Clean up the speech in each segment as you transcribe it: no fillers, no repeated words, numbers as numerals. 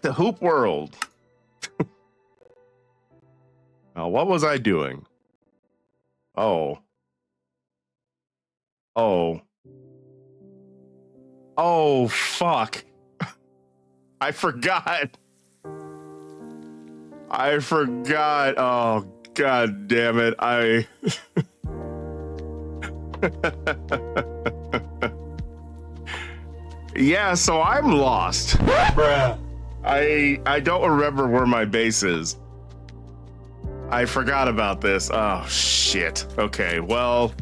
to Hoop World. Now, what was I doing? Oh. Oh. Oh, fuck. I forgot. I forgot. Oh, god damn it. Yeah, so I'm lost. Bruh. I don't remember where my base is. I forgot about this. Oh, shit. Okay, well.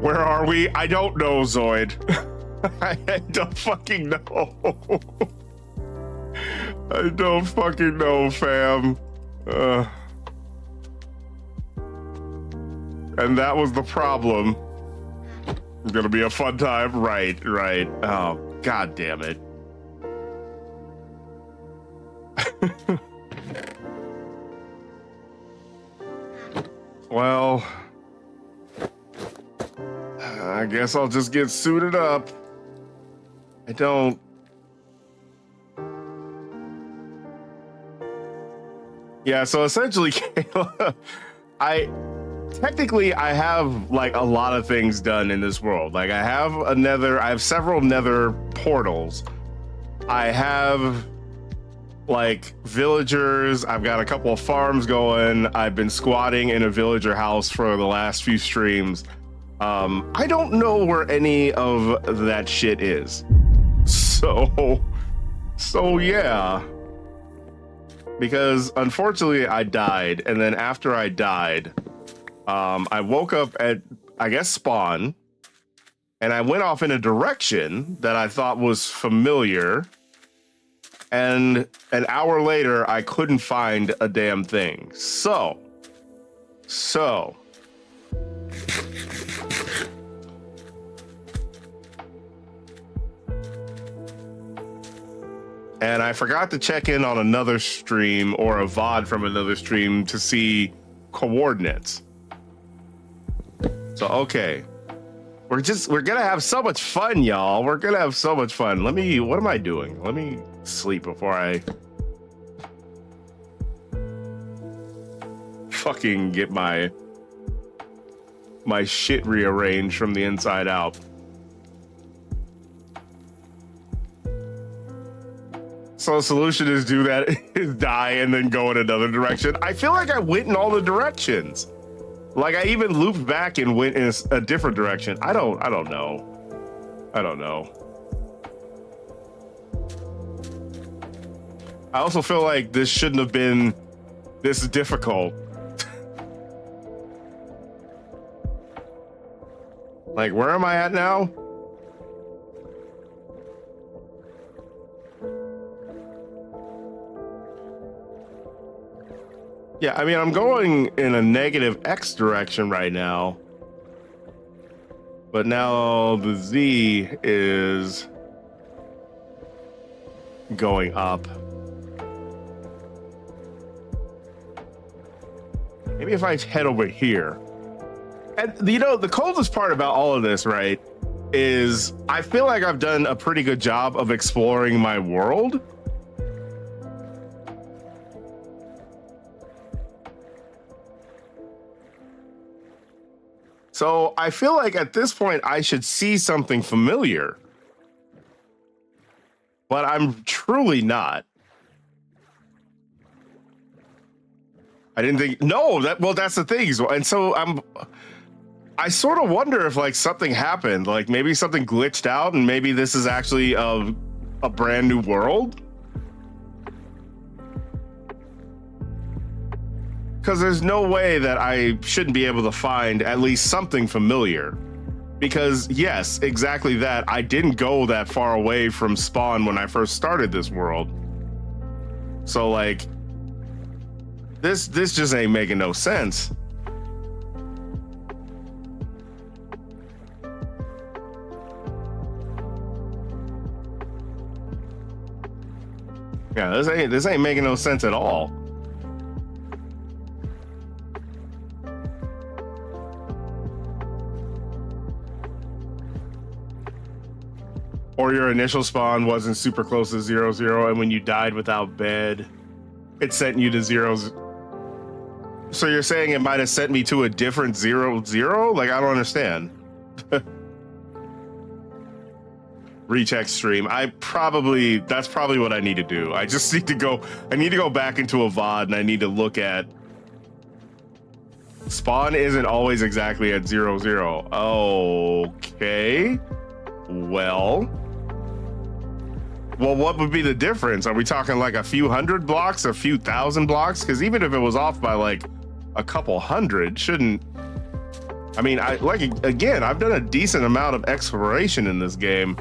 Where are we? I don't know, Zoid. I don't fucking know. I don't fucking know, fam. And that was the problem. It's gonna be a fun time. Right. Oh, god damn it. Well, I guess I'll just get suited up. I don't. Yeah, so essentially, Kayla, I have like a lot of things done in this world. Like I have several nether portals. I have like villagers. I've got a couple of farms going. I've been squatting in a villager house for the last few streams. I don't know where any of that shit is. So yeah. Because unfortunately I died, and then after I died, I woke up at, I guess, spawn, and I went off in a direction that I thought was familiar, and an hour later I couldn't find a damn thing. So and I forgot to check in on another stream or a VOD from another stream to see coordinates. So, okay. We're gonna have so much fun, y'all. We're gonna have so much fun. What am I doing? Let me sleep before I fucking get my shit rearranged from the inside out. So the solution is do that, is die and then go in another direction. I feel like I went in all the directions. Like I even looped back and went in a different direction. I don't know. I also feel like this shouldn't have been this difficult. Like, where am I at now? Yeah, I mean, I'm going in a negative X direction right now. But now the Z is going up. Maybe if I head over here. And you know, the coldest part about all of this, right, is I feel like I've done a pretty good job of exploring my world. So I feel like at this point I should see something familiar, but I'm truly not. I didn't think, no, that's the thing. And so I sort of wonder if like something happened, like maybe something glitched out and maybe this is actually a brand new world. Because there's no way that I shouldn't be able to find at least something familiar. Because yes, exactly that. I didn't go that far away from spawn when I first started this world. So like, this just ain't making no sense. Yeah, this ain't making no sense at all. Or your initial spawn wasn't super close to 0, and when you died without bed, it sent you to 0. So you're saying it might have sent me to a different 0? Like, I don't understand. Recheck stream. That's probably what I need to do. I just need to go back into a VOD and I need to look at spawn isn't always exactly at 0. Okay. Well, what would be the difference? Are we talking like a few hundred blocks, a few thousand blocks? Because even if it was off by like a couple hundred, shouldn't... I mean, again, I've done a decent amount of exploration in this game.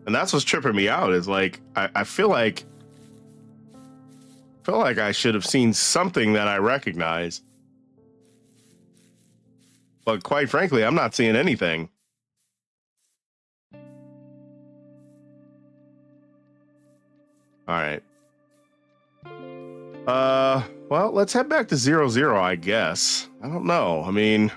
And that's what's tripping me out, is like, I feel like I should have seen something that I recognize. But quite frankly, I'm not seeing anything. All right. Well, let's head back to 0, I guess. I don't know. I mean...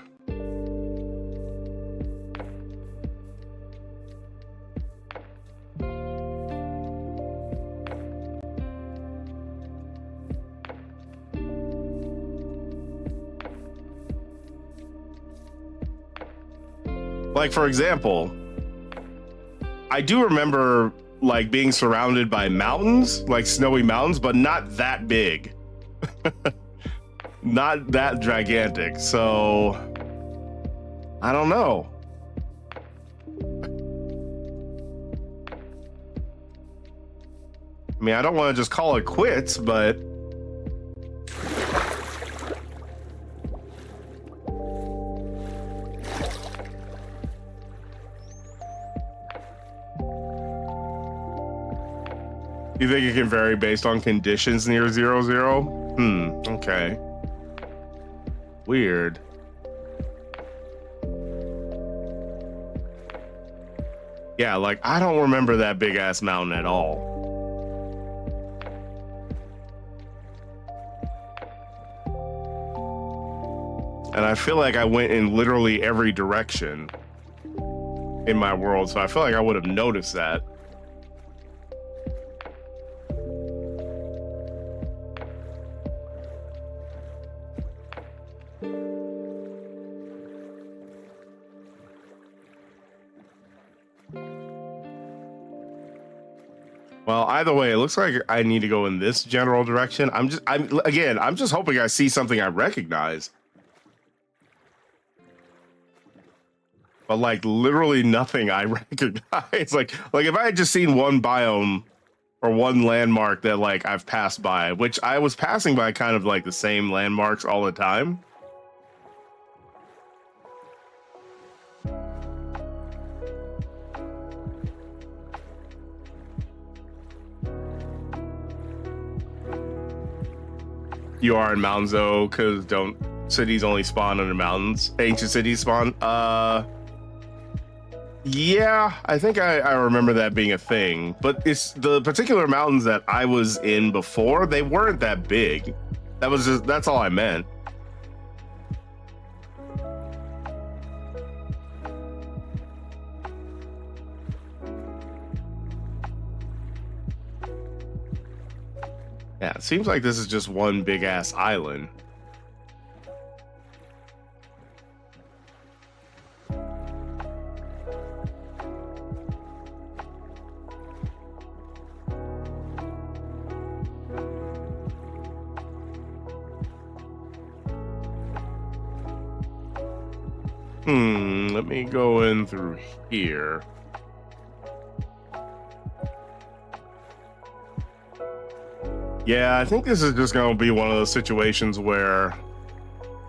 Like, for example, I do remember like being surrounded by mountains, like snowy mountains, but not that big. Not that gigantic. So I don't know. I mean, I don't want to just call it quits, but you think it can vary based on conditions near 0? Okay. Weird. Yeah, like, I don't remember that big ass mountain at all. And I feel like I went in literally every direction in my world, so I feel like I would have noticed that. Well, either way, it looks like I need to go in this general direction. I'm just hoping I see something I recognize. But like literally nothing I recognize. Like if I had just seen one biome or one landmark that like I've passed by, which I was passing by kind of like the same landmarks all the time. You are in Mountains though, because cities only spawn under mountains. Ancient cities spawn. Yeah, I think I remember that being a thing, but it's the particular mountains that I was in before, they weren't that big. That's all I meant. Yeah, it seems like this is just one big ass island. Let me go in through here. Yeah, I think this is just going to be one of those situations where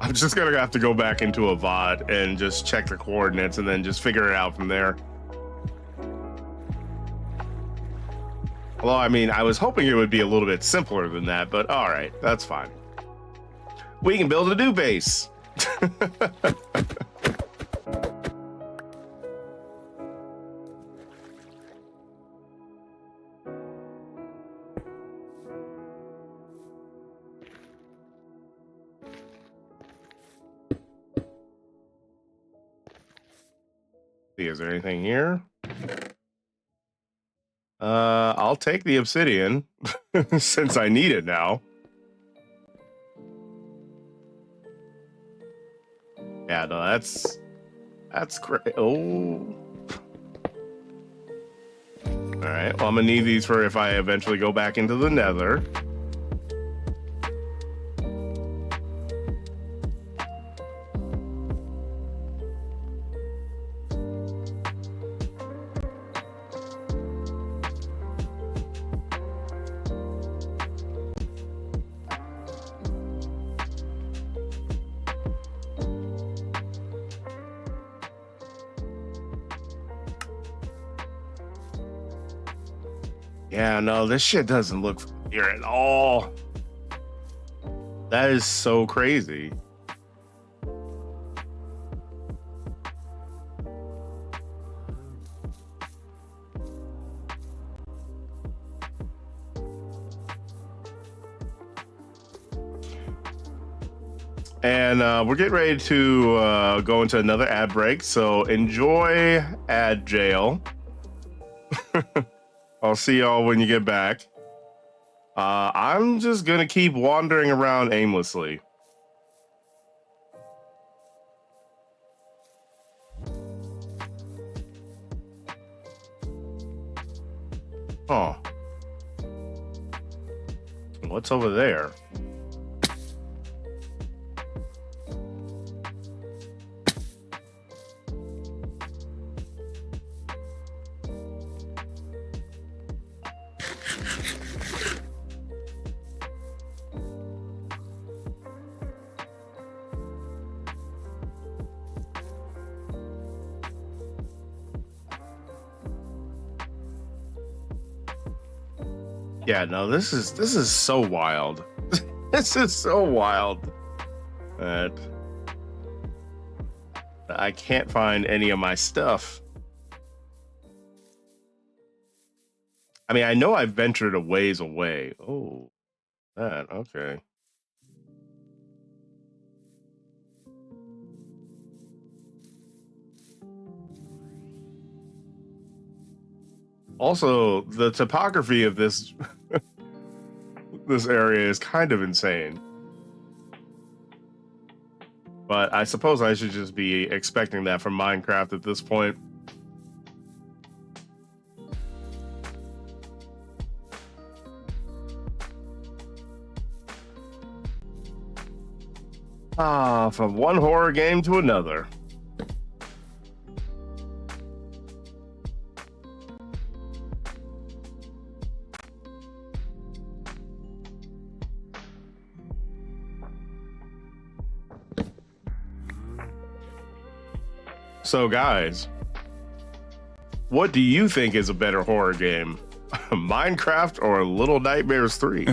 I'm just going to have to go back into a VOD and just check the coordinates and then just figure it out from there. Although, I mean, I was hoping it would be a little bit simpler than that, but all right, that's fine. We can build a new base. See, is there anything here? I'll take the obsidian since I need it now. Yeah, no, that's great. Oh. All right. Well, I'm gonna need these for if I eventually go back into the Nether. Yeah, no, this shit doesn't look familiar at all. That is so crazy. And we're getting ready to go into another ad break. So enjoy ad jail. I'll see y'all when you get back. I'm just going to keep wandering around aimlessly. Oh. What's over there? Yeah, no, this is so wild. This is so wild that I can't find any of my stuff. I mean, I know I ventured a ways away. Oh, that okay. Also, the topography of this this area is kind of insane. But I suppose I should just be expecting that from Minecraft at this point. From one horror game to another. So guys, what do you think is a better horror game? Minecraft or Little Nightmares 3?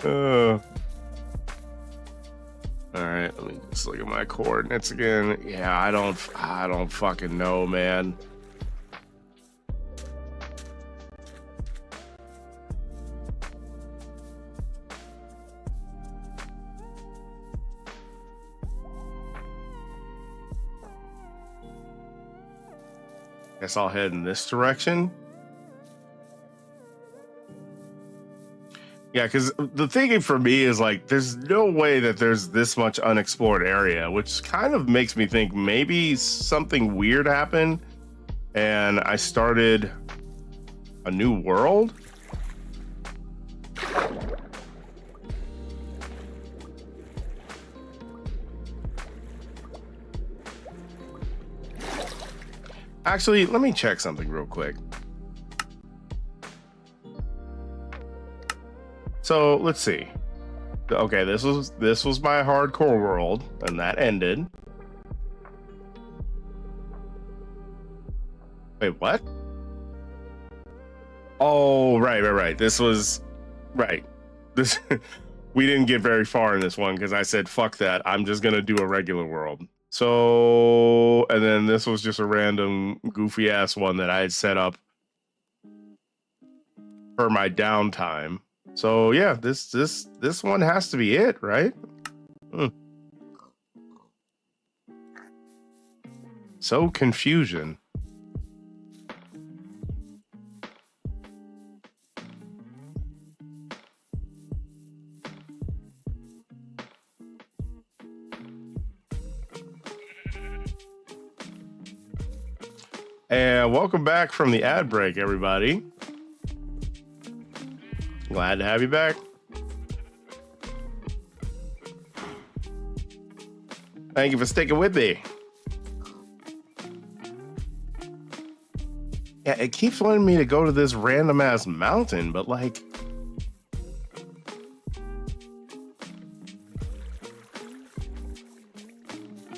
All right, let me just look at my coordinates again. Yeah, I don't fucking know, man. Guess I'll head in this direction. Yeah, because the thinking for me is like, there's no way that there's this much unexplored area, which kind of makes me think maybe something weird happened and I started a new world. Actually, let me check something real quick. So let's see. Okay, this was my hardcore world, and that ended. Wait, what? Oh, right. This was right. this we didn't get very far in this one because I said fuck that. I'm just gonna do a regular world. So, and then this was just a random goofy ass one that I had set up for my downtime. So yeah, this one has to be it, right? So confusion. And welcome back from the ad break, everybody. Glad to have you back. Thank you for sticking with me. Yeah, it keeps wanting me to go to this random ass mountain, but like,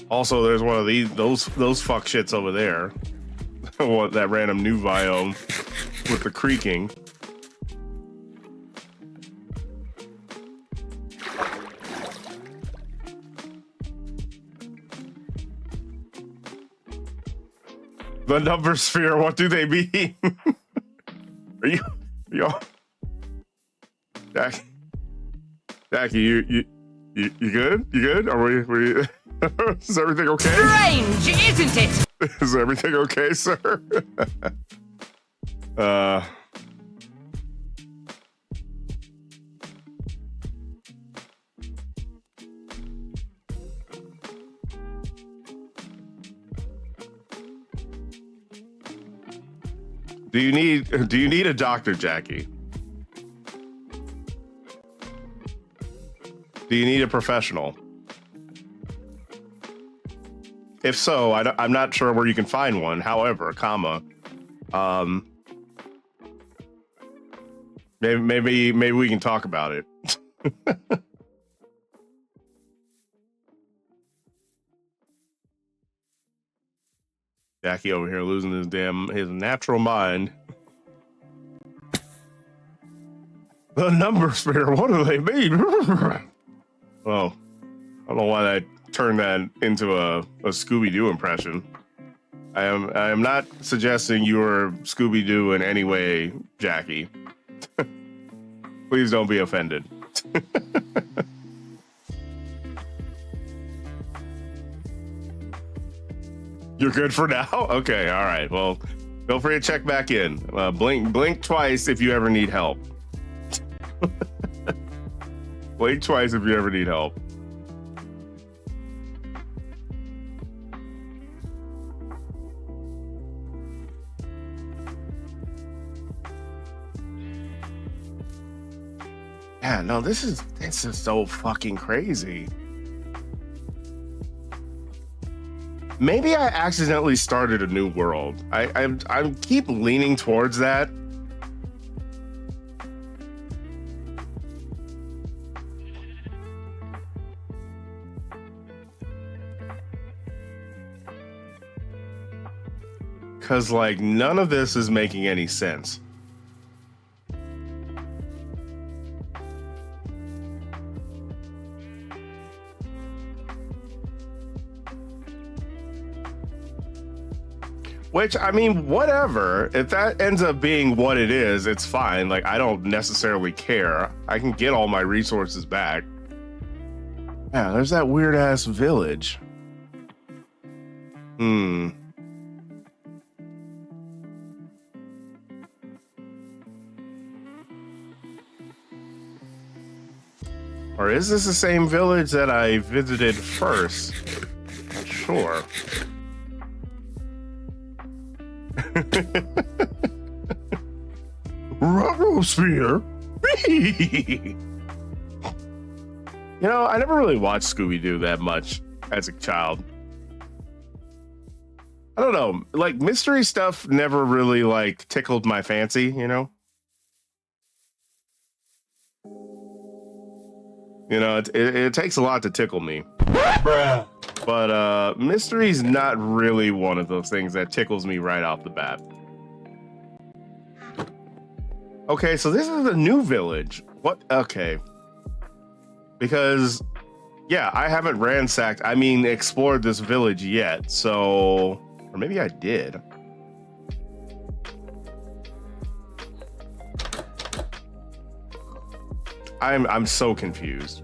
also there's one of those fuck shits over there. What, that random new biome with the creaking. The number sphere, what do they mean? Are you Jackie, you good? You good? Are we is everything okay? Strange, isn't it? Is everything okay, sir? Do you need a doctor, Jackie? Do you need a professional? If so, I'm not sure where you can find one. However, maybe we can talk about it. Jackie over here losing his natural mind. The number sphere, what do they mean? Well, I don't know why I turned that into a Scooby-Doo impression. I am not suggesting you are Scooby-Doo in any way, Jackie. Please don't be offended. You're good for now? Okay, all right. Well, feel free to check back in. Blink twice if you ever need help. Blink twice if you ever need help. Yeah, no, this is so fucking crazy. Maybe I accidentally started a new world. I keep leaning towards that. Because, like, none of this is making any sense. Which, I mean, whatever. If that ends up being what it is, it's fine. Like, I don't necessarily care. I can get all my resources back. Yeah, there's that weird-ass village. Or is this the same village that I visited first? Not sure. Rotosphere. You know, I never really watched Scooby-Doo that much as a child. I don't know, like mystery stuff never really like tickled my fancy, you know? You know, it takes a lot to tickle me. Bruh. But mystery's not really one of those things that tickles me right off the bat. Okay, so this is a new village. What? Okay. Because, yeah, I haven't ransacked, I mean, explored this village yet. So, or maybe I did. I'm so confused.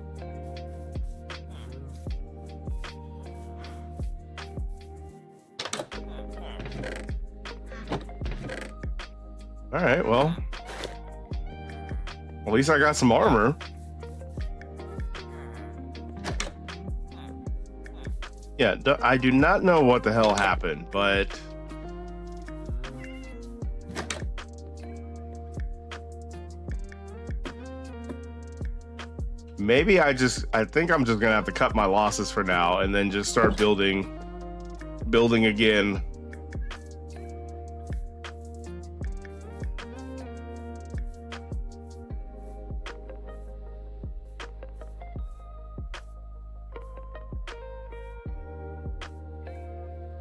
All right, well, at least I got some armor. Yeah, I do not know what the hell happened, but maybe I think I'm just gonna have to cut my losses for now and then just start building again.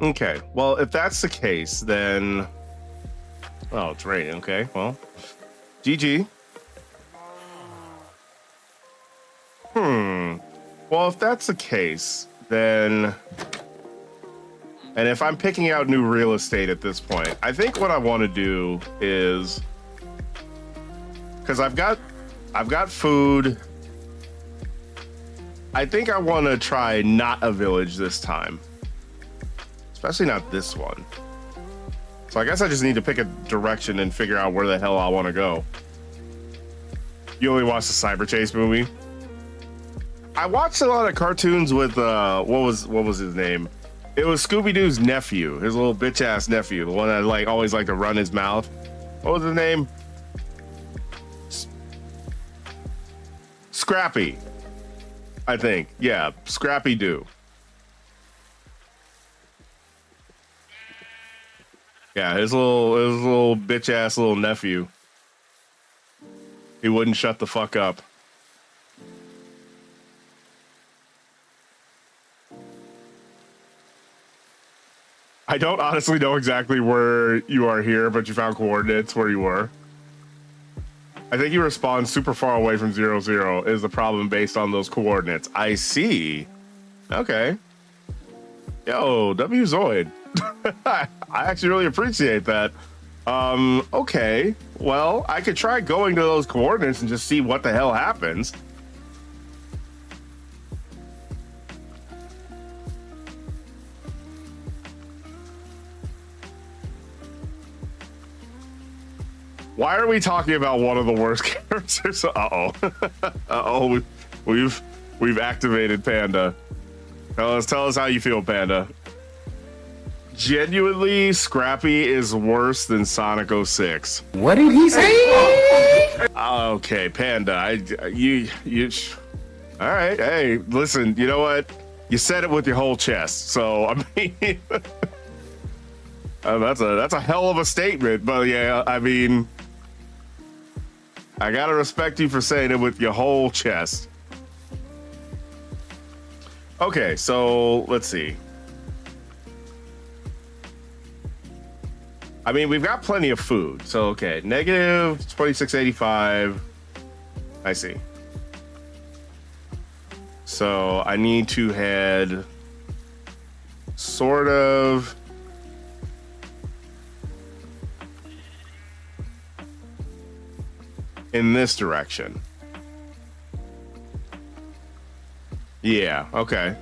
Okay, well, if that's the case, then... Oh, it's raining. Okay, well, GG. Well, if that's the case, then... And if I'm picking out new real estate at this point, I think what I want to do is... Because I've got food. I think I want to try not a village this time. Especially not this one. So I guess I just need to pick a direction and figure out where the hell I want to go. You only watched the Cyber Chase movie? I watched a lot of cartoons with what was his name? It was Scooby-Doo's nephew, his little bitch ass nephew, the one that like always liked to run his mouth. What was his name? Scrappy, I think. Yeah, Scrappy Doo. Yeah, his little bitch ass little nephew. He wouldn't shut the fuck up. I don't honestly know exactly where you are here, but you found coordinates where you were. I think you respawned super far away from 0-0 is the problem based on those coordinates. I see. Okay. Yo, W Zoid. I actually really appreciate that. Okay. Well, I could try going to those coordinates and just see what the hell happens. Why are we talking about one of the worst characters? Uh-oh. Uh-oh. We've activated Panda. Tell us how you feel, Panda. Genuinely, Scrappy is worse than Sonic 06. What did he say? Okay, Panda. You. All right. Hey, listen. You know what? You said it with your whole chest. So I mean, that's a hell of a statement. But yeah, I mean, I gotta respect you for saying it with your whole chest. Okay, so let's see. I mean, we've got plenty of food. So, okay, negative 2685. I see. So I need to head sort of in this direction. Yeah, okay.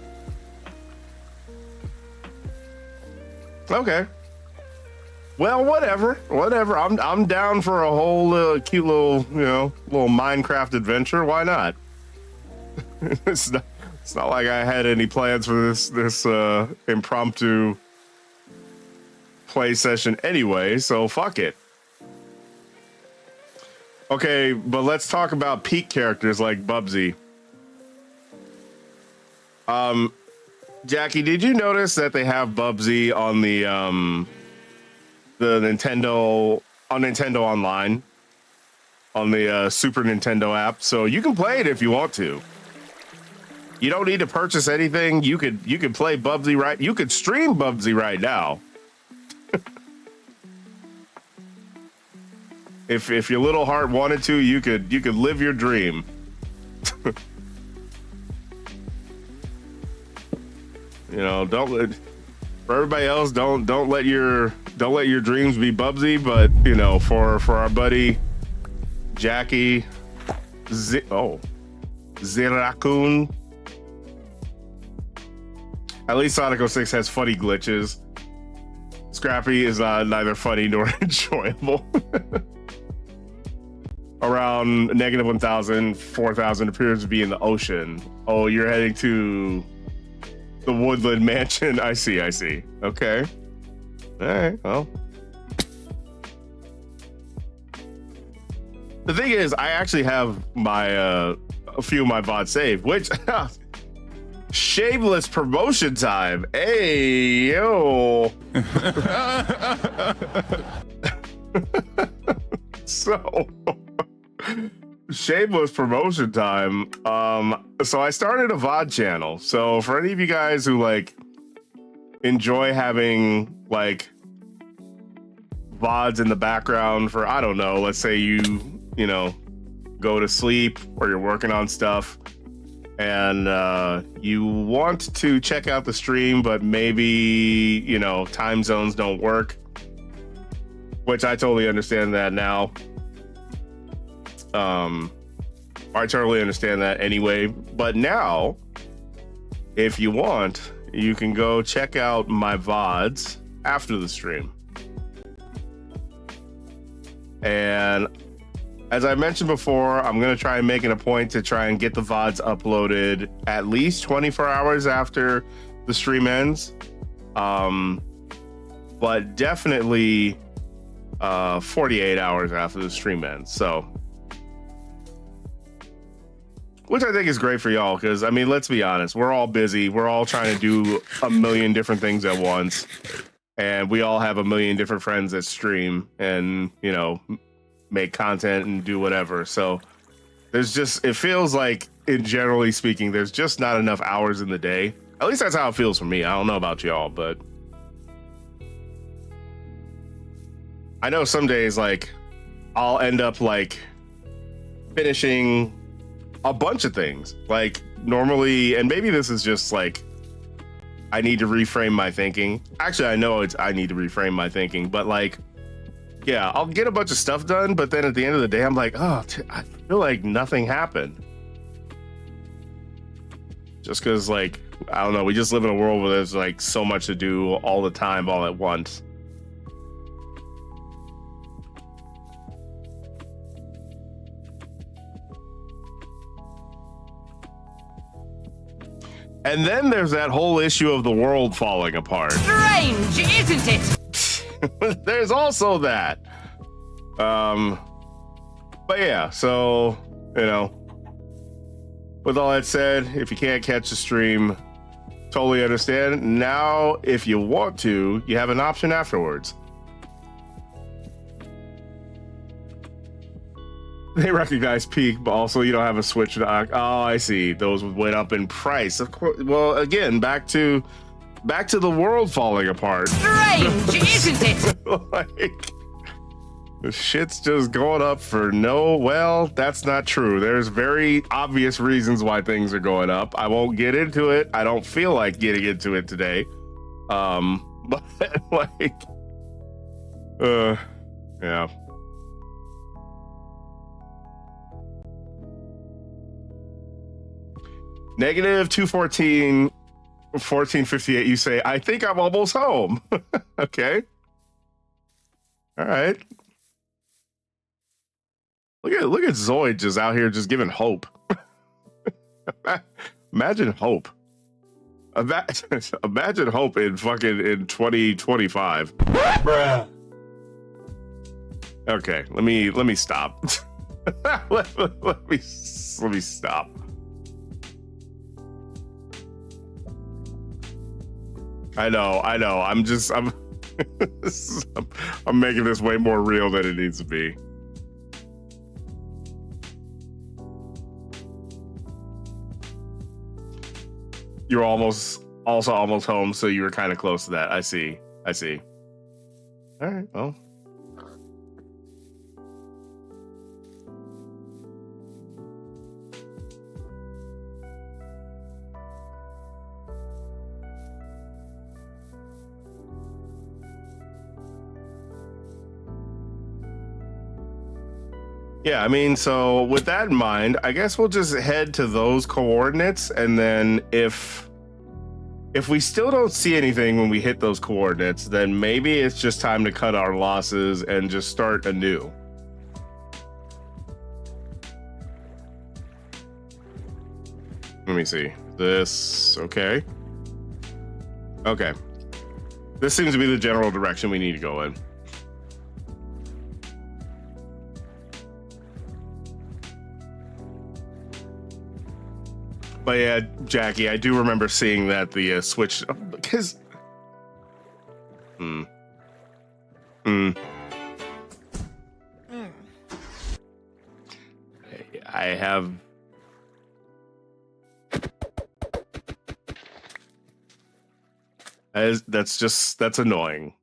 Okay. Well, whatever. I'm down for a whole cute little, little Minecraft adventure. Why not? It's not like I had any plans for this impromptu play session anyway, so fuck it. Okay, but let's talk about peak characters like Bubsy. Jackie, did you notice that they have Bubsy on the Nintendo Online on the Super Nintendo app? So you can play it if you want to. You don't need to purchase anything. You could play Bubsy right. You could stream Bubsy right now. If your little heart wanted to, you could live your dream. You know, for everybody else, don't let your dreams be Bubsy, but you know, for our buddy Jackie Zirakun. At least Sonic 06 has funny glitches. Scrappy is neither funny nor enjoyable. Around negative 1,000, 4,000 appears to be in the ocean. Oh, you're heading to the Woodland Mansion. I see. Okay. All right, well. The thing is, I actually have my a few of my VODs saved, which shameless promotion time. Hey, yo. So shameless promotion time. So I started a VOD channel. So for any of you guys who like enjoy having like VODs in the background for, I don't know, let's say you know, go to sleep or you're working on stuff and you want to check out the stream, but maybe, you know, time zones don't work, which I totally understand that now. I totally understand that anyway, but now if you want, you can go check out my VODs after the stream. And as I mentioned before, I'm going to try and make it a point to try and get the VODs uploaded at least 24 hours after the stream ends. But definitely 48 hours after the stream ends. So, which I think is great for y'all, because I mean, let's be honest, we're all busy. We're all trying to do a million different things at once. And we all have a million different friends that stream and, you know, make content and do whatever. So there's just, it feels like, in generally speaking, there's just not enough hours in the day. At least that's how it feels for me. I don't know about y'all, but I know some days, like, I'll end up like finishing a bunch of things. Like normally, and maybe this is just like, I need to reframe my thinking. Actually, I know I need to reframe my thinking, but like, yeah, I'll get a bunch of stuff done, but then at the end of the day, I'm like, oh, I feel like nothing happened. Just because, like, I don't know, we just live in a world where there's like so much to do all the time, all at once. And then there's that whole issue of the world falling apart. Strange, isn't it? There's also that. But yeah, so, you know, with all that said, if you can't catch the stream, totally understand. Now, if you want to, you have an option afterwards. They recognize peak, but also you don't have a switch to. Oh, I see. Those went up in price. Of course. Well, again, back to the world falling apart. Strange, isn't it? Like, the shit's just going up for no. Well, that's not true. There's very obvious reasons why things are going up. I won't get into it. I don't feel like getting into it today. But like, yeah. Negative 214, 1458. You say, I think I'm almost home. Okay. All right. Look at Zoid just out here just giving hope. Imagine hope. Imagine hope in 2025. Bruh. Okay, let me stop. let me stop. I know. I'm I'm making this way more real than it needs to be. You're almost home, so you were kind of close to that. I see. All right. Well, Yeah, I mean, so with that in mind, I guess we'll just head to those coordinates, and then if we still don't see anything when we hit those coordinates, then maybe it's just time to cut our losses and just start anew. Let me see. This, okay. Okay. This seems to be the general direction we need to go in. But yeah, Jackie, I do remember seeing that the switch, because I have that's annoying.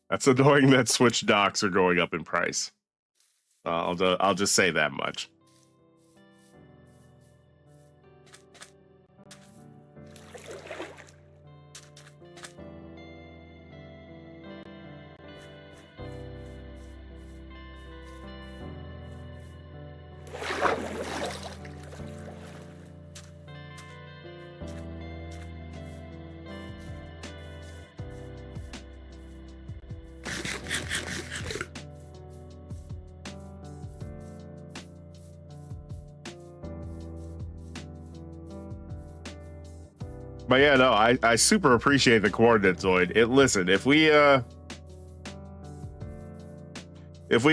That's annoying that Switch docks are going up in price. I'll just say that much. But yeah, no, I super appreciate the coordinate, Zoid. Listen, if we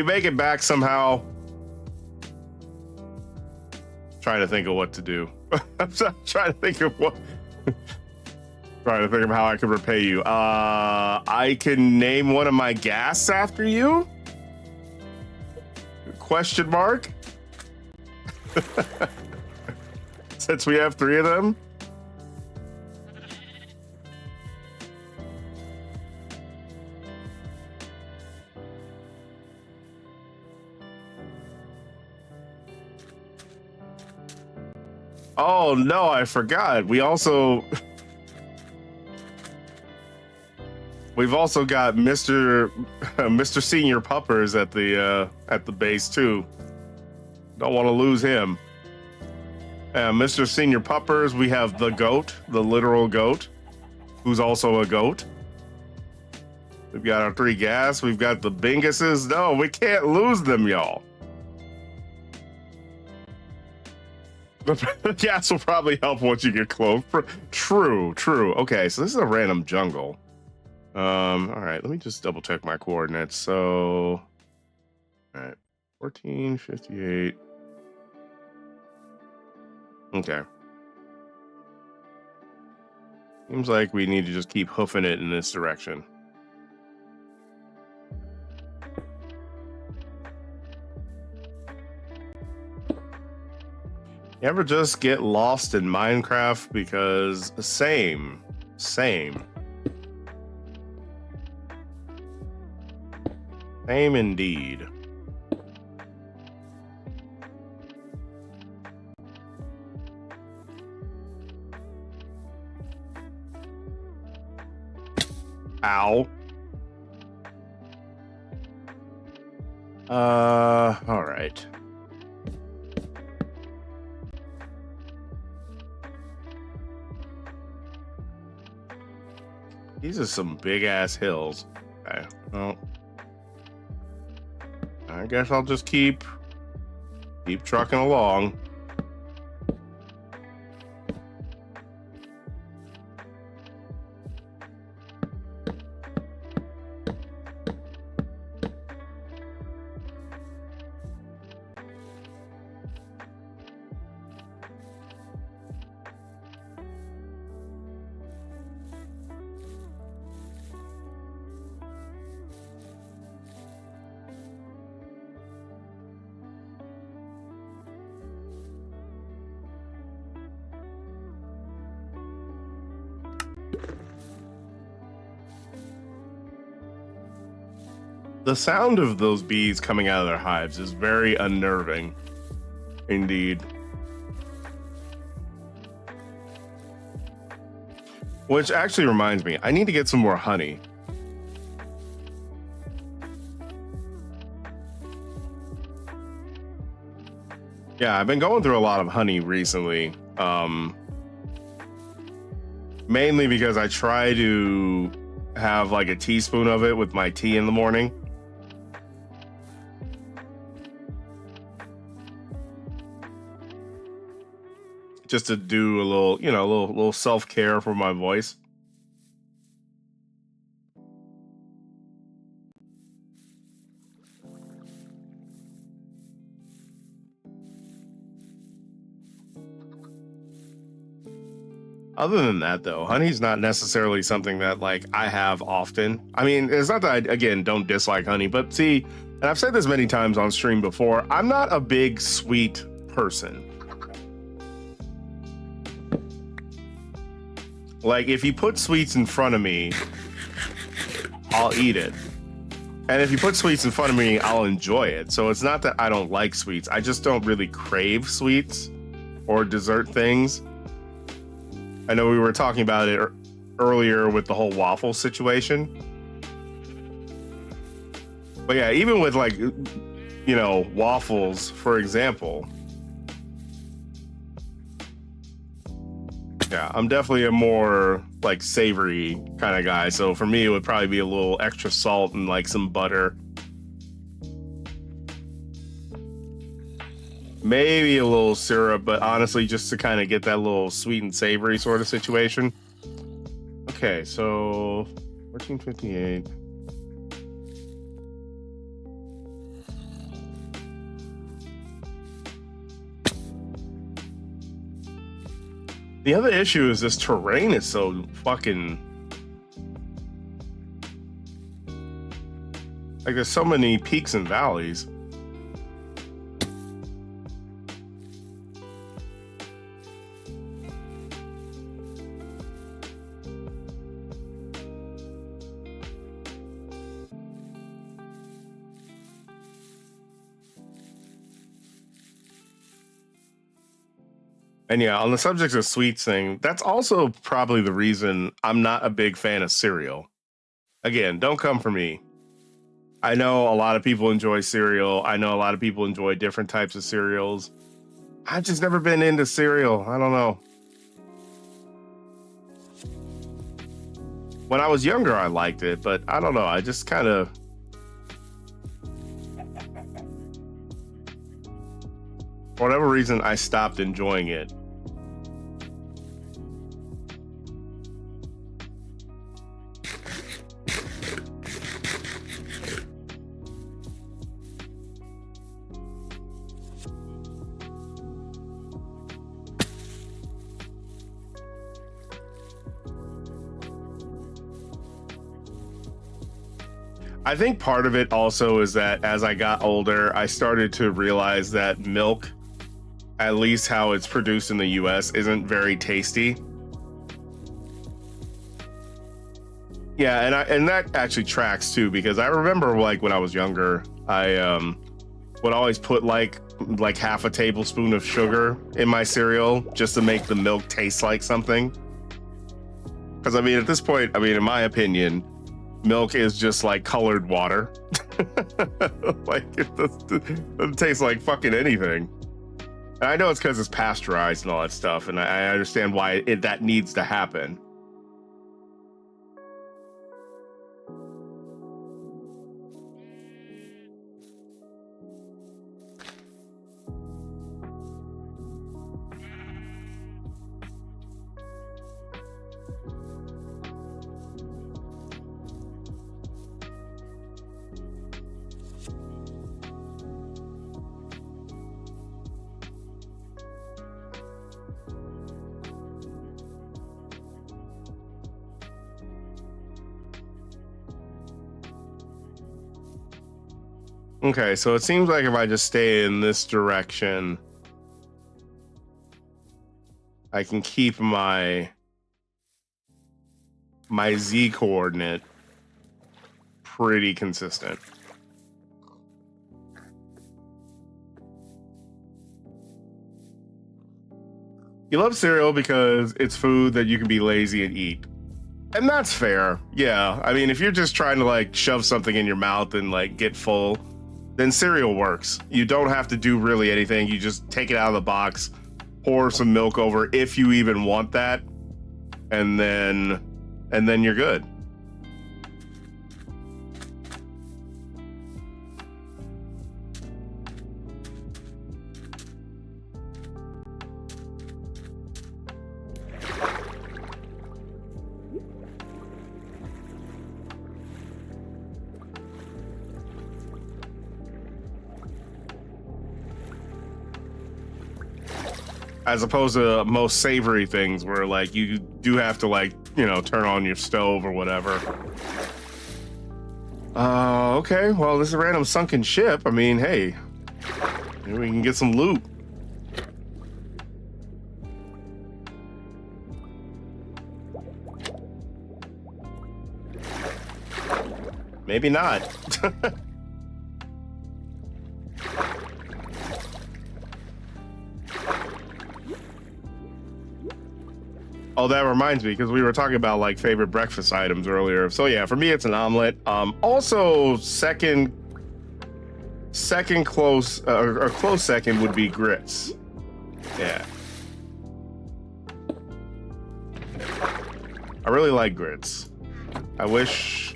make it back somehow, trying to think of what to do. I'm trying to think of how I can repay you. I can name one of my gas after you? Question mark? Since we have 3 of them. Oh no, I forgot. We've also got Mr. Senior Puppers at the base too. Don't want to lose him. Mr. Senior Puppers, we have the goat, the literal goat, who's also a goat. We've got our 3 gas. We've got the Binguses. No, we can't lose them, y'all. The gas will probably help once you get close. True. Okay, so this is a random jungle. All right, let me just double check my coordinates. So, all right, 1458. Okay. Seems like we need to just keep hoofing it in this direction. You ever just get lost in Minecraft? Because same. Same indeed. Ow. All right. These are some big ass hills. Okay. Well, I guess I'll just keep trucking along. The sound of those bees coming out of their hives is very unnerving, indeed. Which actually reminds me, I need to get some more honey. Yeah, I've been going through a lot of honey recently. Mainly because I try to have like a teaspoon of it with my tea in the morning. Just to do a little, you know, a little self-care for my voice. Other than that, though, honey's not necessarily something that like I have often. I mean, it's not that I, again, don't dislike honey, but see, and I've said this many times on stream before, I'm not a big sweet person. Like, if you put sweets in front of me, I'll eat it. And if you put sweets in front of me, I'll enjoy it. So it's not that I don't like sweets. I just don't really crave sweets or dessert things. I know we were talking about it earlier with the whole waffle situation. But yeah, even with like, you know, waffles, for example. Yeah, I'm definitely a more like savory kind of guy. So for me, it would probably be a little extra salt and like some butter. Maybe a little syrup, but honestly, just to kind of get that little sweet and savory sort of situation. Okay, so 1458. The other issue is this terrain is so fucking... like, there's so many peaks and valleys. And yeah, on the subject of sweets thing, that's also probably the reason I'm not a big fan of cereal. Again, don't come for me. I know a lot of people enjoy cereal. I know a lot of people enjoy different types of cereals. I've just never been into cereal. I don't know. When I was younger, I liked it, but I don't know. I just kind of... for whatever reason, I stopped enjoying it. I think part of it also is that as I got older, I started to realize that milk, at least how it's produced in the US, isn't very tasty. Yeah, and that actually tracks too, because I remember like when I was younger, I would always put like half a tablespoon of sugar in my cereal just to make the milk taste like something. Because I mean, at this point, I mean, in my opinion, milk is just like colored water. Like it doesn't taste like fucking anything. And I know it's because it's pasteurized and all that stuff, and I understand why that needs to happen. Okay, so it seems like if I just stay in this direction, I can keep my Z coordinate pretty consistent. You love cereal because it's food that you can be lazy and eat. And that's fair. Yeah. I mean, if you're just trying to like shove something in your mouth and like get full, then cereal works. You don't have to do really anything. You just take it out of the box, pour some milk over if you even want that, and then you're good. As opposed to most savory things where like you do have to like, you know, turn on your stove or whatever. Okay, well, this is a random sunken ship. I mean, hey, maybe we can get some loot. Maybe not. Oh, that reminds me, because we were talking about like favorite breakfast items earlier. So yeah, for me, it's an omelet. Also, second close or close second would be grits. Yeah, I really like grits. I wish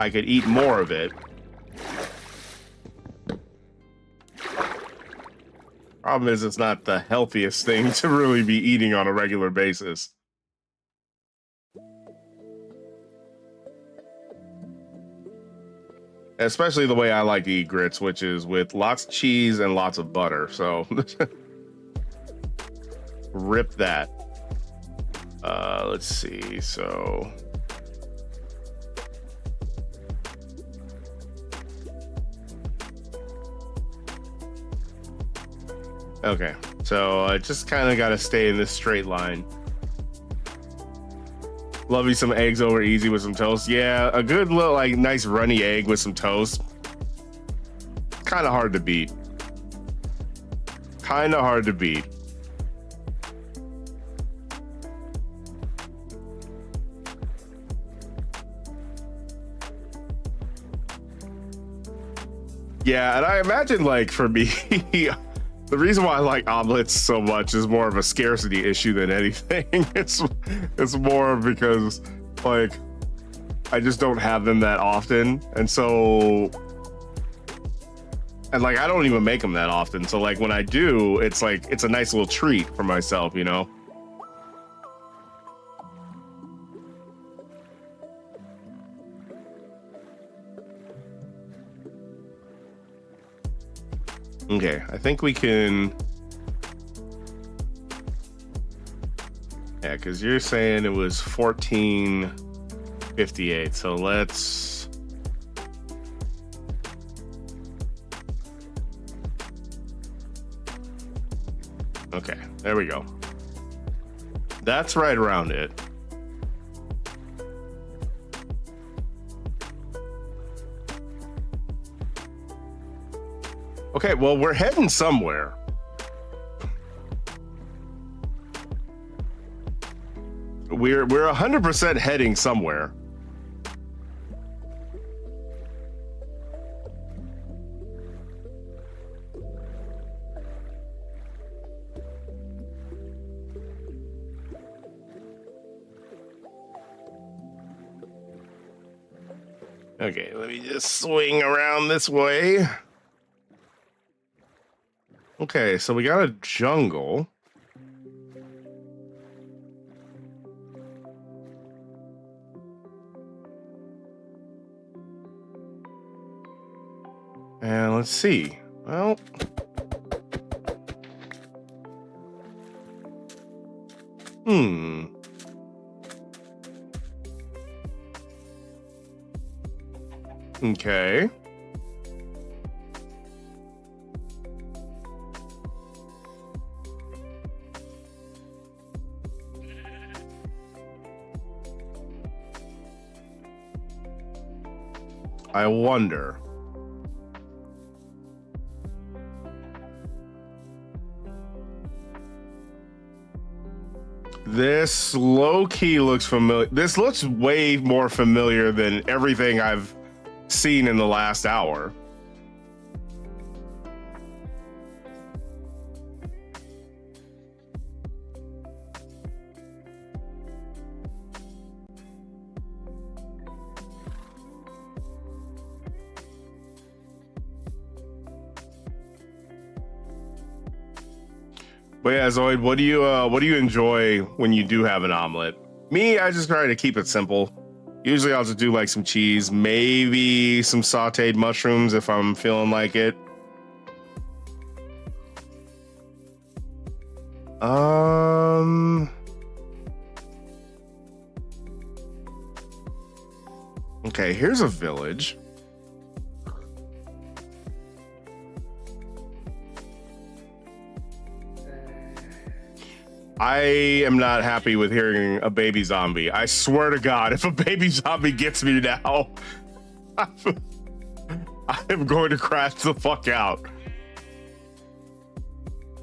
I could eat more of it. Problem is, it's not the healthiest thing to really be eating on a regular basis. Especially the way I like to eat grits, which is with lots of cheese and lots of butter. So rip that. Let's see. So okay. So I just kind of got to stay in this straight line. Love me some eggs over easy with some toast. Yeah, a good little like nice runny egg with some toast. Kind of hard to beat. Kind of hard to beat. Yeah, and I imagine like for me, the reason why I like omelets so much is more of a scarcity issue than anything. It's more because like I just don't have them that often, and so like I don't even make them that often. So like when I do, it's like it's a nice little treat for myself, you know. Okay, I think we can. Yeah, because you're saying it was 1458. So let's. Okay, there we go. That's right around it. Okay, well, we're heading somewhere. We're 100% heading somewhere. Okay, let me just swing around this way. Okay, so we got a jungle. And let's see. Well, okay. I wonder. This low-key looks familiar. This looks way more familiar than everything I've seen in the last hour. But yeah, Zoid, what do you enjoy when you do have an omelet? Me, I just try to keep it simple. Usually I'll just do like some cheese, maybe some sauteed mushrooms if I'm feeling like it. Okay, here's a village. I am not happy with hearing a baby zombie. I swear to God, if a baby zombie gets me now, I'm going to crash the fuck out.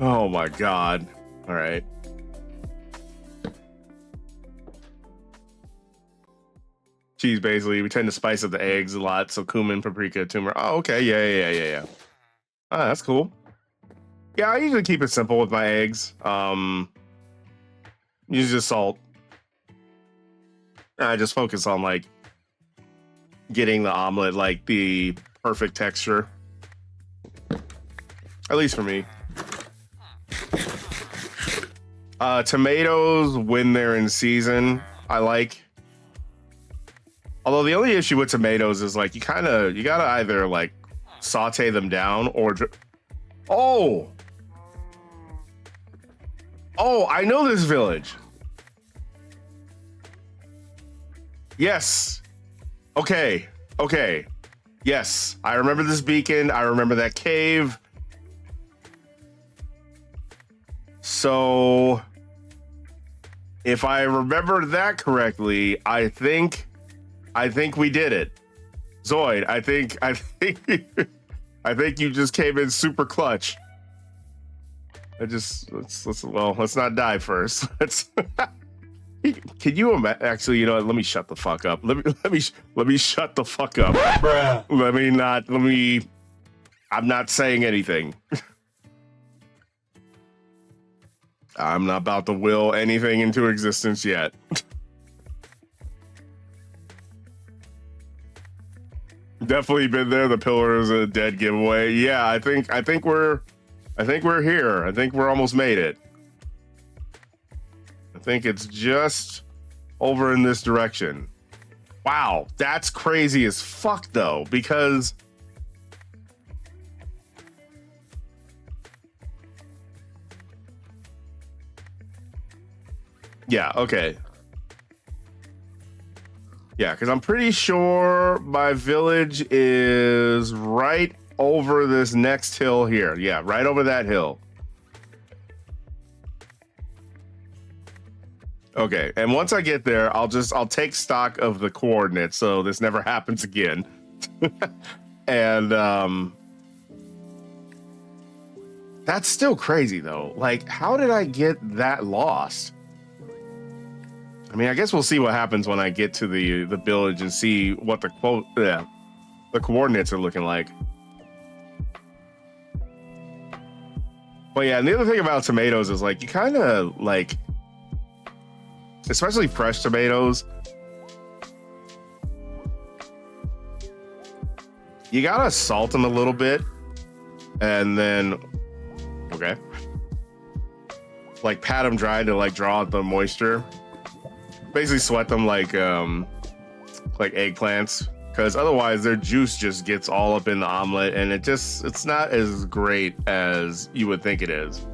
Oh my God. All right. Cheese, basically. We tend to spice up the eggs a lot. So cumin, paprika, turmeric. Oh, okay. Yeah. Oh, that's cool. Yeah, I usually keep it simple with my eggs. Use just salt. I just focus on like getting the omelet like the perfect texture. At least for me. Tomatoes when they're in season, I like. Although the only issue with tomatoes is like you gotta either like saute them down or oh, I know this village. Yes. Okay. Yes, I remember this beacon. I remember that cave. So if I remember that correctly, I think we did it. Zoid, I think you just came in super clutch. Let's not die first. Can you imagine? Actually, you know what? Let me shut the fuck up. Let me shut the fuck up. Bruh. I'm not saying anything. I'm not about to will anything into existence yet. Definitely been there. The pillar is a dead giveaway. Yeah, I think we're here. I think we're almost made it. I think it's just over in this direction. Wow, that's crazy as fuck though, because yeah, okay. Yeah, because I'm pretty sure my village is right over this next hill here. Yeah, right over that hill. Okay, and once I get there, I'll take stock of the coordinates so this never happens again. And that's still crazy though. Like, how did I get that lost? I mean, I guess we'll see what happens when I get to the village and see what the coordinates are looking like. But yeah, and the other thing about tomatoes is like you kind of like, especially fresh tomatoes, you gotta salt them a little bit, and then like pat them dry to like draw out the moisture. Basically sweat them like eggplants, because otherwise their juice just gets all up in the omelet and it's not as great as you would think it is.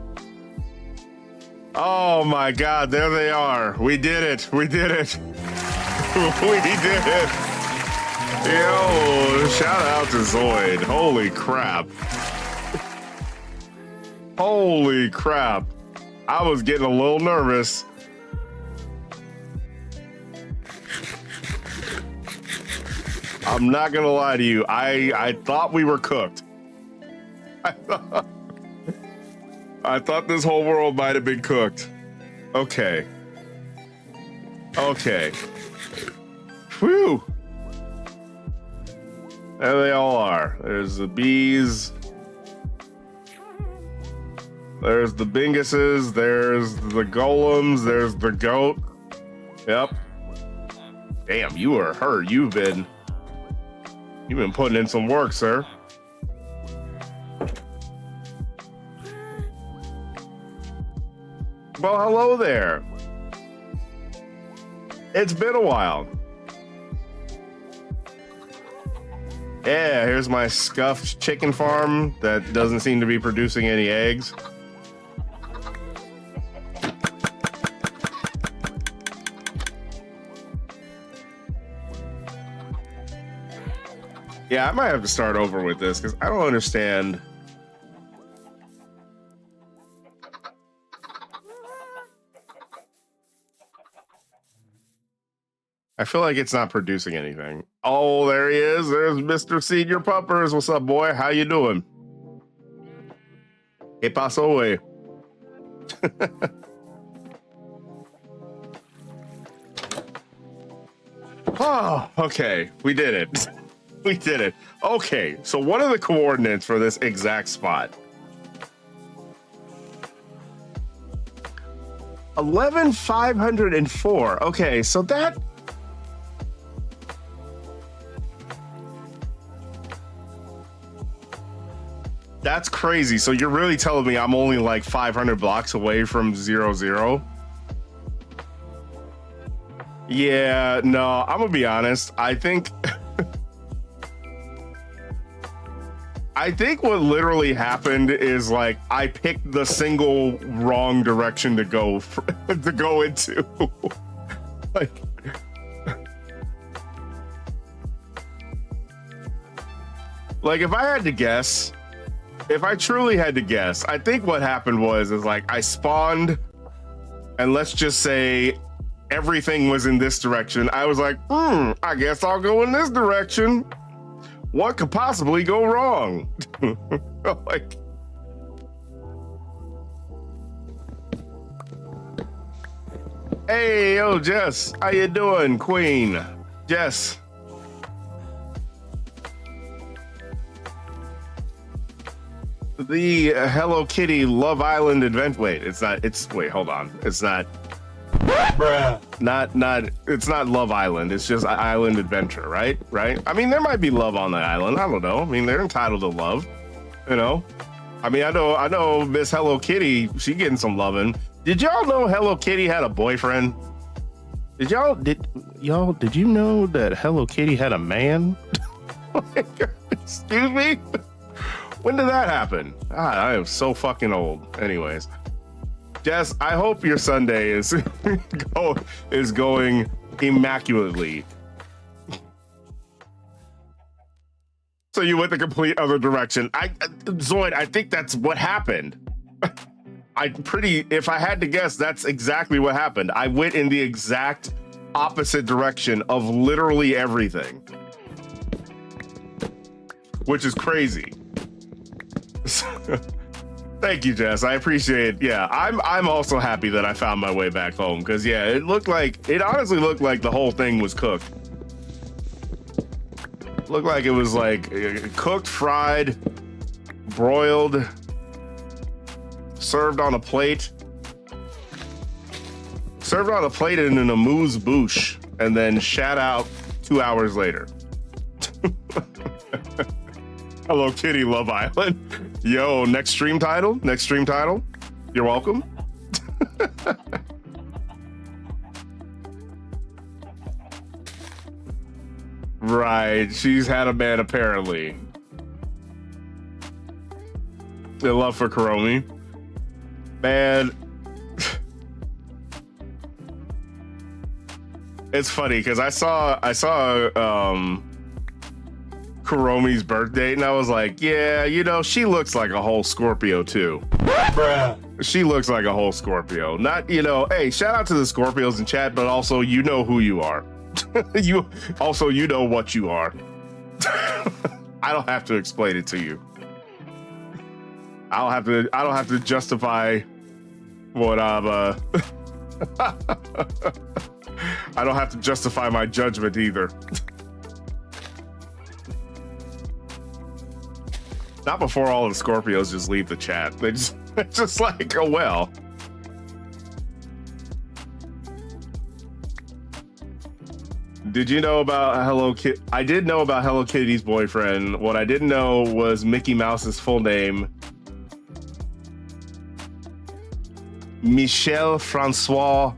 Oh my God, there they are. We did it. We did it. We did it. Yo, shout out to Zoid. Holy crap. Holy crap. I was getting a little nervous. I'm not gonna lie to you. I thought we were cooked. I thought this whole world might have been cooked. Okay. Whew. There they all are. There's the bees. There's the binguses. There's the golems. There's the goat. Yep. Damn, you are hurt. You've been putting in some work, sir. Well, hello there. It's been a while. Yeah, here's my scuffed chicken farm that doesn't seem to be producing any eggs. Yeah, I might have to start over with this because I don't understand. I feel like it's not producing anything. Oh, there he is. There's Mr. Senior Puppers. What's up, boy? How you doing? ¿Qué pasó, güey? Oh, okay. We did it. We did it. Okay, so what are the coordinates for this exact spot? 11,504. Okay, so that's crazy. So you're really telling me I'm only like 500 blocks away from 0, 0? Yeah, no, I'm gonna be honest. I think what literally happened is like I picked the single wrong direction to go to go into. like if I had to guess, if I truly had to guess, I think what happened was like I spawned, and let's just say everything was in this direction. I was like, I guess I'll go in this direction. What could possibly go wrong? Like, hey, yo, Jess, how you doing, Queen? Jess. The Hello Kitty Love Island event. Wait, it's not. Wait, hold on. It's not. Bruh. Not. It's not Love Island. It's just Island Adventure, right? Right. I mean, there might be love on the island. I don't know. I mean, they're entitled to love. You know. I mean, I know. Miss Hello Kitty. She getting some loving. Did y'all know Hello Kitty had a boyfriend? Did you know that Hello Kitty had a man? Excuse me. When did that happen? I am so fucking old. Anyways, Jess, I hope your Sunday is going immaculately. So you went the complete other direction. Zoid, I think that's what happened. If I had to guess, that's exactly what happened. I went in the exact opposite direction of literally everything, which is crazy. Thank you, Jess. I appreciate it. Yeah, I'm also happy that I found my way back home because yeah, it honestly looked like the whole thing was cooked. Looked like it was like cooked, fried, broiled, served on a plate. Served on a plate in an amuse-bouche and then shat out 2 hours later. Hello Kitty Love Island. Yo, next stream title. You're welcome. Right, she's had a man apparently. The love for Kuromi. Man. It's funny because I saw Kuromi's birth date and I was like, yeah, she looks like a whole Scorpio too. Bruh. She looks like a whole Scorpio. Not, hey, shout out to the Scorpios in chat, but also you know who you are. You know what you are. I don't have to explain it to you. I don't have to justify what I'm I don't have to justify my judgment either. Not before all the Scorpios just leave the chat. They just like, oh well. Did you know about Hello Kitty? I did know about Hello Kitty's boyfriend. What I didn't know was Mickey Mouse's full name. Michel Francois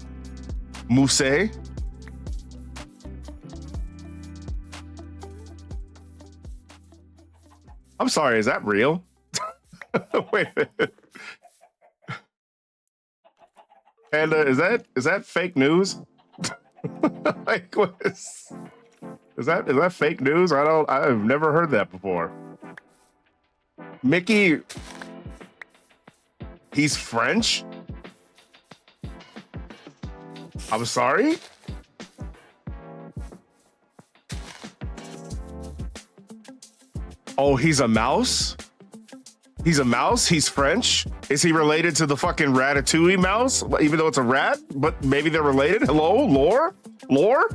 Mousset. I'm sorry, is that real? Wait a minute. And is that fake news? Like, what is that fake news? I've never heard that before. Mickey, he's French? I'm sorry? Oh, he's a mouse? He's a mouse? He's French? Is he related to the fucking Ratatouille mouse? Even though it's a rat? But maybe they're related? Hello? Lore? Lore?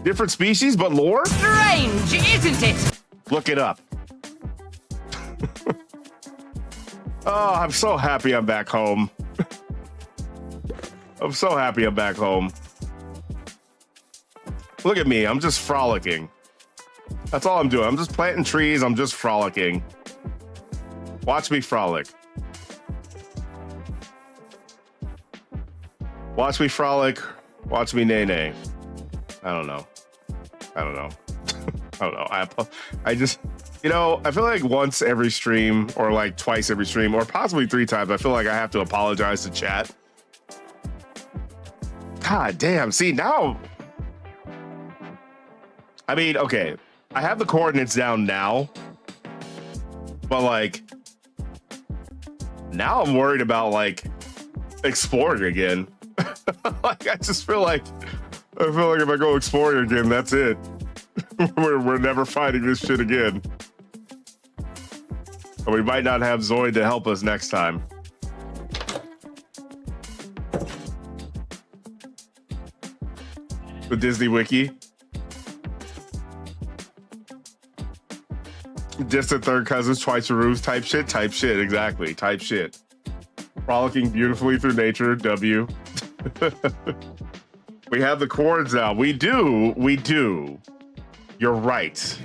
Different species, but lore? Strange, isn't it? Look it up. Oh, I'm so happy I'm back home. I'm so happy I'm back home. Look at me, I'm just frolicking. That's all I'm doing. I'm just planting trees, I'm just frolicking. Watch me frolic. Watch me frolic, watch me nay-nay. I don't know. I don't know. I don't know. I just, you know, I feel like once every stream or like twice every stream or possibly 3 times, I feel like I have to apologize to chat. God damn. See, now, I mean, okay, I have the coordinates down now, but like, now I'm worried about like exploring again. Like, I just feel like, if I go exploring again, that's it. We're never fighting this shit again. And we might not have Zoid to help us next time. The Disney Wiki. Distant third cousins, twice removed, type shit, exactly, type shit. Frolicking beautifully through nature, W. We have the chords now. We do. You're right.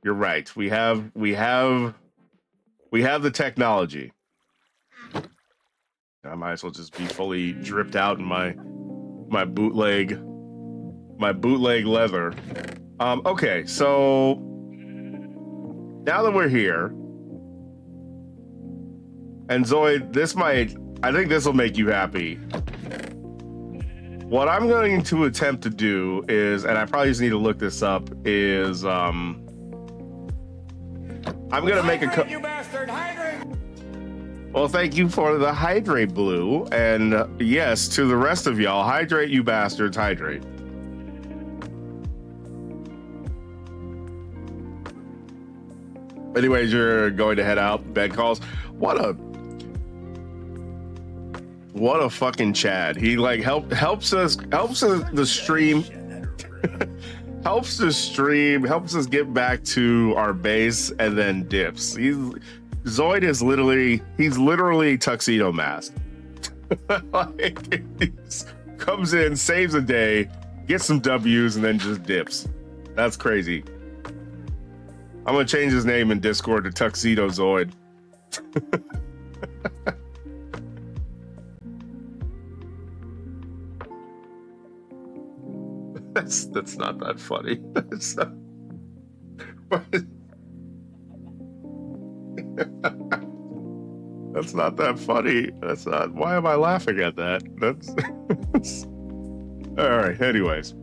You're right. We have the technology. I might as well just be fully dripped out in my bootleg leather. Okay, so now that we're here, and Zoid, I think this will make you happy. What I'm going to attempt to do is, and I probably just need to look this up, is I'm gonna make a you bastard, hydrate. Well, thank you for the hydrate, Blue, and yes, to the rest of y'all, hydrate, you bastards, hydrate. Anyways, you're going to head out. Bed calls. What a fucking Chad. He like helps us the stream. Helps the stream, helps us get back to our base and then dips. Zoid is literally Tuxedo Mask. Like, he comes in, saves a day, gets some W's, and then just dips. That's crazy. I'm gonna change his name in Discord to Tuxedo Zoid. That's not that funny. That's not, that's not that funny. That's not. Why am I laughing at that? That's all right. Anyways,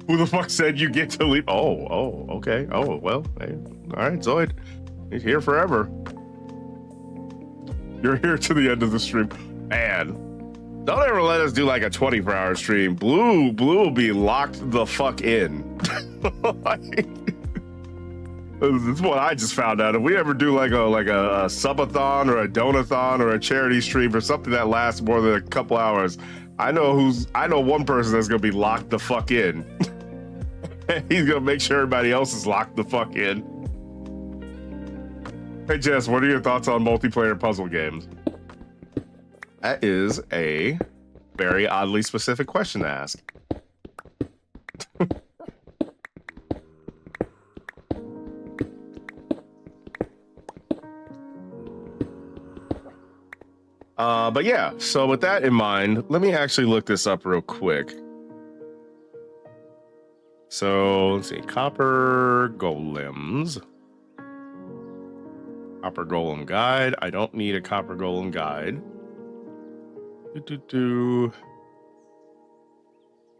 who the fuck said you get to leave? Oh, okay. Oh, well, hey. All right, Zoid, he's here forever. You're here to the end of the stream, man. Don't ever let us do like a 24-hour stream. Blue will be locked the fuck in. Like, this is what I just found out. If we ever do like a subathon or a donathon or a charity stream or something that lasts more than a couple hours, I know one person that's gonna be locked the fuck in. He's gonna make sure everybody else is locked the fuck in. Hey Jess, what are your thoughts on multiplayer puzzle games? That is a very oddly specific question to ask. But yeah, so with that in mind, let me actually look this up real quick. So let's see, Copper Golems. Copper Golem guide. I don't need a Copper Golem guide.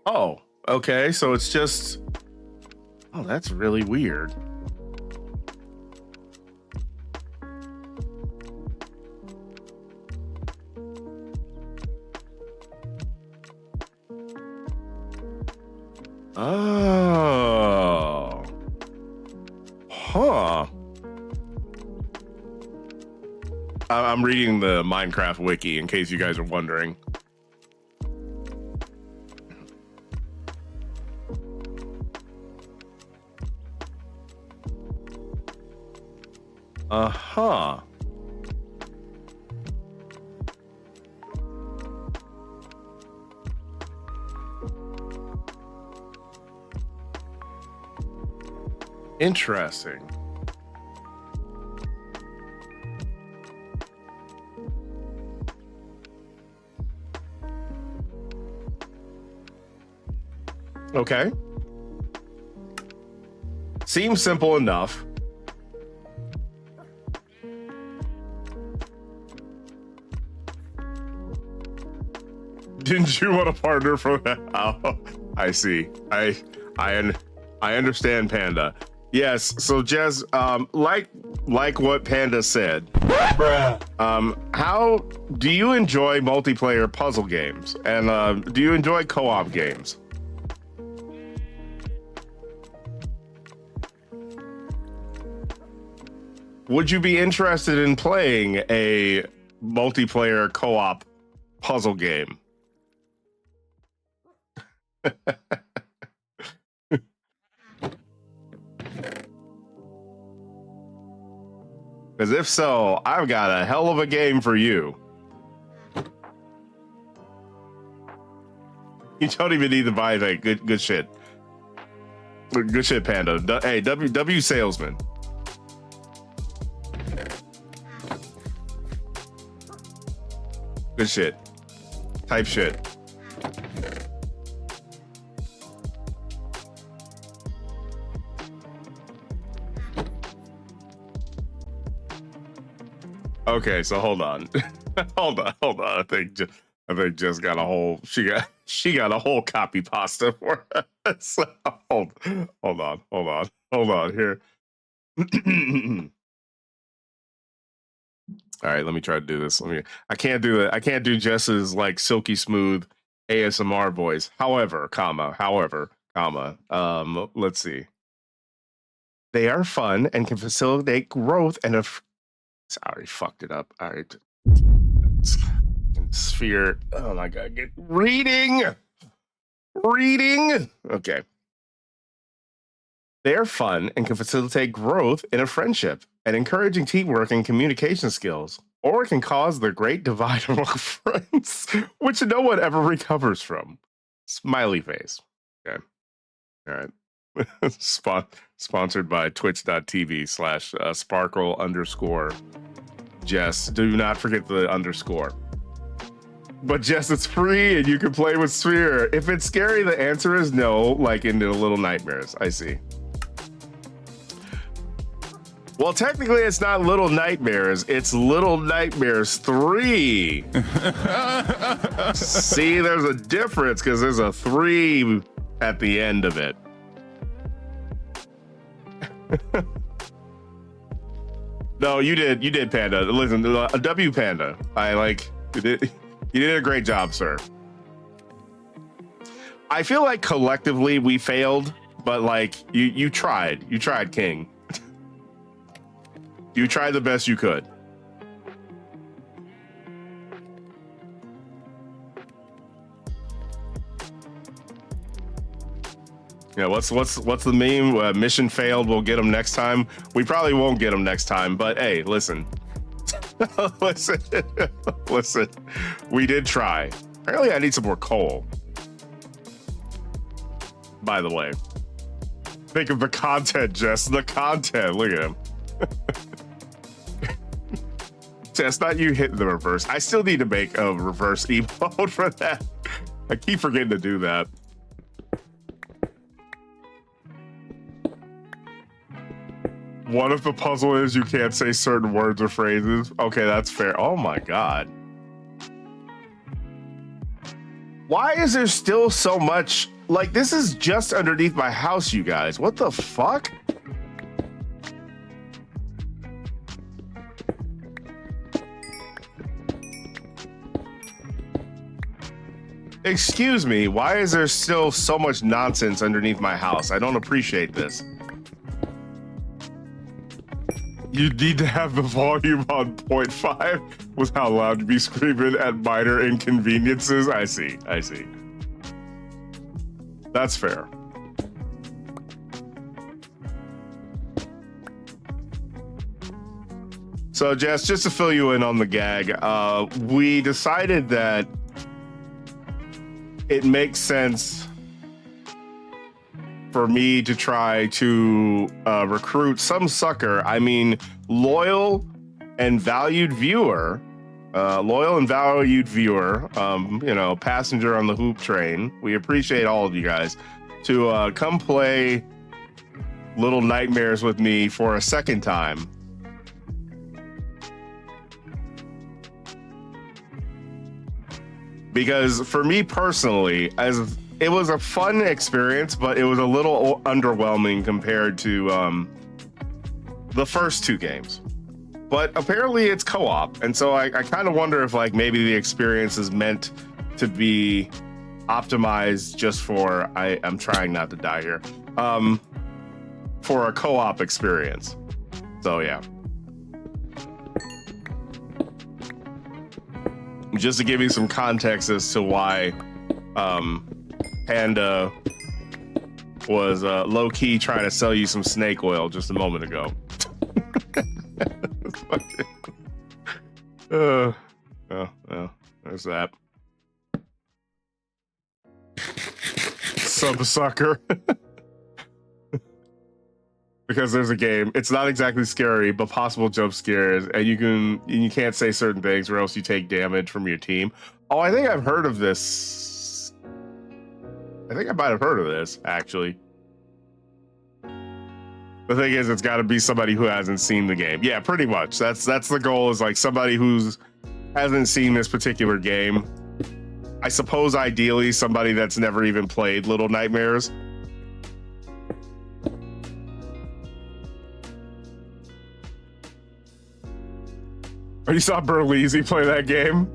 Oh, okay. So it's just. Oh, that's really weird. Oh. Huh. I'm reading the Minecraft wiki in case you guys are wondering. Uh-huh. Interesting. Okay. Seems simple enough. Didn't you want a partner for that? Oh, I see. I understand, Panda. Yes. So, Jez, like what Panda said. How do you enjoy multiplayer puzzle games? And do you enjoy co-op games? Would you be interested in playing a multiplayer co-op puzzle game? Because if so, I've got a hell of a game for you. You don't even need to buy that good shit. Good shit, Panda. Hey, W salesman. Good shit. Type shit. Okay, so hold on. hold on. I think just got a whole she got a whole copy pasta for us. hold on here. All right, let me try to do this. I can't do it. I can't do Jess's like silky smooth ASMR voice. However, let's see. They are fun and can facilitate growth and sorry, fucked it up. All right. Sphere. Oh my god, get reading. Okay. They are fun and can facilitate growth in a friendship and encouraging teamwork and communication skills, or it can cause the great divide among friends, which no one ever recovers from. Smiley face. Okay. All right. Sponsored by twitch.tv/sparkle_Jess. Do not forget the underscore. But Jess, it's free and you can play with Sphere. If it's scary, the answer is no, like in the Little Nightmares. I see. Well, technically, it's not Little Nightmares. It's Little Nightmares 3. See, there's a difference because there's a 3 at the end of it. No, you did, Panda. Listen, a W Panda. You did a great job, sir. I feel like collectively we failed, but like you tried, King. You tried the best you could. Yeah, what's the meme? Mission failed. We'll get them next time. We probably won't get them next time, but hey, listen, listen. We did try. Apparently, I need some more coal. By the way, think of the content, Jess. The content. Look at him. Jess, not you hitting the reverse. I still need to make a reverse emote for that. I keep forgetting to do that. What if the puzzle is you can't say certain words or phrases? Okay, that's fair. Oh my god. Why is there still so much? Like, this is just underneath my house, you guys. What the fuck? Excuse me, why is there still so much nonsense underneath my house? I don't appreciate this. You need to have the volume on 0.5 with how loud you be screaming at minor inconveniences. I see. That's fair. So, Jess, just to fill you in on the gag, we decided that it makes sense for me to try to recruit some sucker, I mean loyal and valued viewer, you know, passenger on the Hupe Train. We appreciate all of you guys to come play Little Nightmares with me for a second time. Because for me personally, as it was a fun experience, but it was a little underwhelming compared to the first two games. But apparently it's co-op, and so I kind of wonder if like maybe the experience is meant to be optimized just for I'm trying not to die here for a co-op experience. So yeah. Just to give you some context as to why Panda was low-key trying to sell you some snake oil just a moment ago. Oh, there's that. Sub-sucker. Because there's a game. It's not exactly scary, but possible jump scares, and you can't say certain things or else you take damage from your team. Oh, I think I've heard of this. I think I might have heard of this, actually. The thing is, it's got to be somebody who hasn't seen the game. Yeah, pretty much. That's the goal, is like somebody who's hasn't seen this particular game. I suppose ideally somebody that's never even played Little Nightmares. Oh, you saw Burleezy play that game?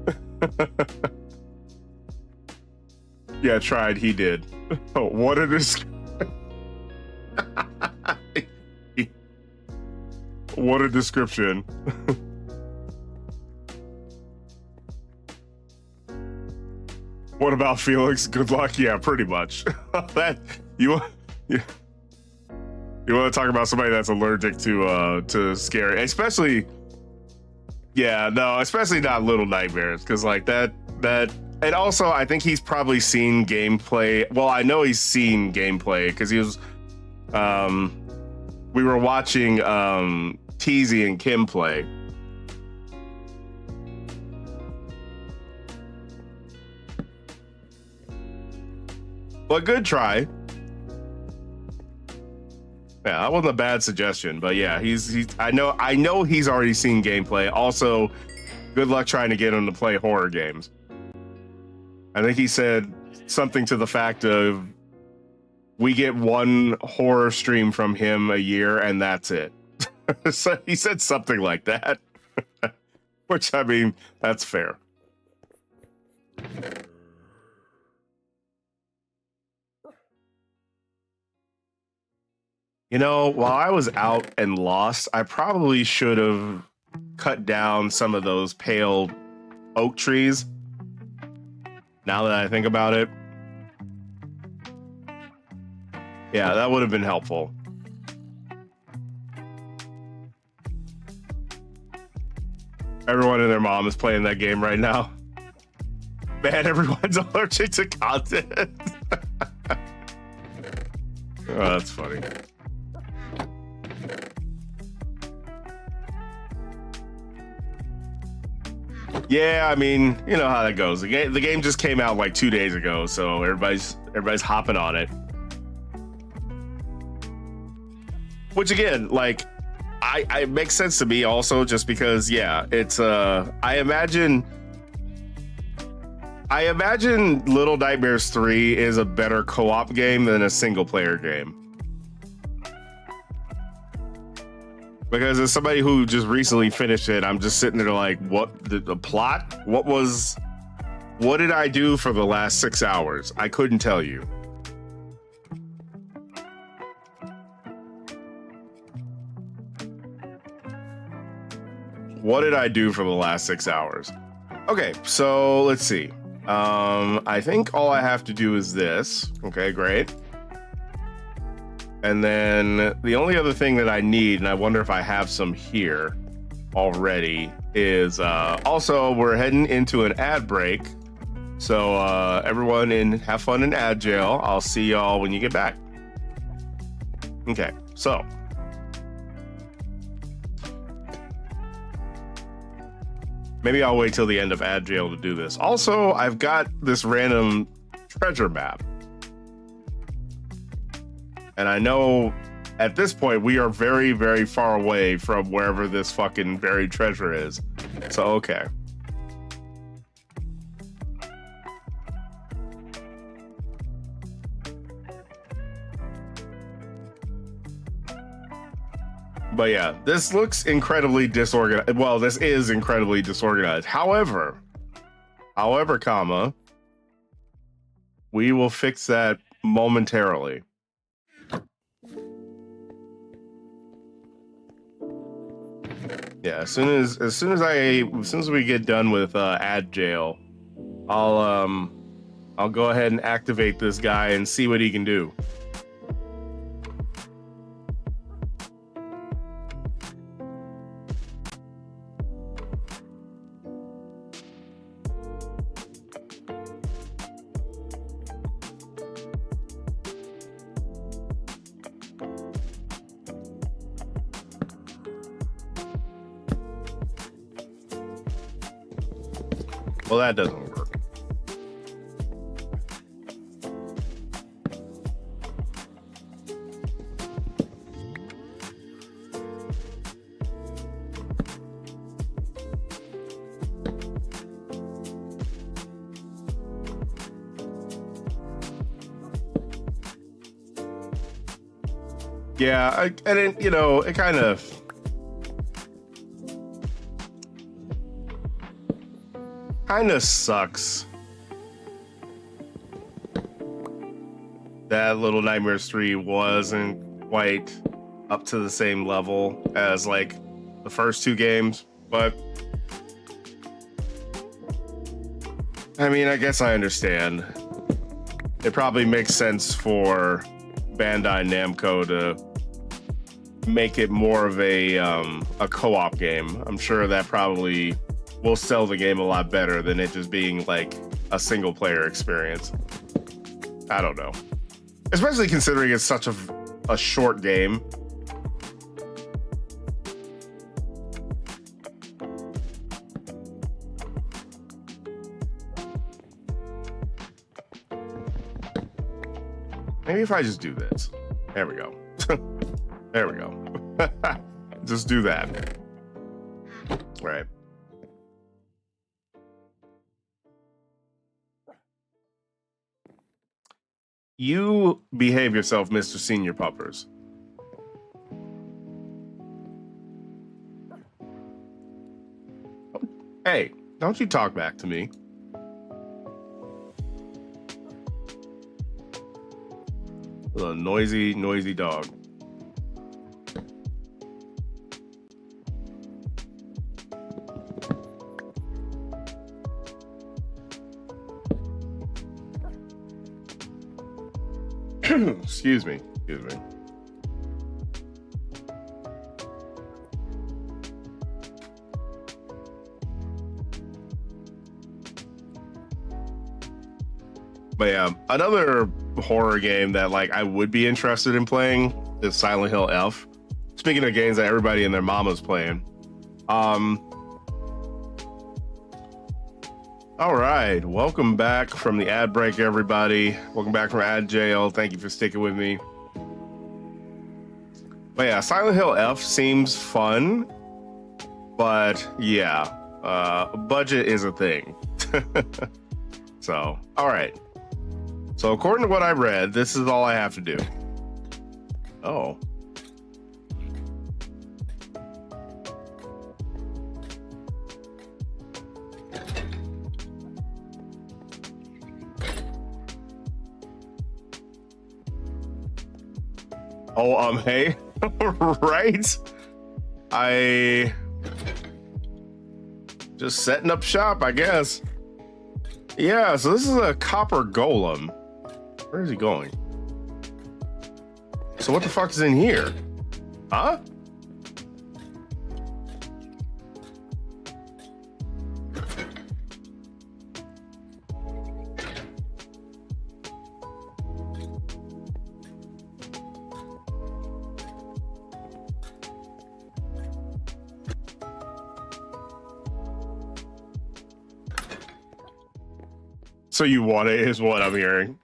Yeah, tried. He did. Oh, what a what a description. What about Felix? Good luck. Yeah, pretty much. That you want to talk about somebody that's allergic to scary, especially. Yeah, no, especially not Little Nightmares, because like that, and also I think he's probably seen gameplay. Well, I know he's seen gameplay because he was, we were watching Teasy and Kim play. But good try. Yeah, that wasn't a bad suggestion, but yeah, he's I know he's already seen gameplay. Also, good luck trying to get him to play horror games. I think he said something to the fact of we get one horror stream from him a year and that's it. So he said something like that. Which, I mean, that's fair. You know, while I was out and lost, I probably should have cut down some of those pale oak trees. Now that I think about it. Yeah, that would have been helpful. Everyone and their mom is playing that game right now. Man, everyone's allergic to content. Oh, that's funny. Yeah, I mean, you know how that goes. The game just came out like 2 days ago, so everybody's hopping on it. Which again, like, it makes sense to me also, just because, yeah, it's I imagine Little Nightmares 3 is a better co-op game than a single player game. Because as somebody who just recently finished it, I'm just sitting there like, what the plot? What did I do for the last 6 hours? I couldn't tell you. What did I do for the last 6 hours? Okay, so let's see. I think all I have to do is this. Okay, great. And then the only other thing that I need, and I wonder if I have some here already, is also we're heading into an ad break. So everyone have fun in ad jail. I'll see y'all when you get back. Okay, so. Maybe I'll wait till the end of ad jail to do this. Also, I've got this random treasure map. And I know at this point we are very, very far away from wherever this fucking buried treasure is. So, okay. But yeah, this looks incredibly disorganized. Well, this is incredibly disorganized. However, comma, we will fix that momentarily. Yeah, as soon as we get done with ad jail, I'll go ahead and activate this guy and see what he can do. Well, that doesn't work. Yeah, and it, you know, it kind of sucks that Little Nightmares 3 wasn't quite up to the same level as like the first two games, but I mean, I guess I understand. It probably makes sense for Bandai Namco to make it more of a co-op game. I'm sure that probably will sell the game a lot better than it just being like a single player experience. I don't know. Especially considering it's such a short game. Maybe if I just do this. There we go. There we go. Just do that. Right. You behave yourself, Mr. Senior Puppers. Hey, don't you talk back to me. Little noisy dog. Excuse me. But yeah, another horror game that like I would be interested in playing is Silent Hill F. Speaking of games that everybody and their mama's playing, All right, welcome back from the ad break, everybody. Welcome back from ad jail. Thank you for sticking with me. But yeah, Silent Hill F seems fun, but yeah, budget is a thing. So, all right. So according to what I read, this is all I have to do. Oh. Oh, hey, right? I just setting up shop, I guess. Yeah, so this is a copper golem. Where is he going? So what the fuck is in here? Huh? So you want it is what I'm hearing.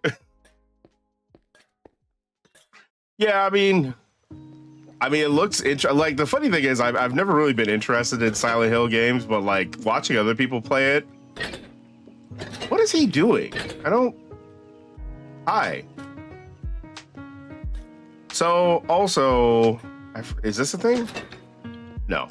Yeah, I mean, it looks like the funny thing is I've never really been interested in Silent Hill games, but like watching other people play it. What is he doing? I don't. Hi. So also, is this a thing? No.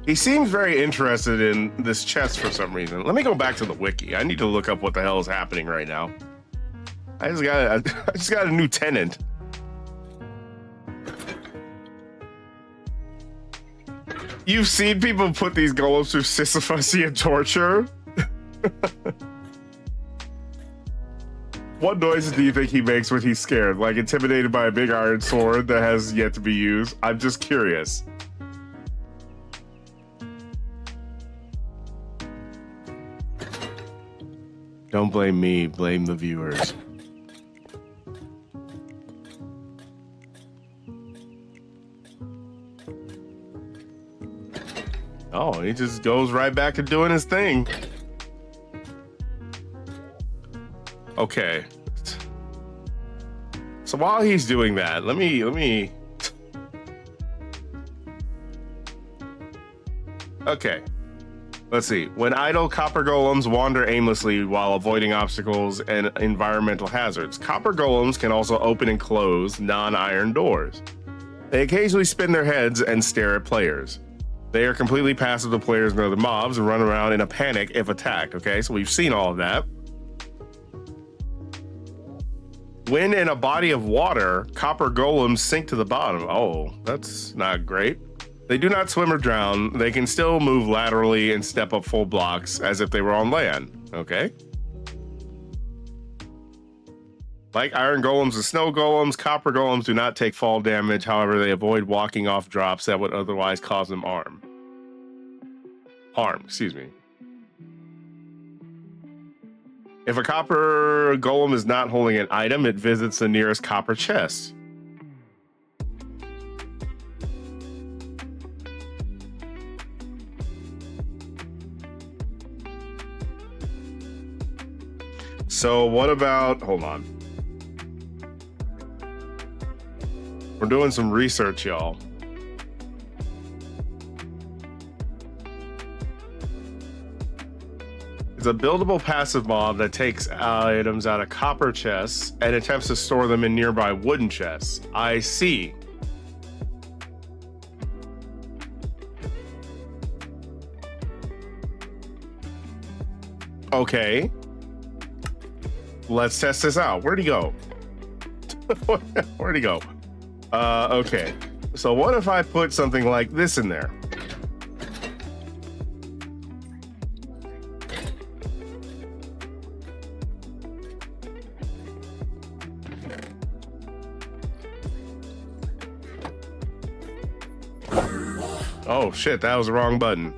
He seems very interested in this chest for some reason. Let me go back to the wiki. I need to look up what the hell is happening right now. I just got a new tenant. You've seen people put these golems through Sisyphusian torture? What noises do you think he makes when he's scared? Like intimidated by a big iron sword that has yet to be used? I'm just curious. Don't blame me, blame the viewers. Oh, he just goes right back to doing his thing. Okay. So while he's doing that, let me Okay. Let's see. When idle, copper golems wander aimlessly while avoiding obstacles and environmental hazards. Copper golems can also open and close non-iron doors. They occasionally spin their heads and stare at players. They are completely passive to players and other mobs and run around in a panic if attacked. Okay, so we've seen all of that. When in a body of water, copper golems sink to the bottom. Oh, that's not great. They do not swim or drown. They can still move laterally and step up full blocks as if they were on land. Okay. Like iron golems and snow golems, copper golems do not take fall damage. However, they avoid walking off drops that would otherwise cause them harm. Excuse me. If a copper golem is not holding an item, it visits the nearest copper chest. So what about, hold on. We're doing some research, y'all. It's a buildable passive mob that takes items out of copper chests and attempts to store them in nearby wooden chests. I see. Okay. Let's test this out. Where'd he go? Where'd he go? Okay. So what if I put something like this in there? Oh shit, that was the wrong button.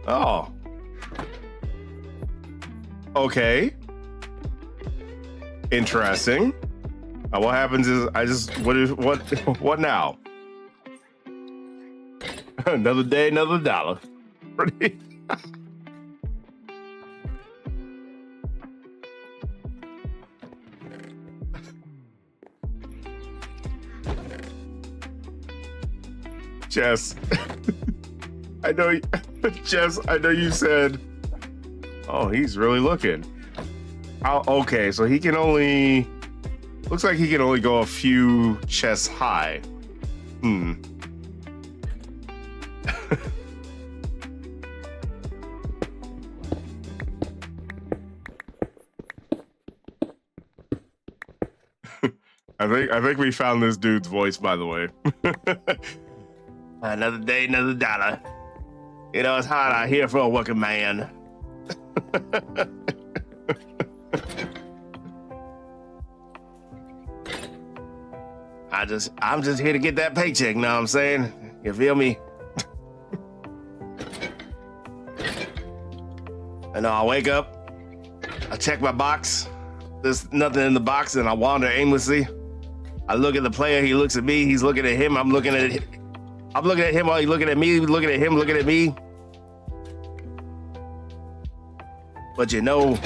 Oh. Okay. Interesting. What happens is what now? Another day, another dollar. Pretty. Jess, I know, Jess, I know you said, oh, he's really looking. Okay, so he can only, looks like he can only go a few chests high. I think we found this dude's voice, by the way. Another day, another dollar. You know, it's hard out here for a working man. I'm just here to get that paycheck, know what I'm saying? You feel me? And I wake up, I check my box, there's nothing in the box, and I wander aimlessly. I look at the player, he looks at me, he's looking at him, I'm looking at him while he's looking at me, looking at him, looking at me. But you know,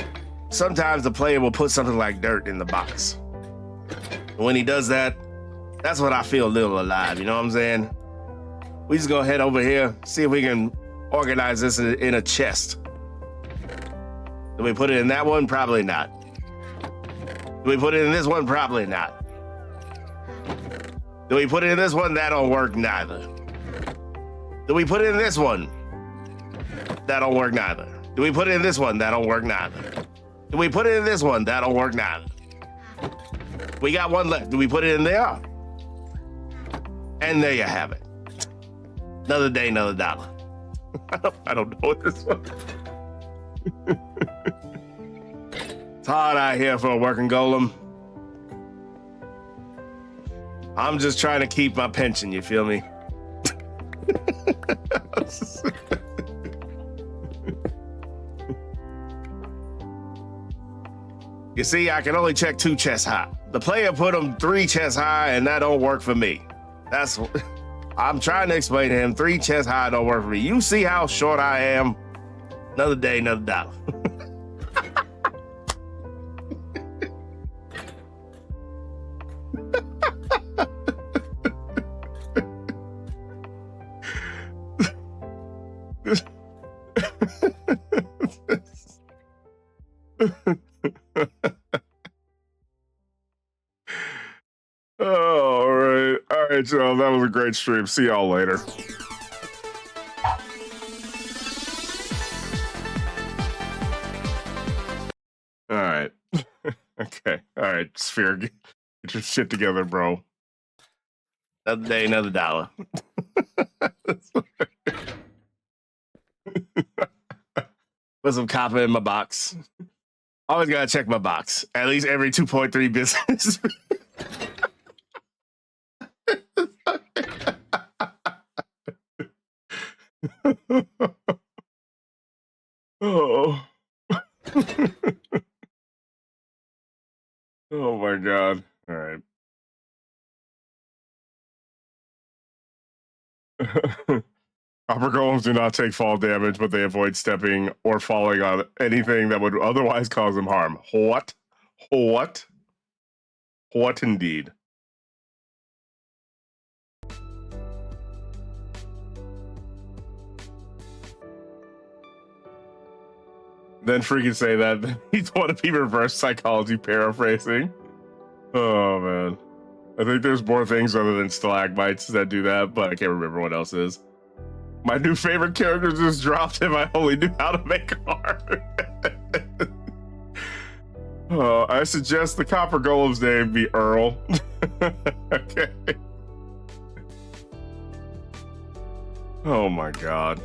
sometimes the player will put something like dirt in the box. And when he does that, that's when I feel a little alive, you know what I'm saying? We just go head over here, see if we can organize this in a chest. Do we put it in that one? Probably not. Do we put it in this one? Probably not. Do we put it in this one? That don't work neither. Do we put it in this one? That don't work neither. Do we put it in this one? That don't work neither. Do we put it in this one? That don't work neither. We got one left. Do we put it in there? And there you have it. Another day, another dollar. I don't know what this one. It's hard out here for a working golem. I'm just trying to keep my pension, you feel me? You see, I can only check 2 chests high. The player put them 3 chests high, and that don't work for me. That's I'm trying to explain to him 3 chests high don't work for me. You see how short I am? Another day, another dollar. All right, y'all. That was a great stream. See y'all later. All right. Okay. All right, Sphere, get your shit together, bro. Another day, another dollar. Put some Coppa in my box. Always gotta check my box. At least every 2.3 business. Oh. Oh my god. All right. Copper golems do not take fall damage, but they avoid stepping or falling on anything that would otherwise cause them harm. What? What? What indeed? Then freaking say that he's want to be reverse psychology paraphrasing. Oh man. I think there's more things other than stalagmites that do that, but I can't remember what else is. My new favorite character just dropped him. I only knew how to make art. I suggest the Copper Golem's name be Earl. Okay. Oh my god.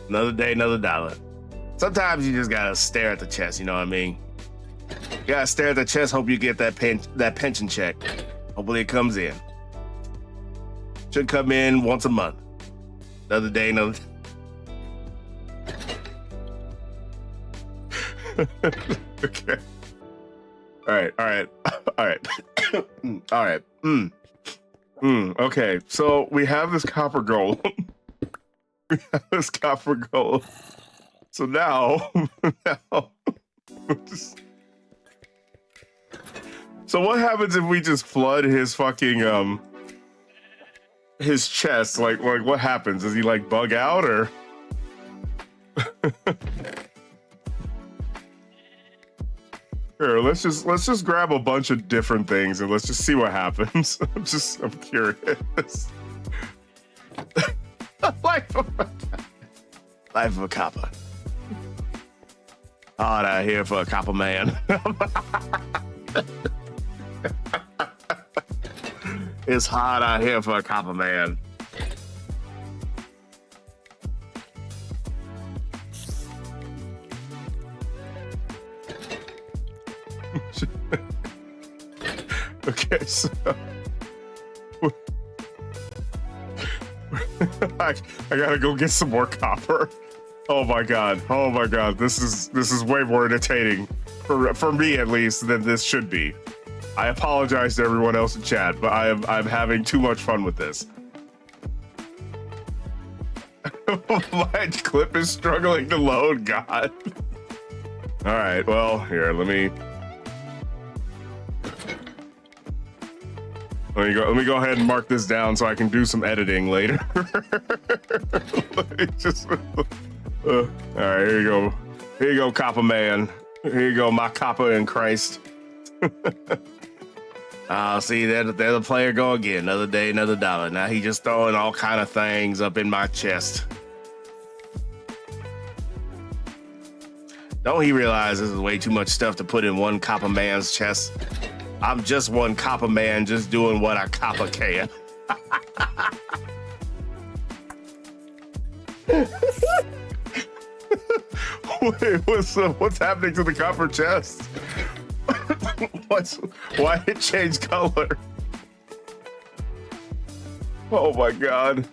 Another day, another dollar. Sometimes you just gotta stare at the chest, you know what I mean? You gotta stare at the chest, hope you get that pension check. Hopefully it comes in. Should come in once a month. Another day, another. Okay. All right. All right. All right. All right. Okay. So we have this copper golem. We have this copper golem. So now, so what happens if we just flood his fucking his chest? Like what happens? Does he like bug out or? Here, let's just grab a bunch of different things and let's just see what happens. I'm curious. Life of a copper. Hard out here for a copper man. It's hard out here for a copper man. Okay, so I gotta go get some more copper. Oh my god! This is way more entertaining for me at least than this should be. I apologize to everyone else in chat, but I'm having too much fun with this. My clip is struggling to load. God. All right. Well, here. Let me go ahead and mark this down so I can do some editing later. All right, here you go. Here you go, Copper Man. Here you go, my copper in Christ. See, there the player go again. Another day, another dollar. Now he just throwing all kind of things up in my chest. Don't he realize this is way too much stuff to put in one copper man's chest? I'm just one copper man, just doing what I copper can. Wait, what's happening to the copper chest? Why did it change color? Oh my god!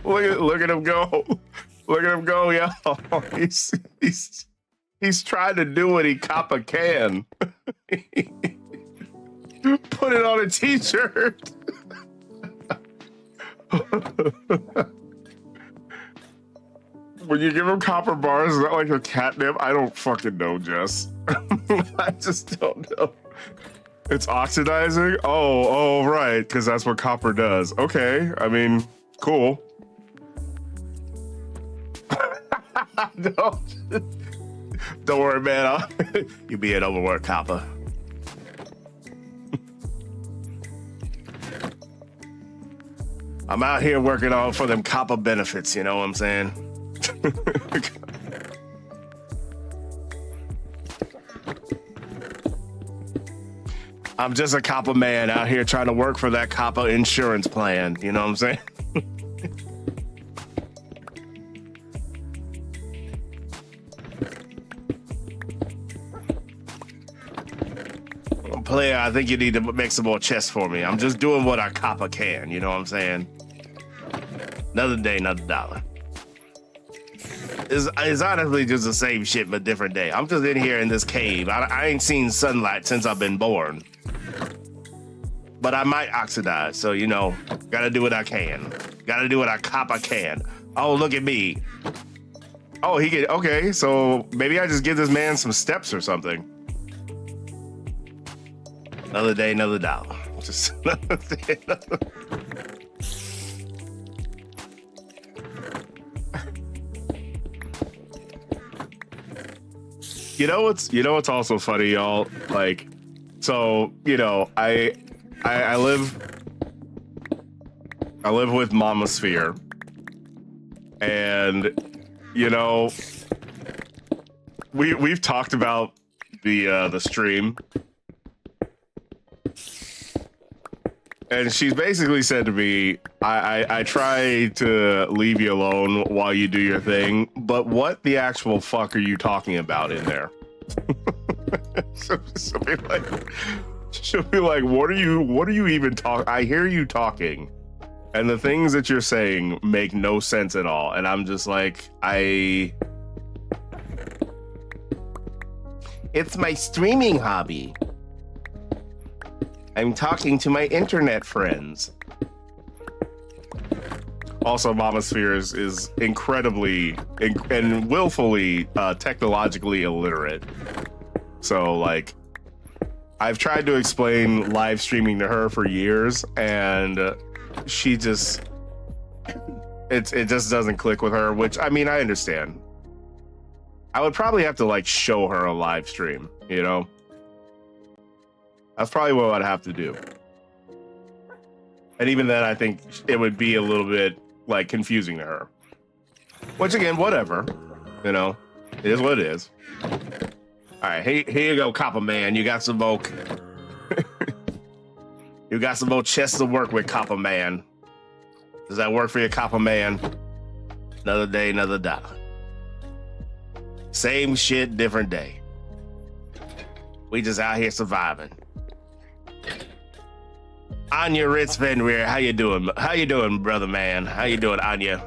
look at him go! Look at him go, yo! He's trying to do what he copper can. Put it on a t-shirt. When you give him copper bars, is that like a catnip? I don't fucking know, Jess. I just don't know. It's oxidizing? Oh, right, because that's what copper does. Okay, I mean, cool. Don't worry, man. You being overworked, copper. I'm out here working on for them copper benefits, you know what I'm saying? I'm just a copper man out here trying to work for that copper insurance plan, you know what I'm saying? Player, I think you need to make some more chests for me. I'm just doing what I copper can, you know what I'm saying? Another day, another dollar. It's honestly just the same shit, but different day. I'm just in here in this cave. I ain't seen sunlight since I've been born. But I might oxidize, so, you know, gotta do what I can. Gotta do what I copper can. Oh, look at me. Oh, he get, okay, so maybe I just give this man some steps or something. Another day, another dollar. Just another day, another... You know what's also funny, y'all? Like, so, you know, I live with Mama Sphere. And, you know, we've talked about the stream. And she's basically said to me, I try to leave you alone while you do your thing, but what the actual fuck are you talking about in there? she'll be like, what are you even talking? I hear you talking, and the things that you're saying make no sense at all. And I'm just like, It's my streaming hobby. I'm talking to my internet friends. Also, Mama Spheres is incredibly and willfully technologically illiterate. So, like, I've tried to explain live streaming to her for years, and she just it just doesn't click with her. Which, I mean, I understand. I would probably have to like show her a live stream, you know. That's probably what I'd have to do. And even then, I think it would be a little bit like confusing to her. Which again, whatever, you know, it is what it is. All right, here you go, Coppa Man. You got some more. You got some more chests to work with, Coppa Man. Does that work for you, Coppa Man? Another day, another dollar. Same shit, different day. We just out here surviving. Anya Ritz Fenrir, how you doing? How you doing, brother man? How you doing, Anya?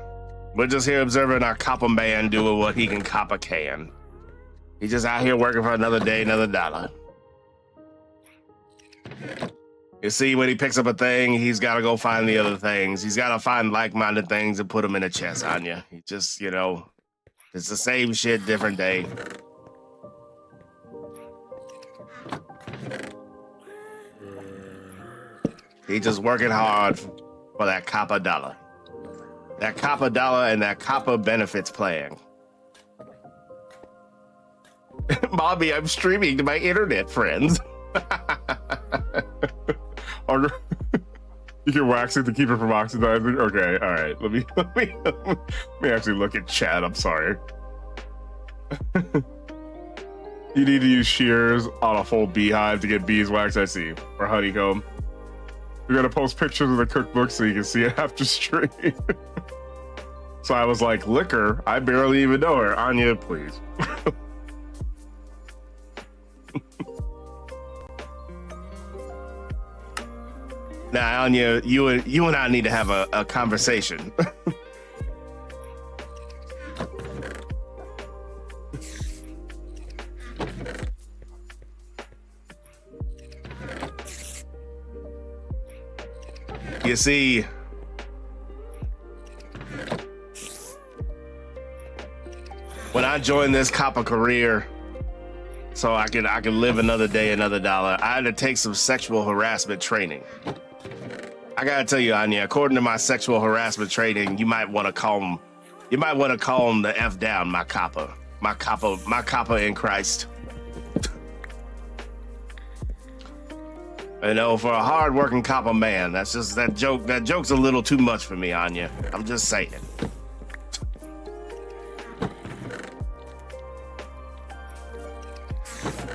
We're just here observing our Coppa Man doing what he can Coppa can. He's just out here working for another day, another dollar. You see, when he picks up a thing, he's got to go find the other things. He's got to find like-minded things and put them in a chest, Anya. He just, you know, it's the same shit, different day. He's just working hard for that Coppa dollar. That Coppa dollar and that Coppa benefits plan. Mommy, I'm streaming to my internet friends. You can wax it to keep it from oxidizing? Okay, all right. Let me actually look at chat. I'm sorry. You need to use shears on a full beehive to get beeswax, I see. Or honeycomb. We're gonna post pictures of the cookbook so you can see it after stream. So I was like, liquor? I barely even know her. Anya, please. Now, Anya, you and I need to have a conversation. You see, when I joined this Coppa career, so I could live another day, another dollar, I had to take some sexual harassment training. I gotta tell you, Anya, according to my sexual harassment training, you might want to call him the F down, my Coppa in Christ. You know, for a hard-working Coppa man, that's just that joke's a little too much for me, Anya. I'm just saying.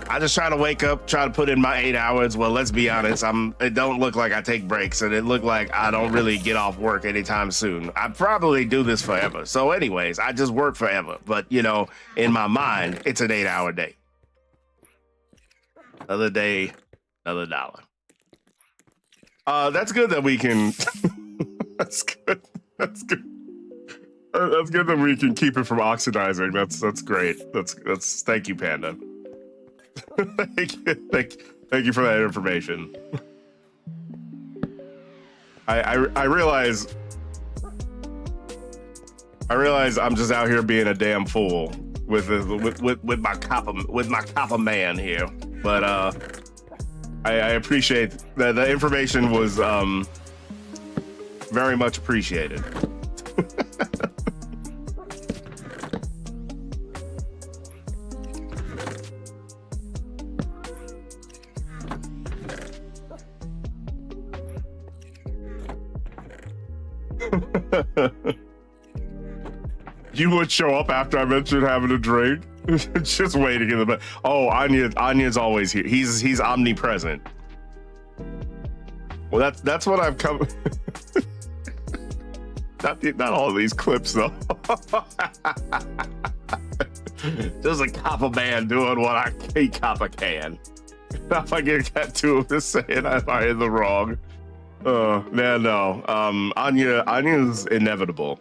I just try to wake up, try to put in my 8 hours. Well, let's be honest, it don't look like I take breaks, and it look like I don't really get off work anytime soon. I probably do this forever. So anyways, I just work forever. But, you know, in my mind, it's an 8-hour day. Another day, another dollar. That's good that we can. That's good. That's good. That's good that we can keep it from oxidizing. That's great. That's. Thank you, Panda. Thank you for that information. I realize I'm just out here being a damn fool with my Coppa man here, but I appreciate that the information was very much appreciated. You would show up after I mentioned having a drink. Just waiting in the back. Oh, Anya's always here. He's omnipresent. Well, that's what I've come. Not all of these clips though. Just a Coppa man doing what a Coppa can. If I get that two of this saying I'm in the wrong. Man, no. Anya's inevitable.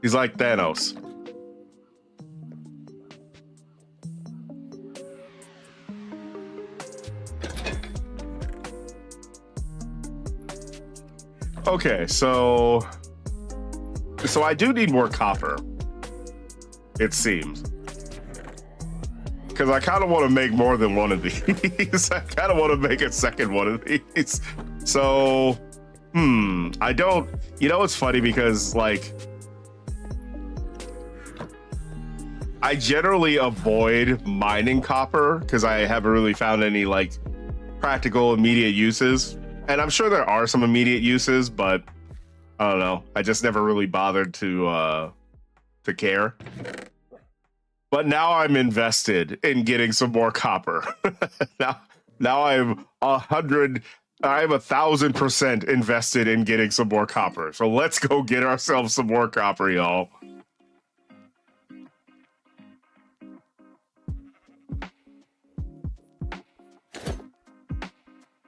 He's like Thanos. Okay, so I do need more copper, it seems. Because I kind of want to make more than one of these. I kind of want to make a second one of these. So, I don't, you know, it's funny because like, I generally avoid mining copper because I haven't really found any like practical immediate uses. And I'm sure there are some immediate uses, but I don't know. I just never really bothered to care. But now I'm invested in getting some more copper. now I'm 1,000% invested in getting some more copper. So let's go get ourselves some more copper, y'all.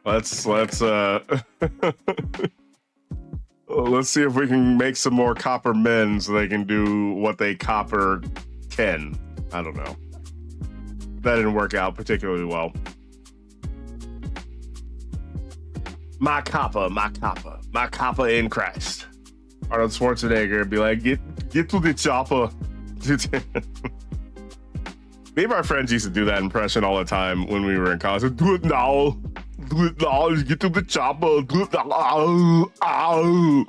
Let's let's see if we can make some more copper men so they can do what they copper can. I don't know. That didn't work out particularly well. My copper in Christ. Arnold Schwarzenegger would be like, get to the chopper. Me and my friends used to do that impression all the time when we were in college. Do it now. Do it now. Get to the chopper. Do it now. Ow.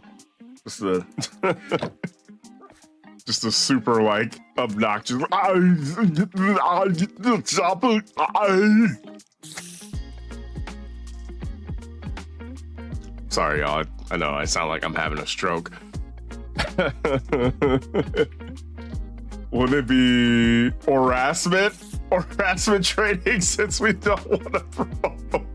Just a super like obnoxious. Get to the chopper. Sorry, y'all. I know I sound like I'm having a stroke. Would it be harassment? Harassment training since we don't want to promote.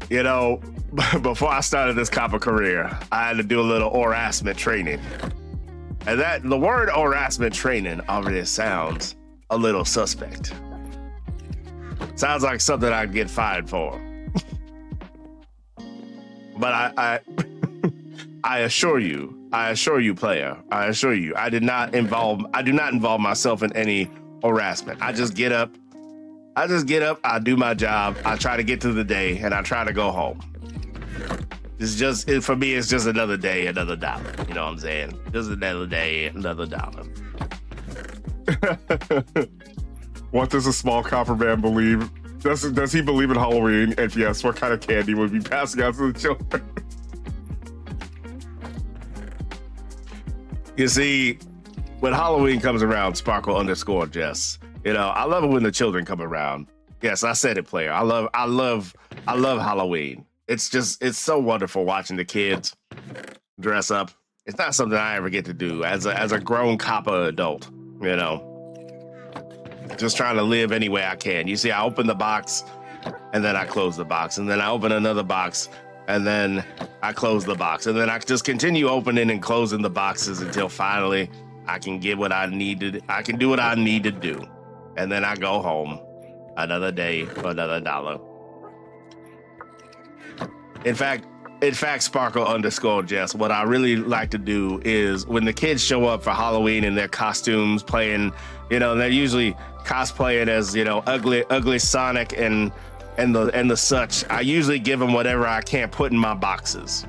You know, before I started this copper career, I had to do a little harassment training. And that the word harassment training already sounds a little suspect. Sounds like something I'd get fired for. But I assure you, player, I do not involve myself in any harassment. I just get up, I do my job, I try to get through the day, and I try to go home. For me, it's just another day, another dollar. You know what I'm saying? Just another day, another dollar. What does a small copper man believe? Does he believe in Halloween? And yes, what kind of candy would be passing out to the children? You see, when Halloween comes around, Sparkle_Jess, you know, I love it when the children come around. Yes, I said it, player. I love Halloween. It's so wonderful watching the kids dress up. It's not something I ever get to do as a grown copper adult, you know. Just trying to live any way I can. You see, I open the box and then I close the box, and then I open another box and then I close the box, and then I just continue opening and closing the boxes until finally I can get what I needed. I can do what I need to do, and then I go home. Another day for another dollar. In fact, Sparkle_Jess, what I really like to do is when the kids show up for Halloween in their costumes, playing, you know, they're usually cosplaying as, you know, ugly Sonic and the such. I usually give them whatever I can't put in my boxes.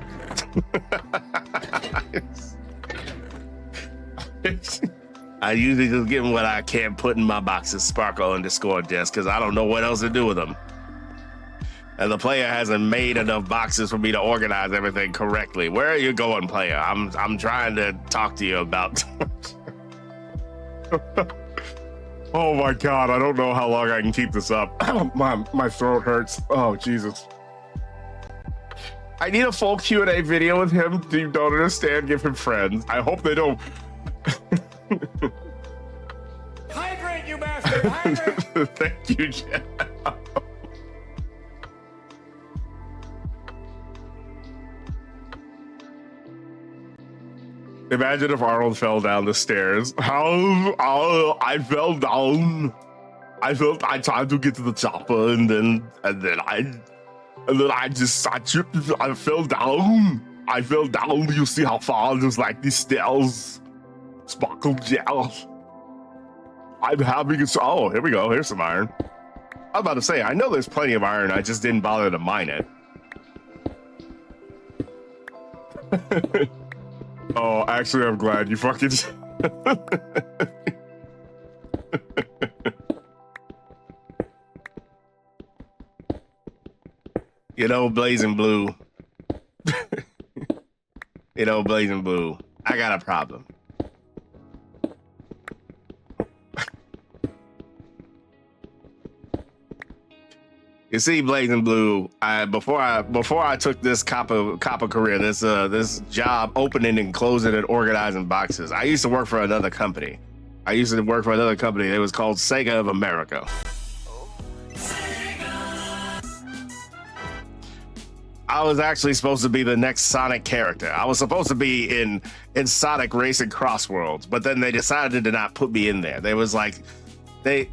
I usually just give them what I can't put in my boxes, Sparkle_Jess, because I don't know what else to do with them. And the player hasn't made enough boxes for me to organize everything correctly. Where are you going, player? I'm trying to talk to you about. Oh my God, I don't know how long I can keep this up. My throat hurts. Oh, Jesus. I need a full Q&A video with him. Do you don't understand? Give him friends. I hope they don't. Hydrate, you bastard! Hydrate! Thank you, Jeff. Imagine if Arnold fell down the stairs. I fell down. I tried to get to the chopper, and then I tripped. I fell down. You see how far? There's like these stairs. Sparkle gel. I'm having it. Oh, here we go. Here's some iron. I was about to say, I know there's plenty of iron. I just didn't bother to mine it. Oh, actually, I'm glad you fucking... You know, Blazing Blue. You know, Blazing Blue. I got a problem. You see, Blazing Blue, before I took this Coppa career, this job opening and closing and organizing boxes, I used to work for another company. It was called Sega of America. I was actually supposed to be the next Sonic character. I was supposed to be in Sonic Racing Crossworlds, but then they decided to not put me in there. They was like, they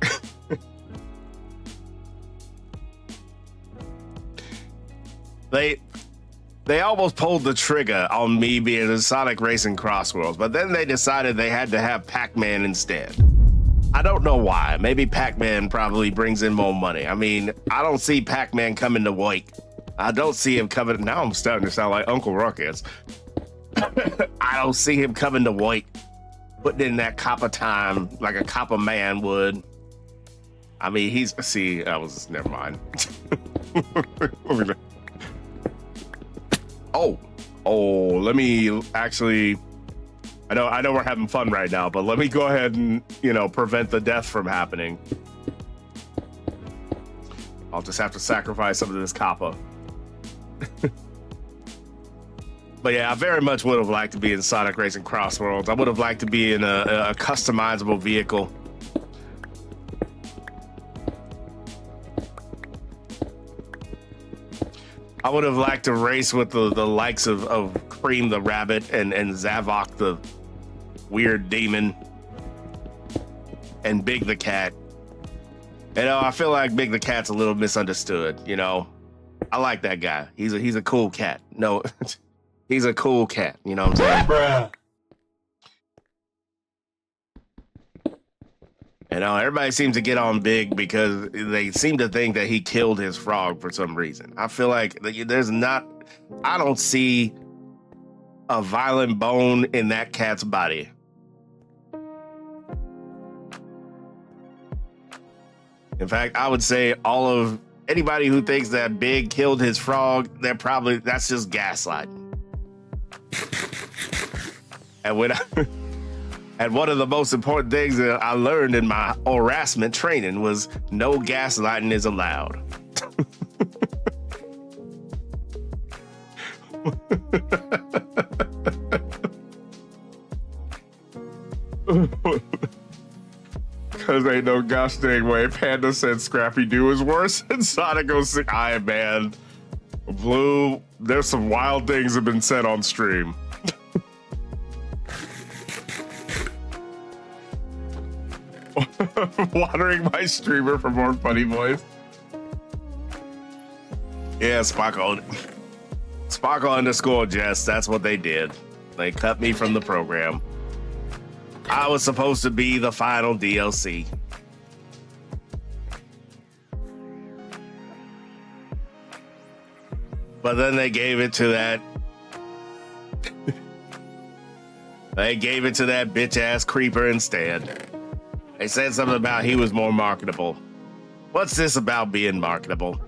almost pulled the trigger on me being in Sonic Racing Crossworlds, but then they decided they had to have Pac-Man instead. I don't know why. Maybe Pac-Man probably brings in more money. I mean, I don't see Pac-Man coming to work. I don't see him coming. Now I'm starting to sound like Uncle Ruckus. I don't see him coming to work, putting in that Coppa time like a Coppa man would. I mean, never mind. Let me actually, I know we're having fun right now, but let me go ahead and, prevent the death from happening. I'll just have to sacrifice some of this Coppa. But yeah, I very much would have liked to be in Sonic Racing Crossworlds. I would have liked to be in a customizable vehicle. I would have liked to race with the likes of Cream the Rabbit and Zavok the weird demon and Big the Cat. I feel like Big the Cat's a little misunderstood, I like that guy. He's a cool cat. No, he's a cool cat. You know what I'm saying? Bruh. Everybody seems to get on Big because they seem to think that he killed his frog for some reason. I feel like I don't see a violent bone in that cat's body. In fact, I would say anybody who thinks that Big killed his frog, that's just gaslighting. And one of the most important things that I learned in my harassment training was no gaslighting is allowed. Because ain't no gosh dang way Panda said Scrappy Doo is worse than Sonic 06. Man. Blue, there's some wild things have been said on stream. Watering my streamer for more funny voice. Yeah, Sparkle _Jess, that's what they did. They cut me from the program. I was supposed to be the final DLC. But then they gave it to that bitch ass creeper instead. They said something about he was more marketable. What's this about being marketable?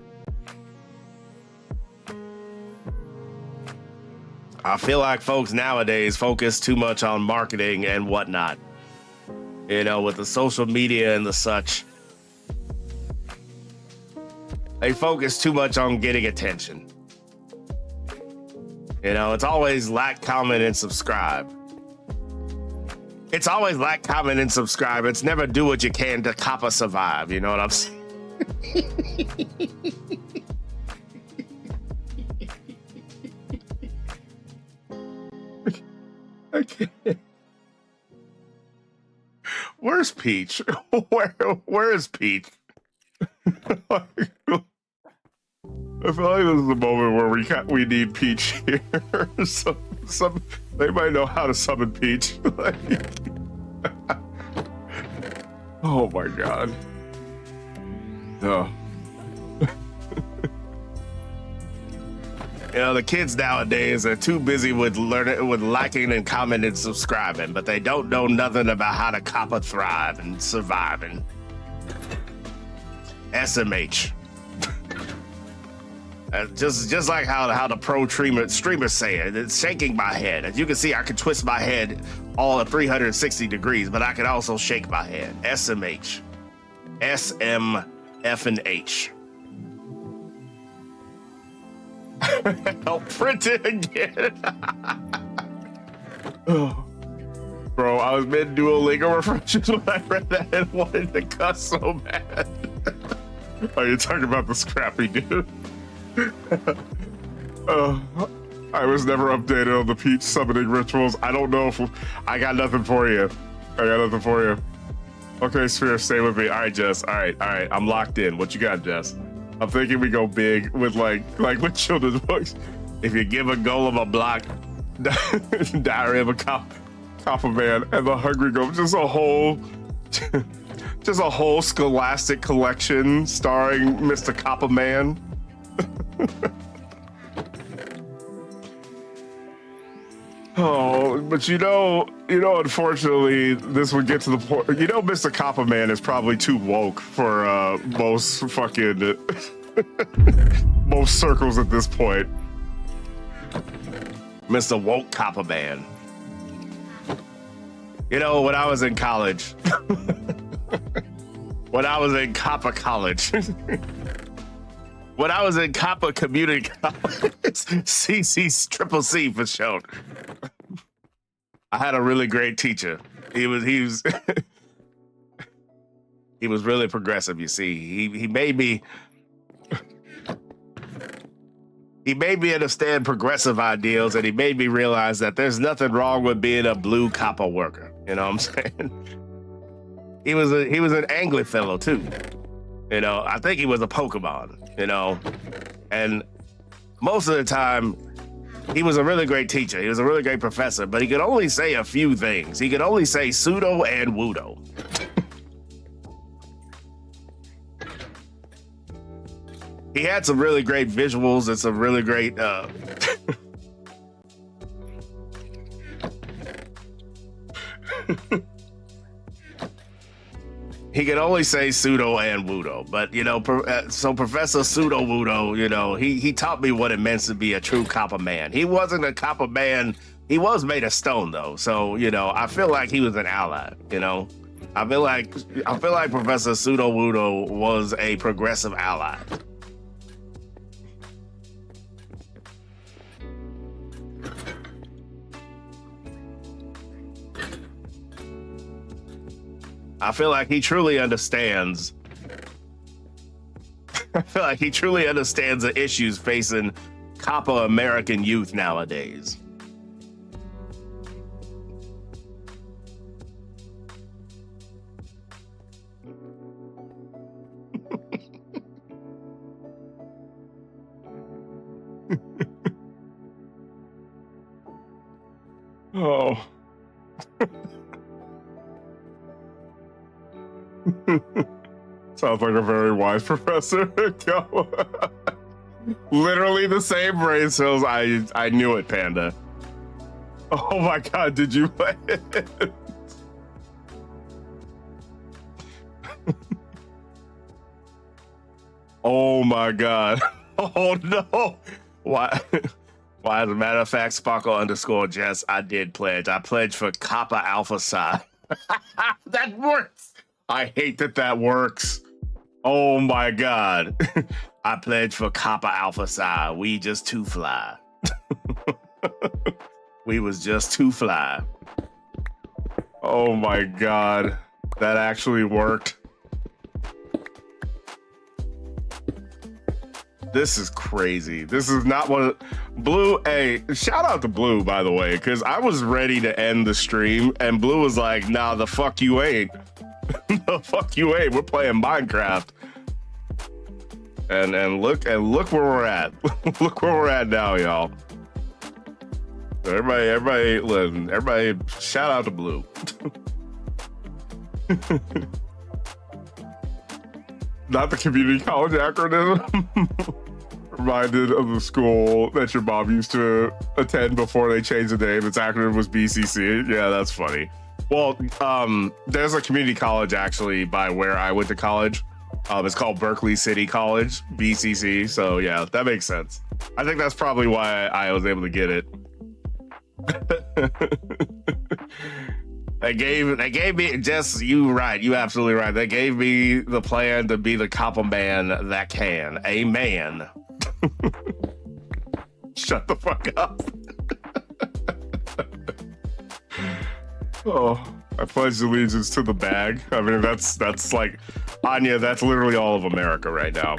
I feel like folks nowadays focus too much on marketing and whatnot. With the social media and the such. They focus too much on getting attention. It's always like, comment, and subscribe. It's always like, comment, and subscribe. It's never do what you can to Coppa survive. You know what I'm saying? Okay. Where's Peach? Where is Peach? I feel like this is the moment where we need Peach here. They might know how to summon Peach. Oh my god. Oh. You know, the kids nowadays are too busy with learning, with liking and commenting and subscribing, but they don't know nothing about how to Coppa thrive and survive and SMH. Just like how the pro streamers say it, it's shaking my head. As you can see, I can twist my head all at 360 degrees, but I can also shake my head. SMH. SMF and H. I'll print it again. Oh. Bro, I was mid Duolingo refreshes when I read that and wanted to cuss so bad. Oh, you're talking about the scrappy dude. I was never updated on the peach summoning rituals. I don't know if I got nothing for you. Okay, Sphere, stay with me. All right, Jess. All right. I'm locked in. What you got, Jess? I'm thinking we go big with like with children's books. If you give a golem a block, Diary of a Coppa Man, and the Hungry Golem, just a whole scholastic collection starring Mr. Coppa Man. Oh, but you know, unfortunately, this would get to the point. You know, Mr. Coppa Man is probably too woke for most fucking most circles at this point. Mr. Woke Coppa Man. You know, when I was in college, when I was in Coppa College. When I was in Coppa Community College, CC for short. I had a really great teacher. He was he was really progressive. You see, he made me understand progressive ideals, and he made me realize that there's nothing wrong with being a blue Coppa worker. You know what I'm saying? He was an angry fellow too. You know, I think he was a Pokemon. You know, and most of the time, he was a really great teacher. He was a really great professor, but he could only say a few things. He could only say pseudo and wudo. He had some really great visuals and some really great he could only say pseudo and wudo, but you know, so Professor Pseudo Wudo, you know, he taught me what it meant to be a true Coppa Man. He wasn't a Coppa Man. He was made of stone though, so you know, I feel like he was an ally. You know, I feel like Professor Pseudo Wudo was a progressive ally. I feel like he truly understands. I feel like he truly understands the issues facing Coppa American youth nowadays. Oh. Sounds like a very wise professor. Literally the same brain cells. I knew it, Panda. Oh my god, did you play it? Oh my god. Oh no. Why? As a matter of fact, Sparkle _ Jess, I did pledge. I pledged for Coppa Alpha Psi. That works. I hate that works. Oh my god. I pledged for Coppa Alpha Psi. We just too fly. We was just too fly. Oh my god. That actually worked. This is crazy. This is not what Blue. Hey, shout out to Blue, by the way, because I was ready to end the stream, and Blue was like, "Nah, the fuck you ain't. The fuck you ain't. We're playing Minecraft." And look where we're at. Look where we're at now, y'all. Everybody, listen. Everybody, shout out to Blue. Not the community college acronym. Reminded of the school that your mom used to attend before they changed the name. Its acronym was BCC. Yeah, that's funny. Well, there's a community college actually by where I went to college. It's called Berkeley City College, BCC. So yeah, that makes sense. I think that's probably why I was able to get it. They gave me just you right. You absolutely right. They gave me the plan to be the Coppa man that can. A man. Shut the fuck up. Oh, I pledge allegiance to the bag. I mean, that's like Anya. That's literally all of America right now.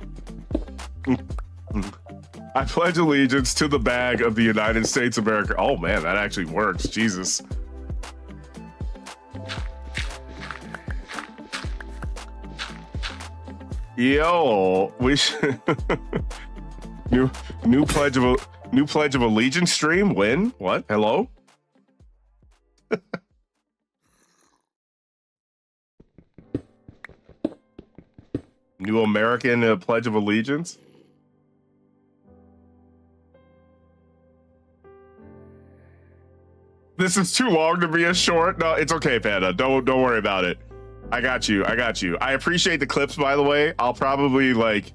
I pledge allegiance to the bag of the United States of America. Oh man, that actually works. Jesus. Yo, we should new pledge of allegiance stream. When? What? Hello? New American Pledge of Allegiance. This is too long to be a short. No, it's okay, Panda. Don't worry about it. I got you. I appreciate the clips, by the way. I'll probably like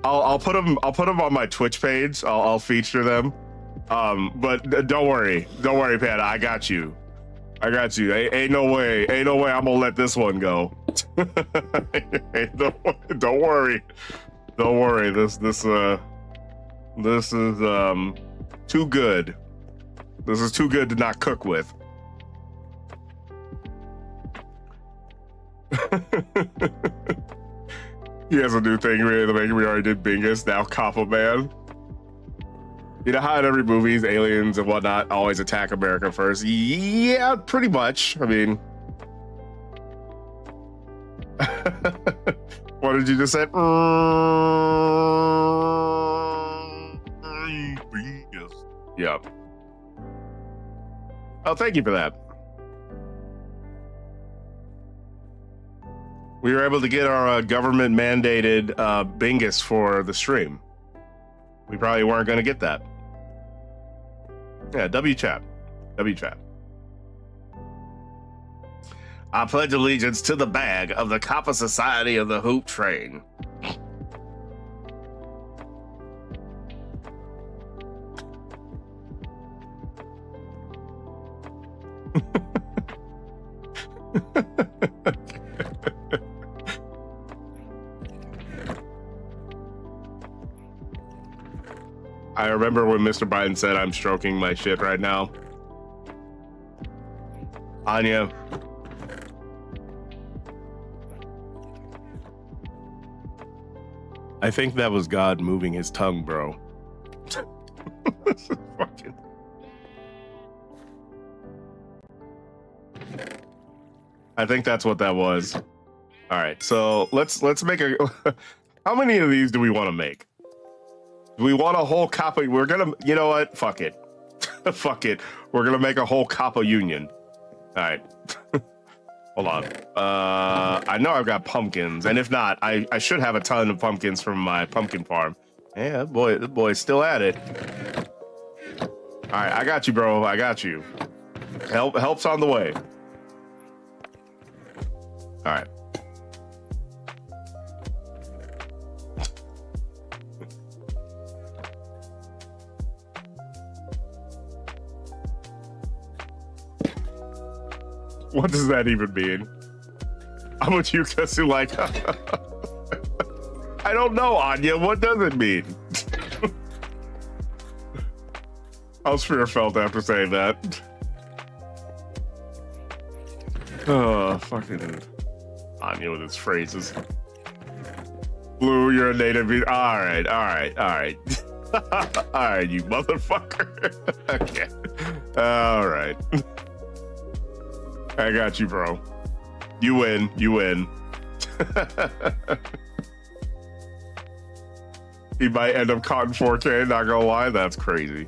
I'll put them on my Twitch page. I'll feature them. But don't worry, Panda. I got you. Ain't no way I'm gonna let this one go. Don't worry. This is too good. This is too good to not cook with. He has a new thing really to make. We already did Bingus, now Coppa Man. You know how in every movie, aliens and whatnot always attack America first? Yeah, pretty much. I mean, what did you just say? Yeah. Oh, thank you for that. We were able to get our government mandated Bingus for the stream. We probably weren't going to get that. Yeah, W-chat. I pledge allegiance to the bag of the Coppa Society of the Hupe Train. I remember when Mr. Biden said, I'm stroking my shit right now. Anya. I think that was God moving his tongue, bro. This is fucking... I think that's what that was. All right, so let's make a... How many of these do we want to make? Do we want a whole Coppa? We're gonna, you know what? Fuck it. Fuck it. We're gonna make a whole Coppa union. All right. Hold on. I know I've got pumpkins, and if not, I should have a ton of pumpkins from my pumpkin farm. Yeah, that boy's still at it. All right, I got you, bro. I got you. Help's on the way. All right. What does that even mean? I'm with you because you're like, I don't know, Anya. What does it mean? How's fear felt after saying that? Oh, fucking Anya with his phrases. Blue, you're a native. All right. All right, you motherfucker. Okay. All right. I got you, bro. You win. He might end up caught in 4K, not gonna lie, that's crazy.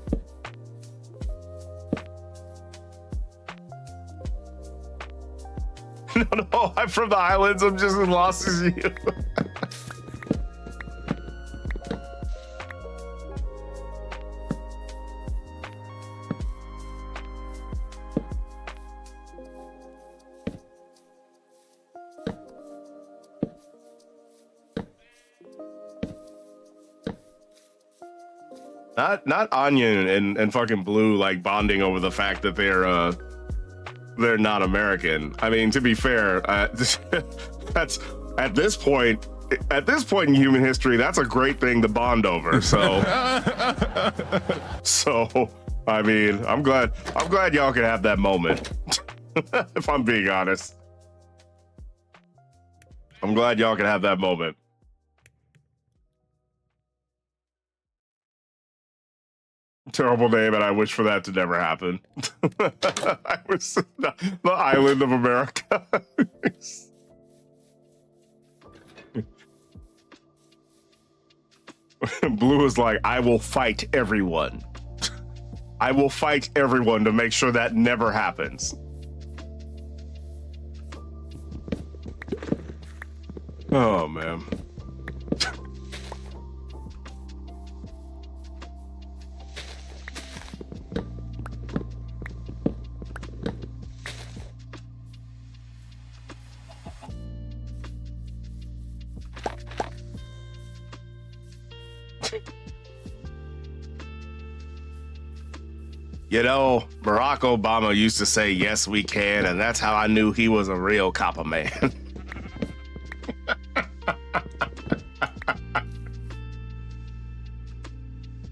No, I'm from the islands, I'm just as lost as you. Not Onion and fucking Blue like bonding over the fact that they're not American. I mean, to be fair, that's at this point in human history, that's a great thing to bond over. So, so I mean, I'm glad y'all can have that moment. If I'm being honest, I'm glad y'all can have that moment. Terrible name, and I wish for that to never happen. I was the island of America. Blue is like, I will fight everyone. I will fight everyone to make sure that never happens. Oh, man. You know, Barack Obama used to say, yes, we can, and that's how I knew he was a real Coppa man.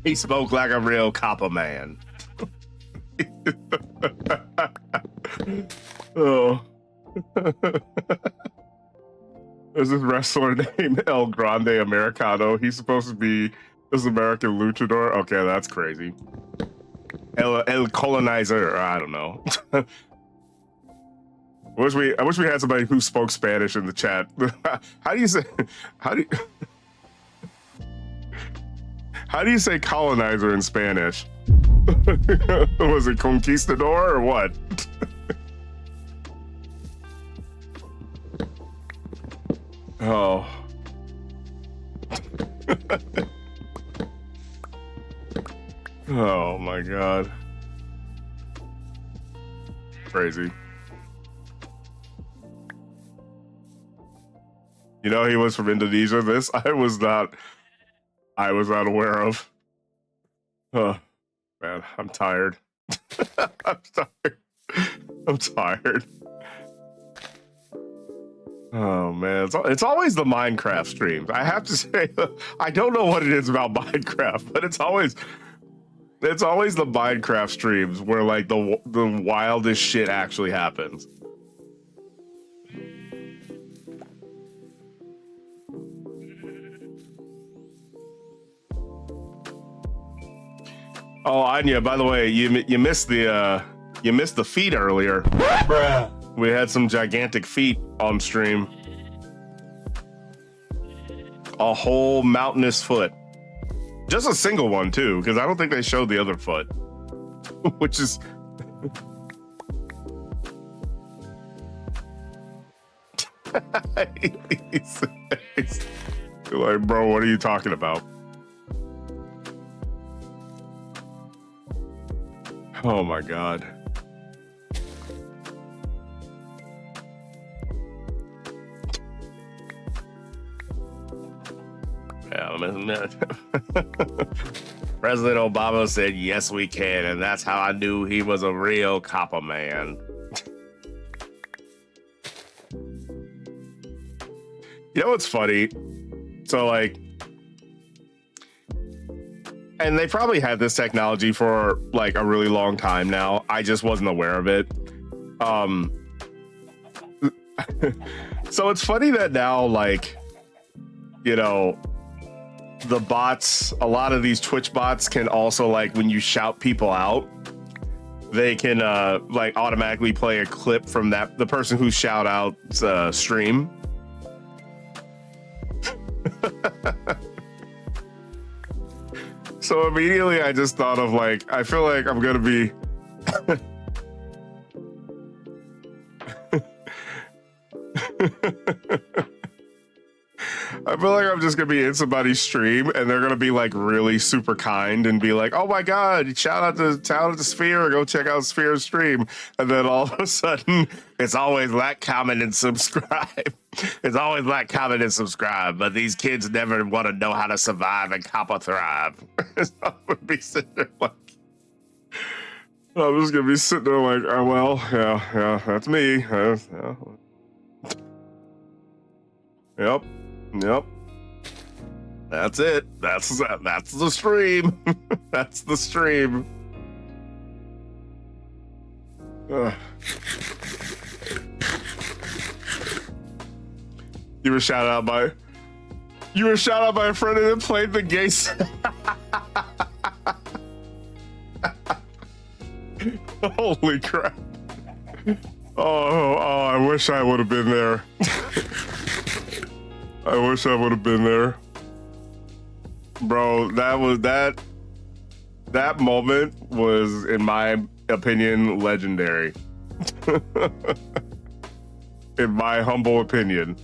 He spoke like a real Coppa man. Oh. There's this wrestler named El Grande Americano. He's supposed to be this American luchador. Okay, that's crazy. El Colonizer. I don't know. I wish we had somebody who spoke Spanish in the chat. How do you say colonizer in Spanish? Was it conquistador or what? Oh. Oh my God. Crazy. You know he was from Indonesia. This I was not aware of. Oh man, I'm tired. I'm tired. I'm tired. Oh man, it's always the Minecraft streams. I have to say, I don't know what it is about Minecraft, but it's always the Minecraft streams where like the wildest shit actually happens. Oh, Anya, by the way, you missed the feet earlier. Bruh. We had some gigantic feet on stream. A whole mountainous foot. Just a single one too, because I don't think they showed the other foot. Which is he's like, bro, what are you talking about? Oh my God. President Obama said, yes, we can. And that's how I knew he was a real Coppa man. You know what's funny? So like, and they probably had this technology for like a really long time now. I just wasn't aware of it. So it's funny that now, like, you know, the bots, a lot of these Twitch bots can also, like, when you shout people out, they can like automatically play a clip from the person who shout out stream. So immediately I just thought of like, I feel like I'm gonna be I feel like I'm just gonna be in somebody's stream and they're gonna be like really super kind and be like, oh my God, shout out to Sphere, go check out Sphere's stream. And then all of a sudden it's always like, comment, and subscribe. It's always like, comment, and subscribe, but these kids never want to know how to survive and Coppa thrive. So I'm gonna be sitting there like, I'm just gonna be sitting there like, oh well, yeah, that's me. Yeah. Yep. That's it. That's the stream. That's the stream. Ugh. You were shouted out by a friend that played the gay. Holy crap! Oh, I wish I would have been there. I wish I would have been there, bro. That moment was, in my opinion, legendary. In my humble opinion.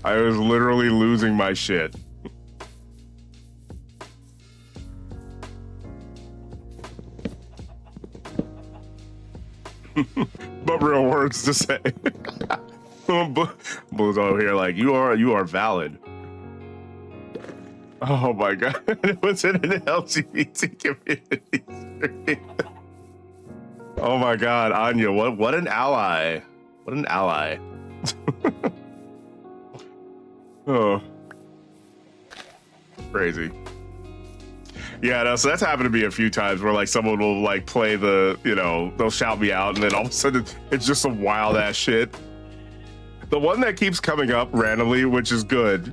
I was literally losing my shit. But real words to say. Blue's over here like, you are valid. Oh my god. It was in an LGBT community. Oh my god, Anya, what an ally. What an ally. Oh, crazy. Yeah, no, so that's happened to me a few times where like someone will like play the, they'll shout me out and then all of a sudden it's just some wild ass shit. The one that keeps coming up randomly, which is good,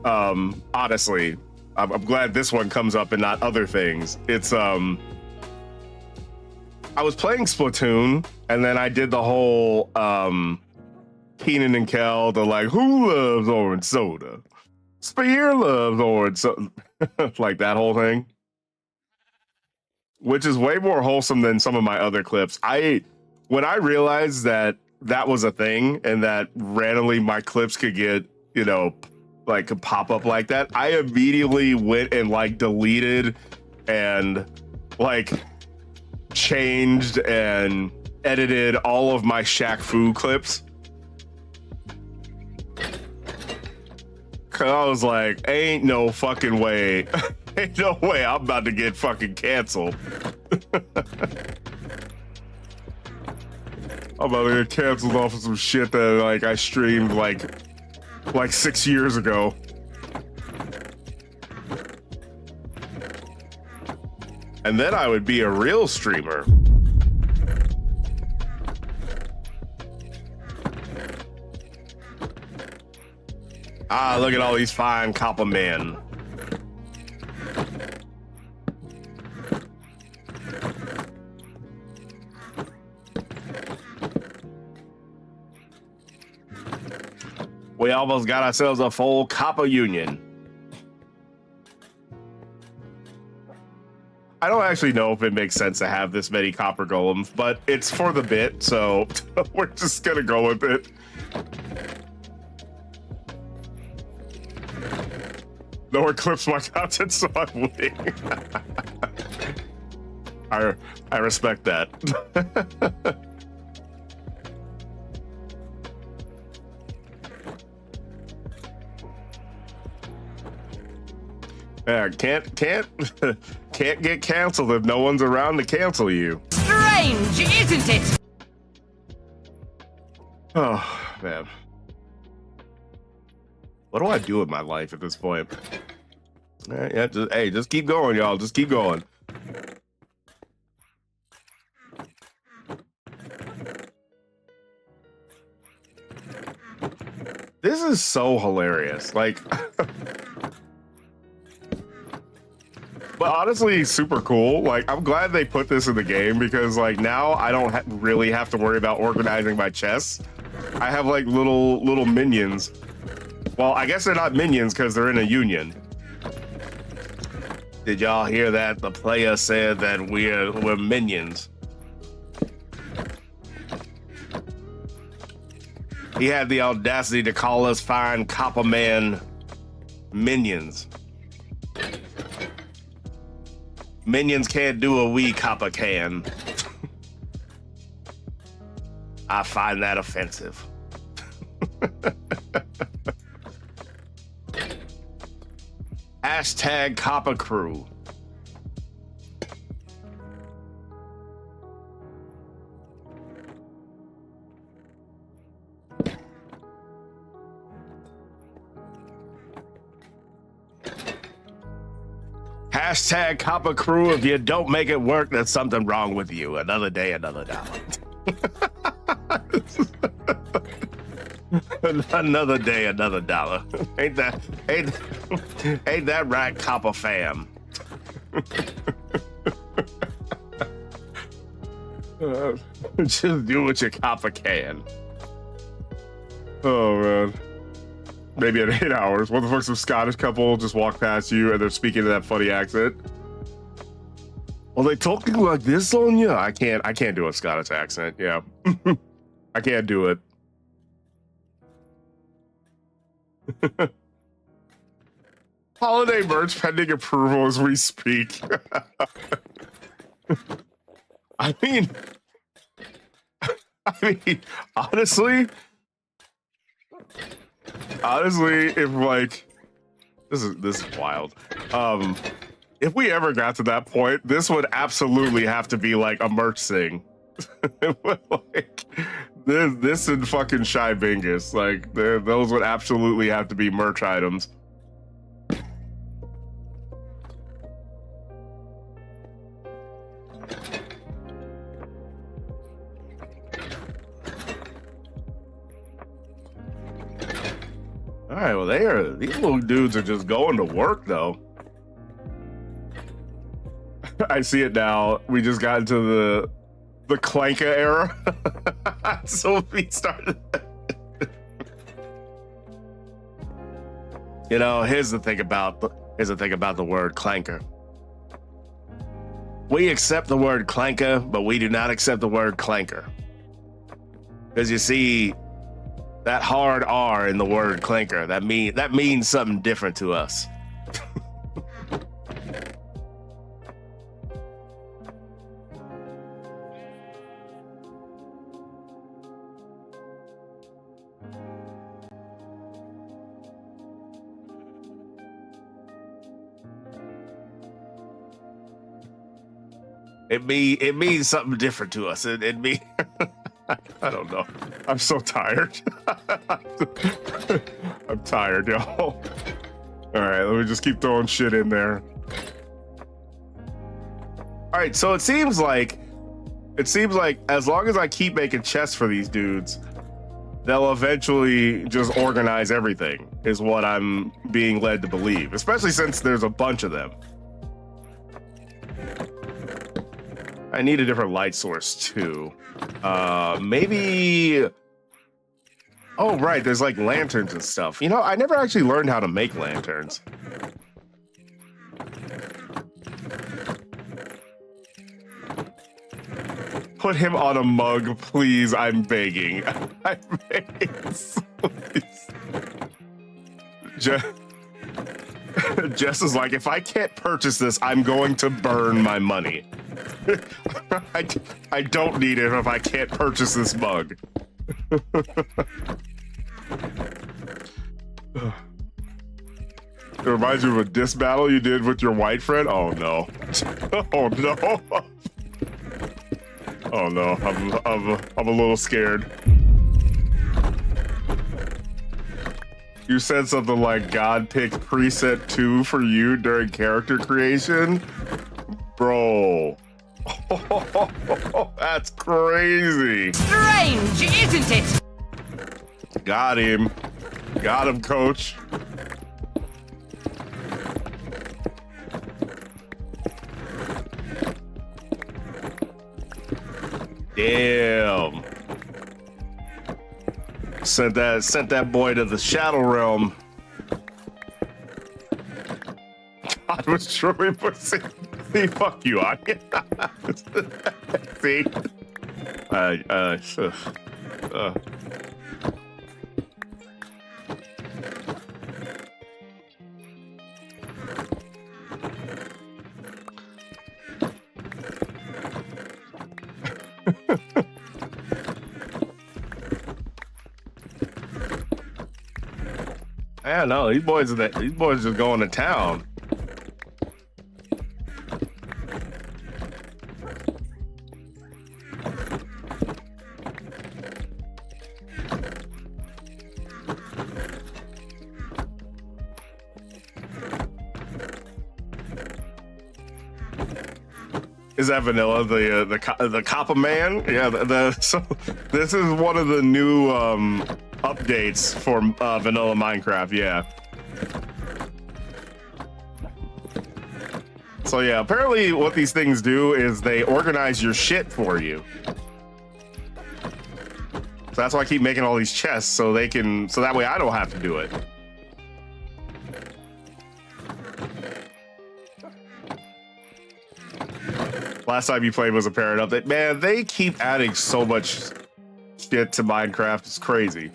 honestly, I'm glad this one comes up and not other things. It's I was playing Splatoon and then I did the whole Keenan and Kel, the like, who loves orange soda? Spear loves orange soda. Like that whole thing. Which is way more wholesome than some of my other clips. When I realized that was a thing and that randomly my clips could get, like could pop up like that, I immediately went and like deleted and like changed and edited all of my Shaq Fu clips. Cause I was like, ain't no fucking way. Ain't no way I'm about to get fucking canceled. I'm about to get canceled off of some shit that like I streamed like 6 years ago. And then I would be a real streamer. Ah, look at all these fine Coppa men. We almost got ourselves a full Coppa union. I don't actually know if it makes sense to have this many copper golems, but it's for the bit, so we're just gonna go with it. No one clips my content, so I'm winning. I respect that. Yeah, can't get canceled if no one's around to cancel you. Strange, isn't it? Oh man, what do I do with my life at this point? Yeah, just keep going, y'all. Just keep going. This is so hilarious. Like. But honestly, super cool. Like, I'm glad they put this in the game because, like, now I don't really have to worry about organizing my chests. I have like little minions. Well, I guess they're not minions because they're in a union. Did y'all hear that? The player said that we're minions. He had the audacity to call us fine Coppa man minions. Minions can't do what we Coppa can. I find that offensive. Hashtag Coppa Crew. Hashtag Coppa Crew. If you don't make it work, there's something wrong with you. Another day, another dollar. Another day, another dollar. Ain't that right, Coppa fam? Just do what your Coppa can. Oh man. Maybe at 8 hours. What the fuck? Some Scottish couple just walk past you and they're speaking in that funny accent. Well, they talking like this on you? I can't do a Scottish accent. Yeah. I can't do it. Holiday merch pending approval as we speak. I mean, honestly, if like this is wild. If we ever got to that point, this would absolutely have to be like a merch thing. Like this and fucking Shy Bingus, like those would absolutely have to be merch items. All right, well these little dudes are just going to work though. I see it now. We just got into the Clanka era. So we started. You know, here's the thing about the word clanker. We accept the word clanker, but we do not accept the word clanker. Because you see, that hard R in the word clanker, that means something different to us. It means something different to us. It means I don't know. I'm so tired. I'm tired, y'all. All right, let me just keep throwing shit in there. All right, so it seems like as long as I keep making chests for these dudes, they'll eventually just organize everything, is what I'm being led to believe, especially since there's a bunch of them. I need a different light source too. Maybe. Oh, right. There's like lanterns and stuff. You know, I never actually learned how to make lanterns. Put him on a mug, please. I'm begging. I'm begging. Please. Jess is like, if I can't purchase this, I'm going to burn my money. I don't need it if I can't purchase this mug. It reminds you of a diss battle you did with your white friend? Oh no. Oh no. Oh no. I'm a little scared. You said something like God picked preset 2 for you during character creation? Bro. Oh, that's crazy. Strange, isn't it? Got him. Got him, coach. Damn. Sent that boy to the Shadow Realm. God was truly pussy. See, fuck you, Anya. See? Yeah, no, these boys just going to town. Is that vanilla? The Coppa man? Yeah. So this is one of the new updates for vanilla Minecraft. Yeah. So yeah, apparently what these things do is they organize your shit for you. So that's why I keep making all these chests so that way I don't have to do it. Last time you played was a parent update. Man, they keep adding so much shit to Minecraft. It's crazy.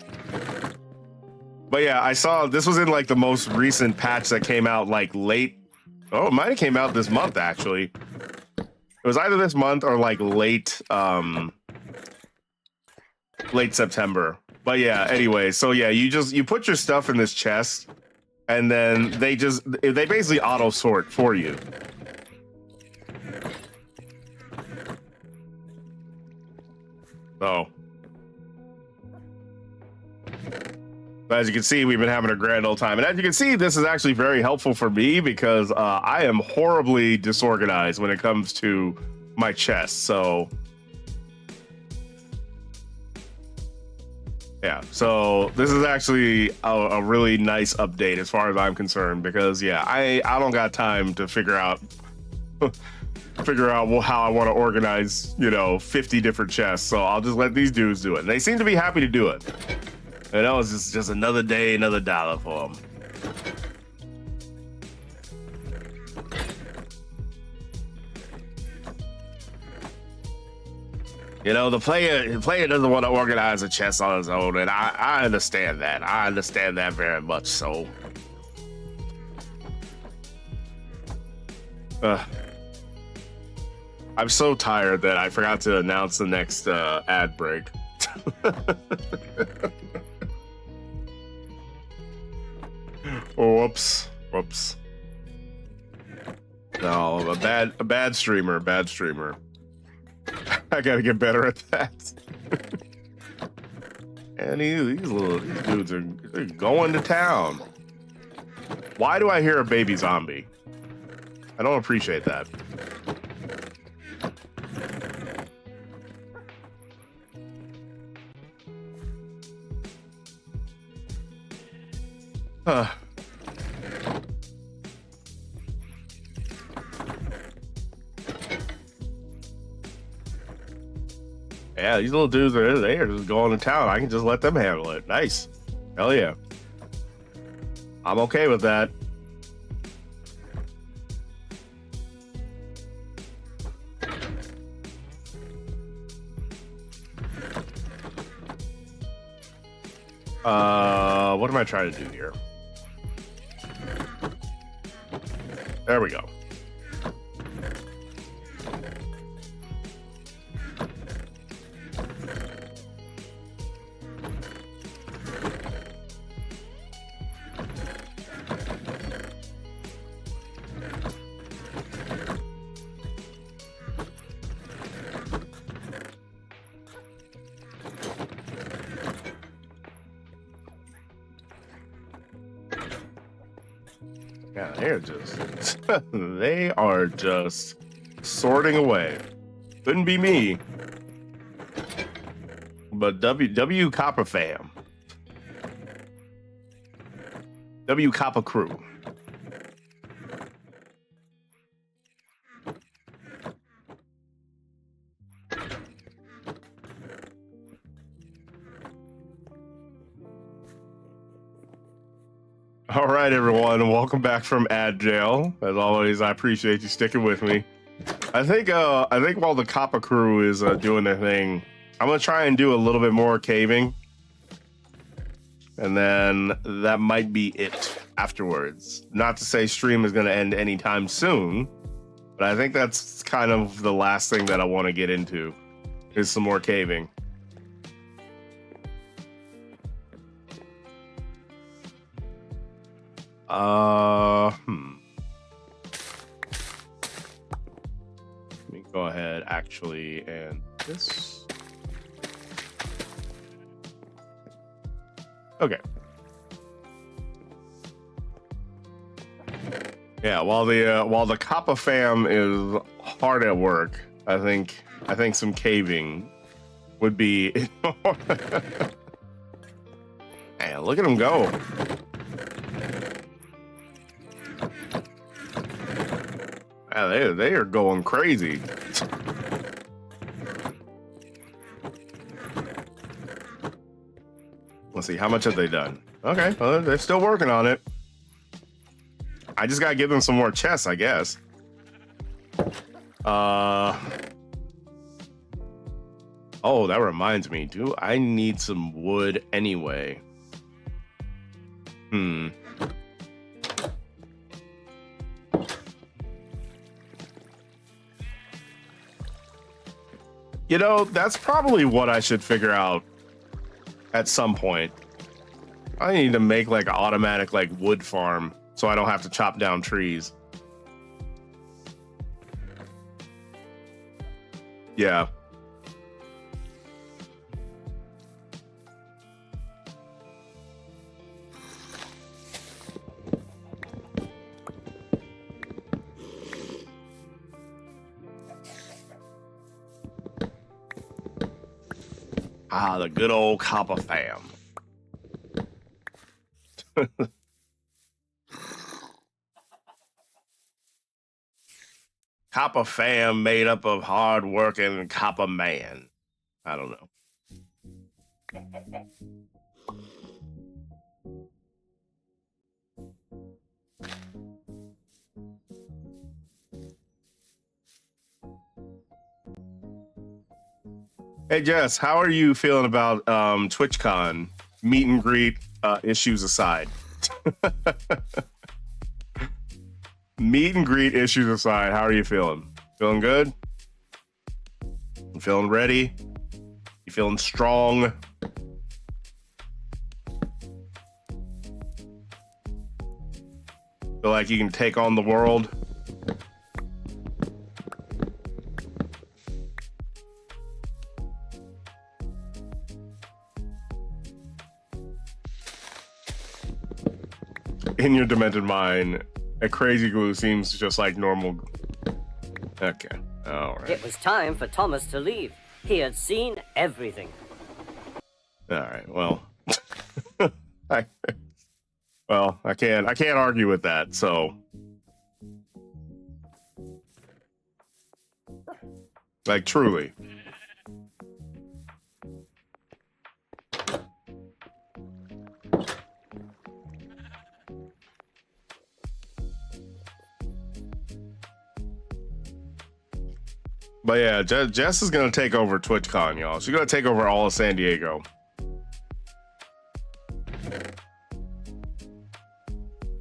But yeah, I saw this was in like the most recent patch that came out like late. Oh, it might have came out this month actually. It was either this month or like late September. But yeah, anyway, so yeah, you put your stuff in this chest and then they basically auto sort for you. So, but as you can see, we've been having a grand old time. And as you can see, this is actually very helpful for me because I am horribly disorganized when it comes to my chest. So, yeah. So this is actually a really nice update as far as I'm concerned because, yeah, I don't got time to figure out how I want to organize, 50 different chests. So I'll just let these dudes do it. And they seem to be happy to do it. And that was just another day, another dollar for them. The player doesn't want to organize a chest on his own, and I understand that. I understand that very much so. I'm so tired that I forgot to announce the next ad break. Whoops. No, a bad streamer. I gotta get better at that. And these dudes are going to town. Why do I hear a baby zombie? I don't appreciate that. Yeah, these little dudes they are just going to town. I can just let them handle it. Nice. Hell yeah. I'm okay with that. What am I trying to do here? There we go. Yeah, they are just sorting away. Couldn't be me. But W Coppa fam. W Coppa crew. All right, everyone, welcome back from ad jail. As always, I appreciate you sticking with me. I think while the Coppa crew is doing their thing, I'm gonna try and do a little bit more caving, and then that might be it afterwards. Not to say stream is gonna end anytime soon, but I think that's kind of the last thing that I want to get into is some more caving. Let me go ahead, actually, and this. Okay. Yeah, while the Coppa fam is hard at work, I think some caving would be. Man, look at them go. Yeah, they are going crazy. Let's see, how much have they done? Okay, well, they're still working on it. I just gotta give them some more chests, I guess. Oh, that reminds me. Do I need some wood anyway? You know, that's probably what I should figure out at some point. I need to make like an automatic like wood farm so I don't have to chop down trees. Yeah. Ah, the good old Coppa fam. Coppa fam made up of hard-working Coppa man. I don't know. Hey Jess, how are you feeling about TwitchCon meet and greet issues aside? Meet and greet issues aside, how are you feeling? Feeling good? You feeling ready? You feeling strong? Feel like you can take on the world? In your demented mind, a crazy glue seems just like normal. Okay, all right. It was time for Thomas to leave. He had seen everything. All right. Well, I can't argue with that. So, like, truly. But yeah, Jess is gonna take over TwitchCon, y'all. She's gonna take over all of San Diego.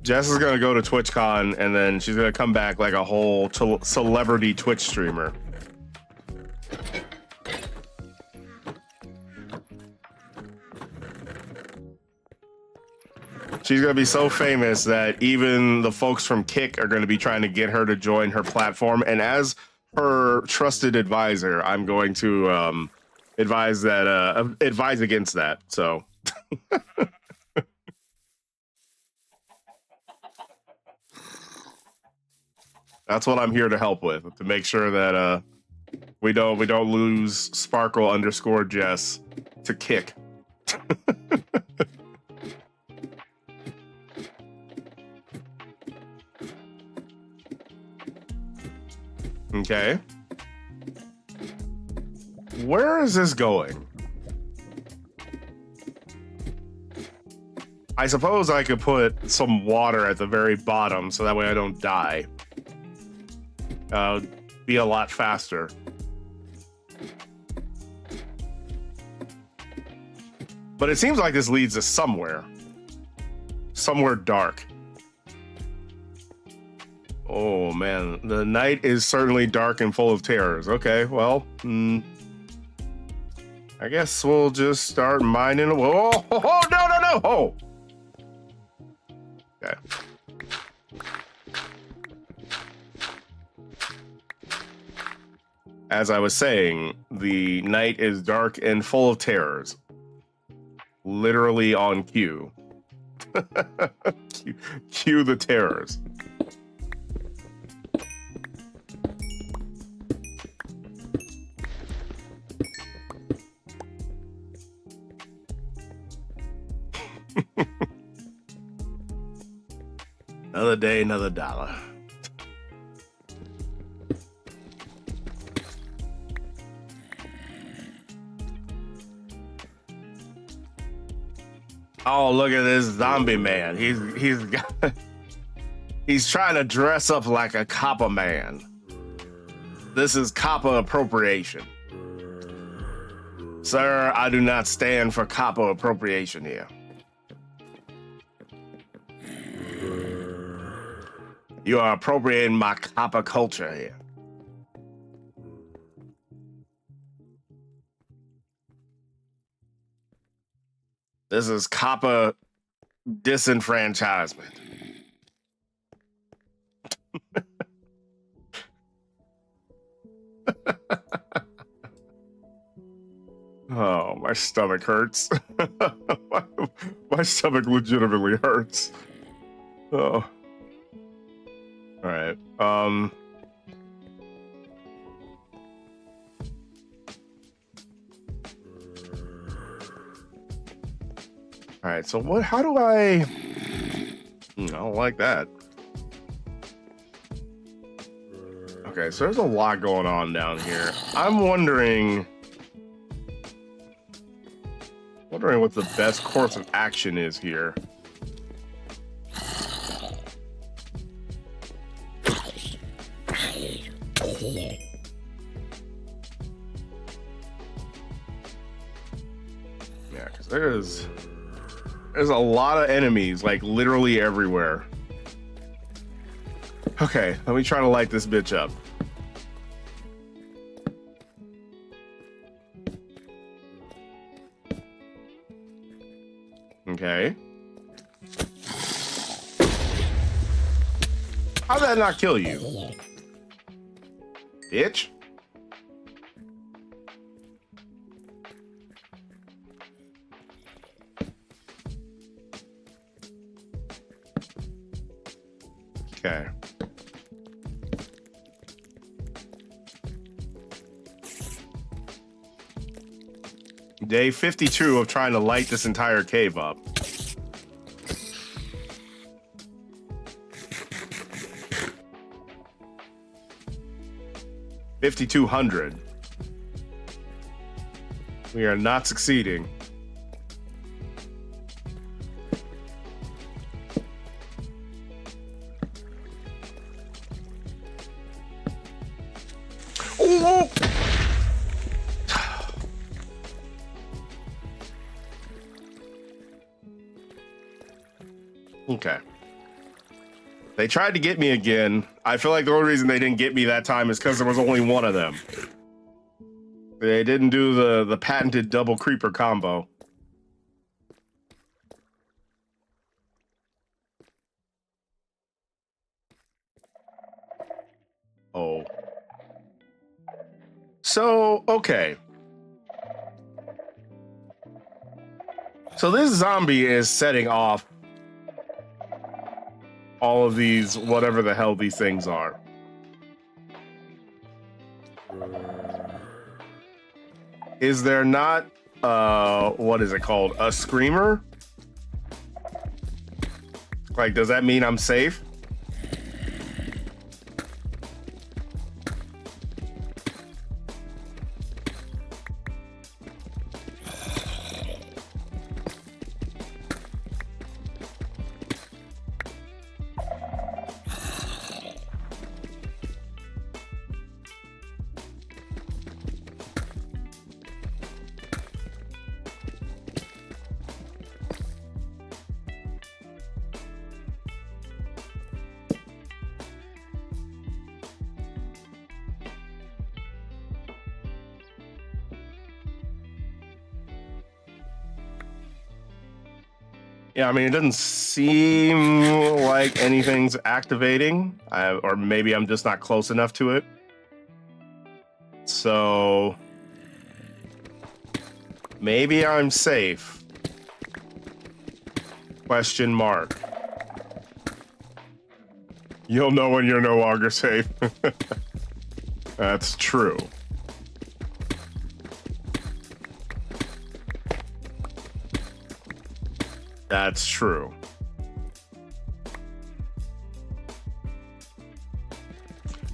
Jess is gonna go to TwitchCon, and then she's gonna come back like a whole celebrity Twitch streamer. She's gonna be so famous that even the folks from Kick are gonna be trying to get her to join her platform. And as her trusted advisor, I'm going to advise against that. So that's what I'm here to help with, to make sure that we don't lose Sparkle _ Jess to Kick. Okay. Where is this going? I suppose I could put some water at the very bottom so that way I don't die. Be a lot faster. But it seems like this leads us somewhere. Somewhere dark. Oh man, the night is certainly dark and full of terrors. Okay, well, I guess we'll just start mining. Oh, no! Oh, okay. as I was saying, the night is dark and full of terrors. Literally on cue. Cue the terrors. Another day, another dollar. Oh, look at this zombie man. He's trying to dress up like a Coppa man. This is Coppa appropriation. Sir, I do not stand for Coppa appropriation here. You are appropriating my Coppa culture here. This is Coppa disenfranchisement. Oh, my stomach hurts. my stomach legitimately hurts. Oh. All right. All right. So what? How do I? I don't like that. Okay, so there's a lot going on down here. I'm wondering what the best course of action is here. Yeah, because there's a lot of enemies, like literally everywhere. Okay, let me try to light this bitch up. Okay. How'd that not kill you? Bitch. Okay. Day 52 of trying to light this entire cave up. $5,200. We are not succeeding. Oh! Okay. They tried to get me again. I feel like the only reason they didn't get me that time is because there was only one of them. They didn't do the patented double creeper combo. Oh. So, okay. So this zombie is setting off all of these, whatever the hell these things are. Is there not, what is it called? A screamer? Like, does that mean I'm safe? Yeah, I mean, it doesn't seem like anything's activating, or maybe I'm just not close enough to it. So maybe I'm safe. Question mark. You'll know when you're no longer safe. That's true. That's true.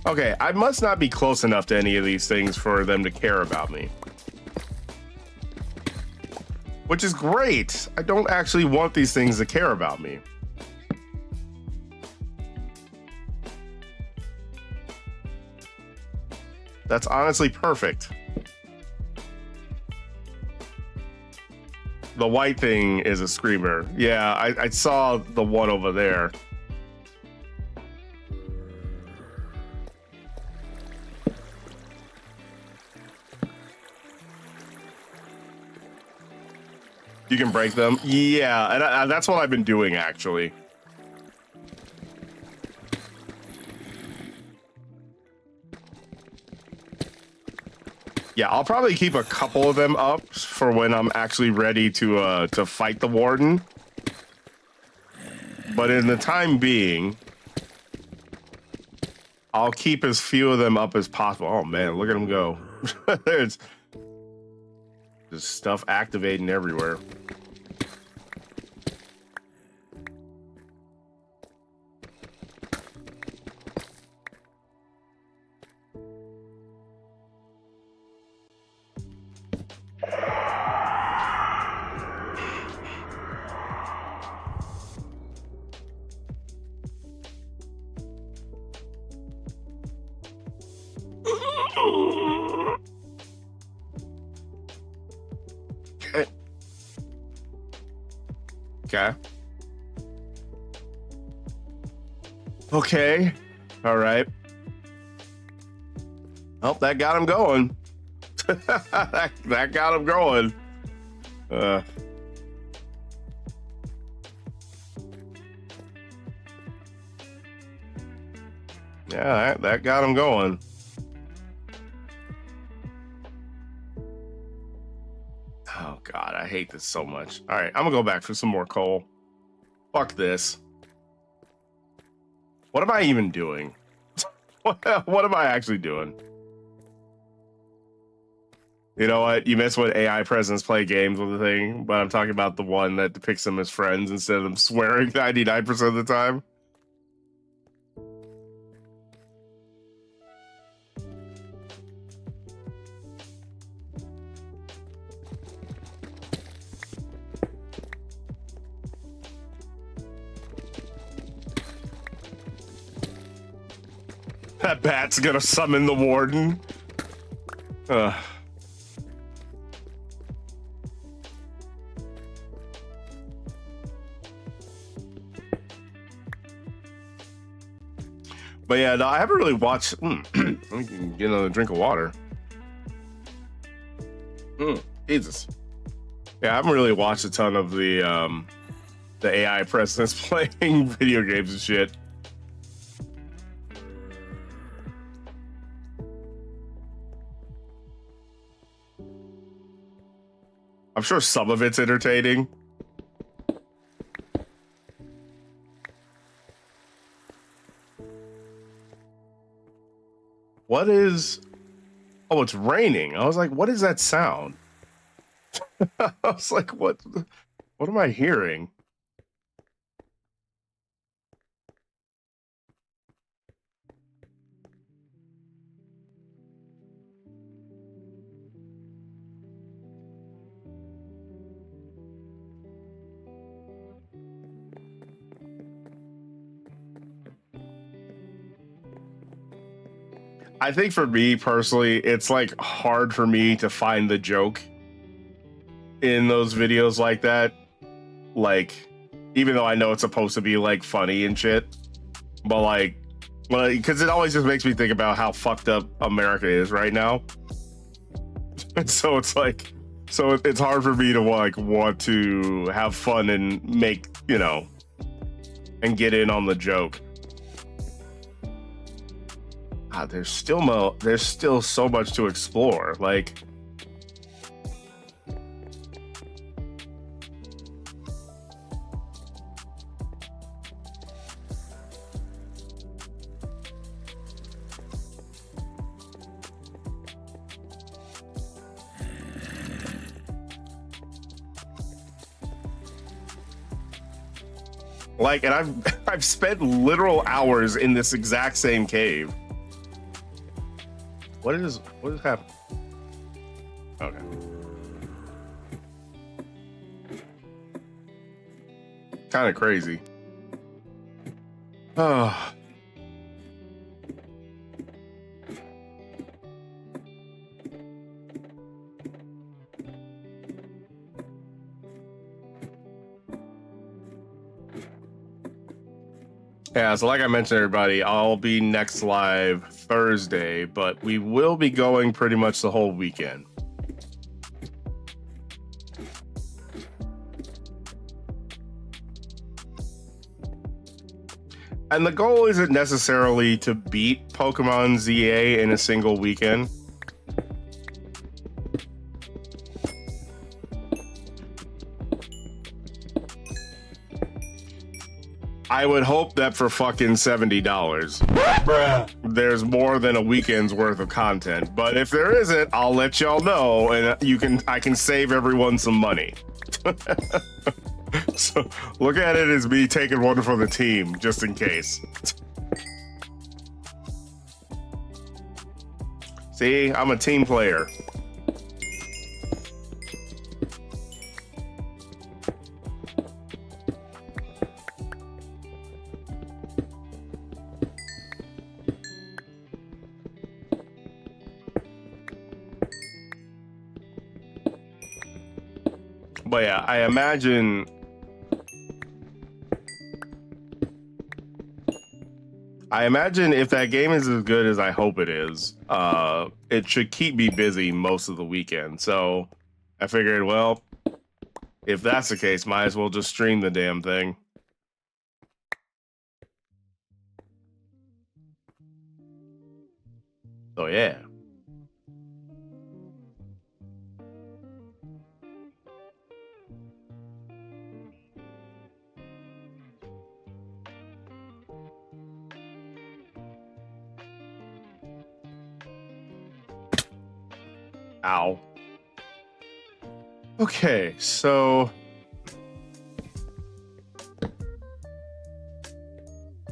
Okay, I must not be close enough to any of these things for them to care about me. Which is great. I don't actually want these things to care about me. That's honestly perfect. The white thing is a screamer. Yeah, I saw the one over there. You can break them? Yeah, and that's what I've been doing, actually. Yeah, I'll probably keep a couple of them up for when I'm actually ready to fight the warden. But in the time being, I'll keep as few of them up as possible. Oh man, look at them go. There's just stuff activating everywhere. Okay. Okay. All right. Oh, that got him going. that got him going. Yeah, that got him going. Oh God, I hate this so much. All right, I'm gonna go back for some more coal. Fuck this. What am I even doing? What am I actually doing? You know what? You miss when AI presidents play games with the thing, but I'm talking about the one that depicts them as friends instead of them swearing 99% of the time. That bat's gonna summon the warden. But yeah, no, I haven't really watched. Let me get another drink of water. Jesus. Yeah, I haven't really watched a ton of the AI presidents playing video games and shit. I'm sure some of it's entertaining. What is... Oh, it's raining. I was like, what is that sound? I was like, what am I hearing? I think for me personally, it's like hard for me to find the joke in those videos like that. Like, even though I know it's supposed to be like funny and shit, but like, well, because it always just makes me think about how fucked up America is right now. So it's like, so it's hard for me to like want to have fun and make, you know, and get in on the joke. God, there's still so much to explore. Like, and I've spent literal hours in this exact same cave. What is happening? Okay. Kind of crazy. Oh. Yeah, so like I mentioned, everybody, I'll be next live Thursday, but we will be going pretty much the whole weekend. And the goal isn't necessarily to beat Pokemon ZA in a single weekend. I would hope that for fucking $70, bruh, there's more than a weekend's worth of content. But if there isn't, I'll let y'all know, and I can save everyone some money. So look at it as me taking one for the team, just in case. See, I'm a team player. But yeah, I imagine if that game is as good as I hope it is, it should keep me busy most of the weekend. So I figured, well, if that's the case, might as well just stream the damn thing. So yeah. Ow. Okay, so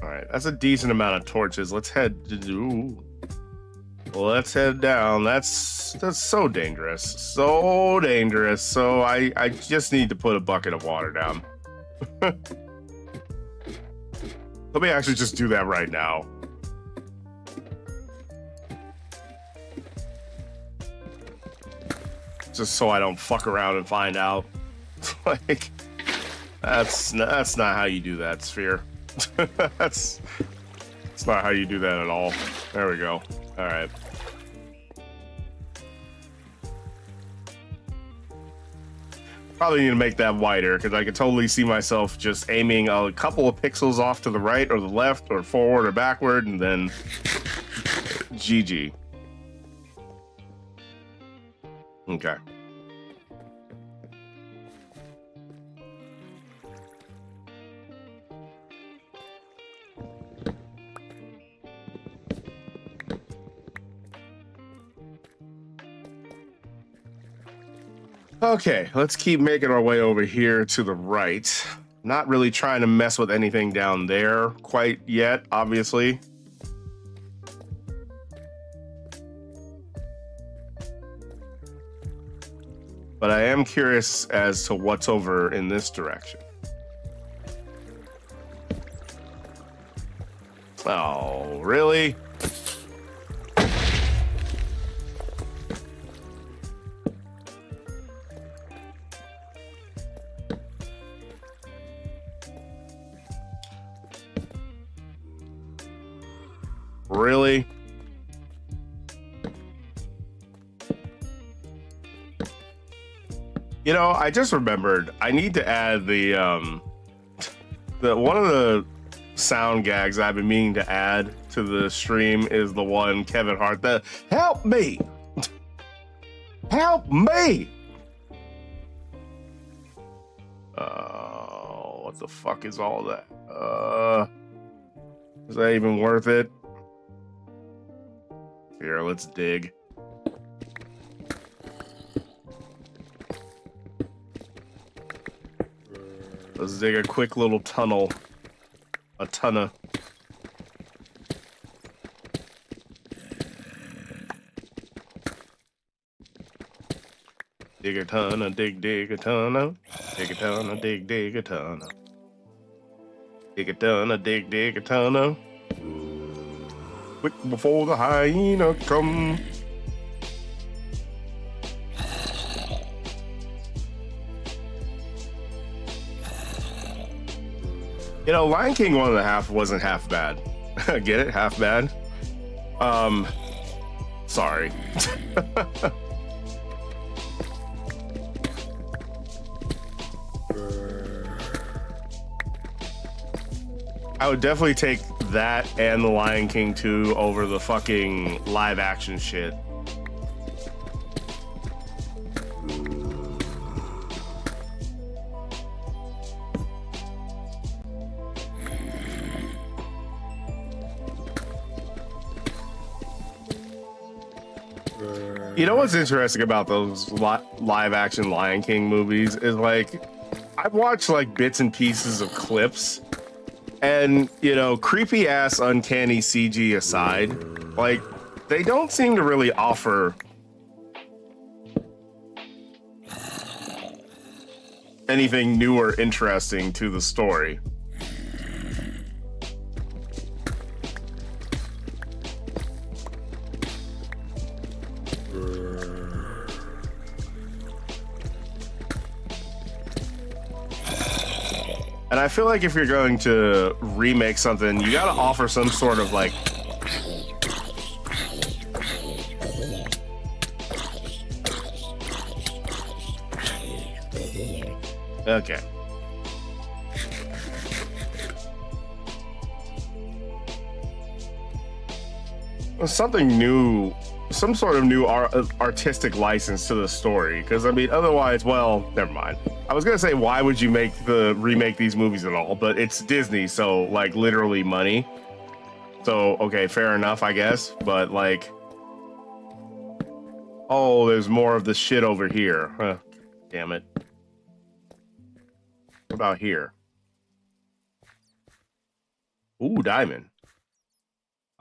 all right, that's a decent amount of torches. Let's head down. That's so dangerous. So dangerous. So I just need to put a bucket of water down. Let me actually just do that right now. Just so I don't fuck around and find out. Like, that's not how you do that, Sphere. That's not how you do that at all. There we go. All right. Probably need to make that wider because I could totally see myself just aiming a couple of pixels off to the right or the left or forward or backward, and then GG. Okay. Okay, let's keep making our way over here to the right. Not really trying to mess with anything down there quite yet, obviously. But I am curious as to what's over in this direction. Oh, really? Really? You know, I just remembered I need to add the one of the sound gags I've been meaning to add to the stream is the one Kevin Hart, the help me, help me. What the fuck is all that? Is that even worth it? Here, let's dig. Let's dig a quick little tunnel. A tunna. Dig a tunna, dig a tunna. Dig a tunna, dig a tunna. Dig a tunna, dig a tunna. Quick before the hyena come. You know, Lion King 1.5 wasn't half bad. Get it? Half bad? Sorry. I would definitely take that and The Lion King 2 over the fucking live action shit. You know what's interesting about those live action Lion King movies is, like, I've watched like bits and pieces of clips, and, you know, creepy ass uncanny CG aside, like, they don't seem to really offer anything new or interesting to the story. And I feel like if you're going to remake something, you gotta offer some sort of, like, okay. Something new, some sort of new artistic license to the story, because I mean, otherwise, well, never mind. I was gonna say, why would you remake these movies at all? But it's Disney, so, like, literally money. So okay, fair enough, I guess. But, like, oh, there's more of the shit over here. Huh. Damn it. What about here? Ooh, diamond.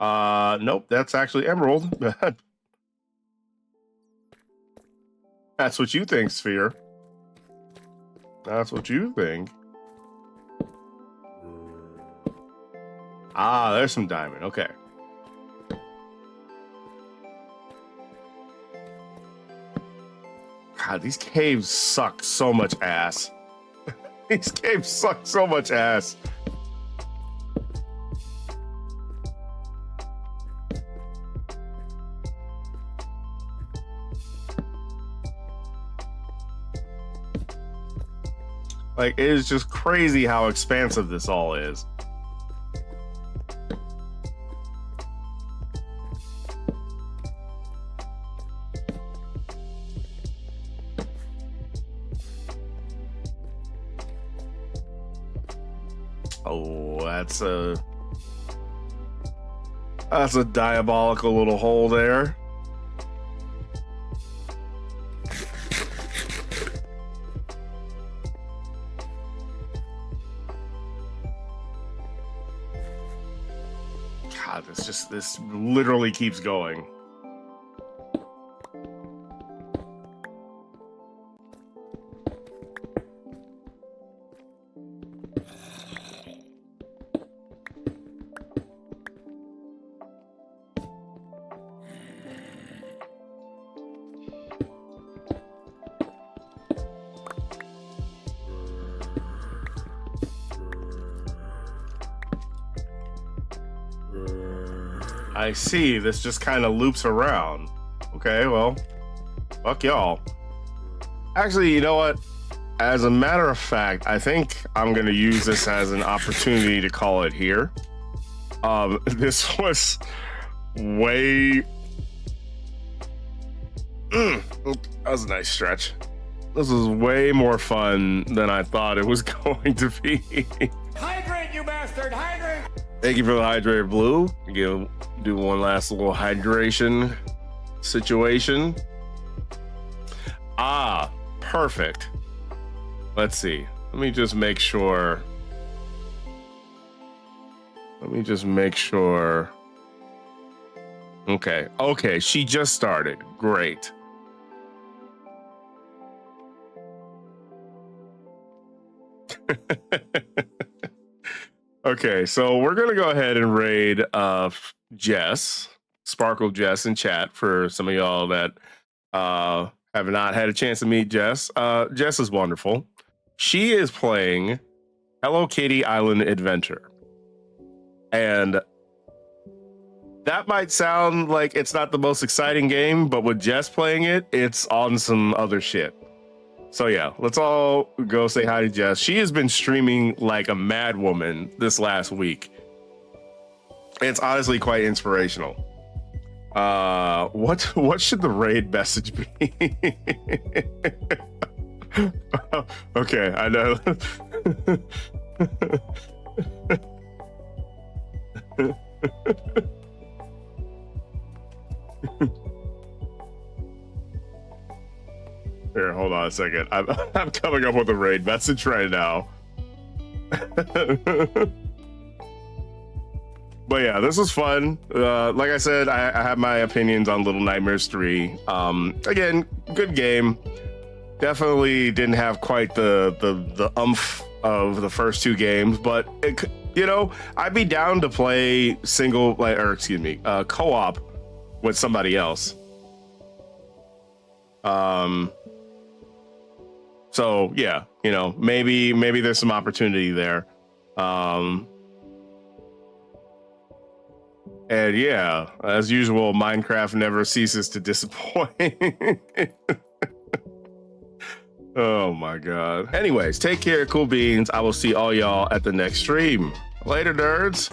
Nope, that's actually emerald. That's what you think, Sphere. That's what you think. Ah, there's some diamond. Okay. God, these caves suck so much ass. These caves suck so much ass. Like, it is just crazy how expansive this all is. Oh, that's a diabolical little hole there. God, this literally keeps going. I see, this just kind of loops around. Okay, well, fuck y'all. Actually, you know what? as a matter of fact, I think I'm going to use this as an opportunity to call it here. This was way... that was a nice stretch. This was way more fun than I thought it was going to be. Hydrate, you bastard! Hydrate! Thank you for the hydrated blue. Do one last little hydration situation. Ah, perfect. Let's see. Let me just make sure. Okay, she just started. Great. Okay, so we're gonna go ahead and raid Jess, Sparkle Jess in chat for some of y'all that have not had a chance to meet Jess. Jess is wonderful. She is playing Hello Kitty Island Adventure. And that might sound like it's not the most exciting game, but with Jess playing it, it's on some other shit. So yeah, let's all go say hi to Jess. She has been streaming like a mad woman this last week. It's honestly quite inspirational. What should the raid message be? Okay, I know. Here, hold on a second. I'm coming up with a raid message right now. But yeah, this was fun. Like I said, I have my opinions on Little Nightmares 3. Again, good game. Definitely didn't have quite the umph of the first two games, but I'd be down to play co-op with somebody else. So yeah, maybe there's some opportunity there. And yeah, as usual, Minecraft never ceases to disappoint. Oh my God. Anyways, take care, cool beans. I will see all y'all at the next stream. Later, nerds.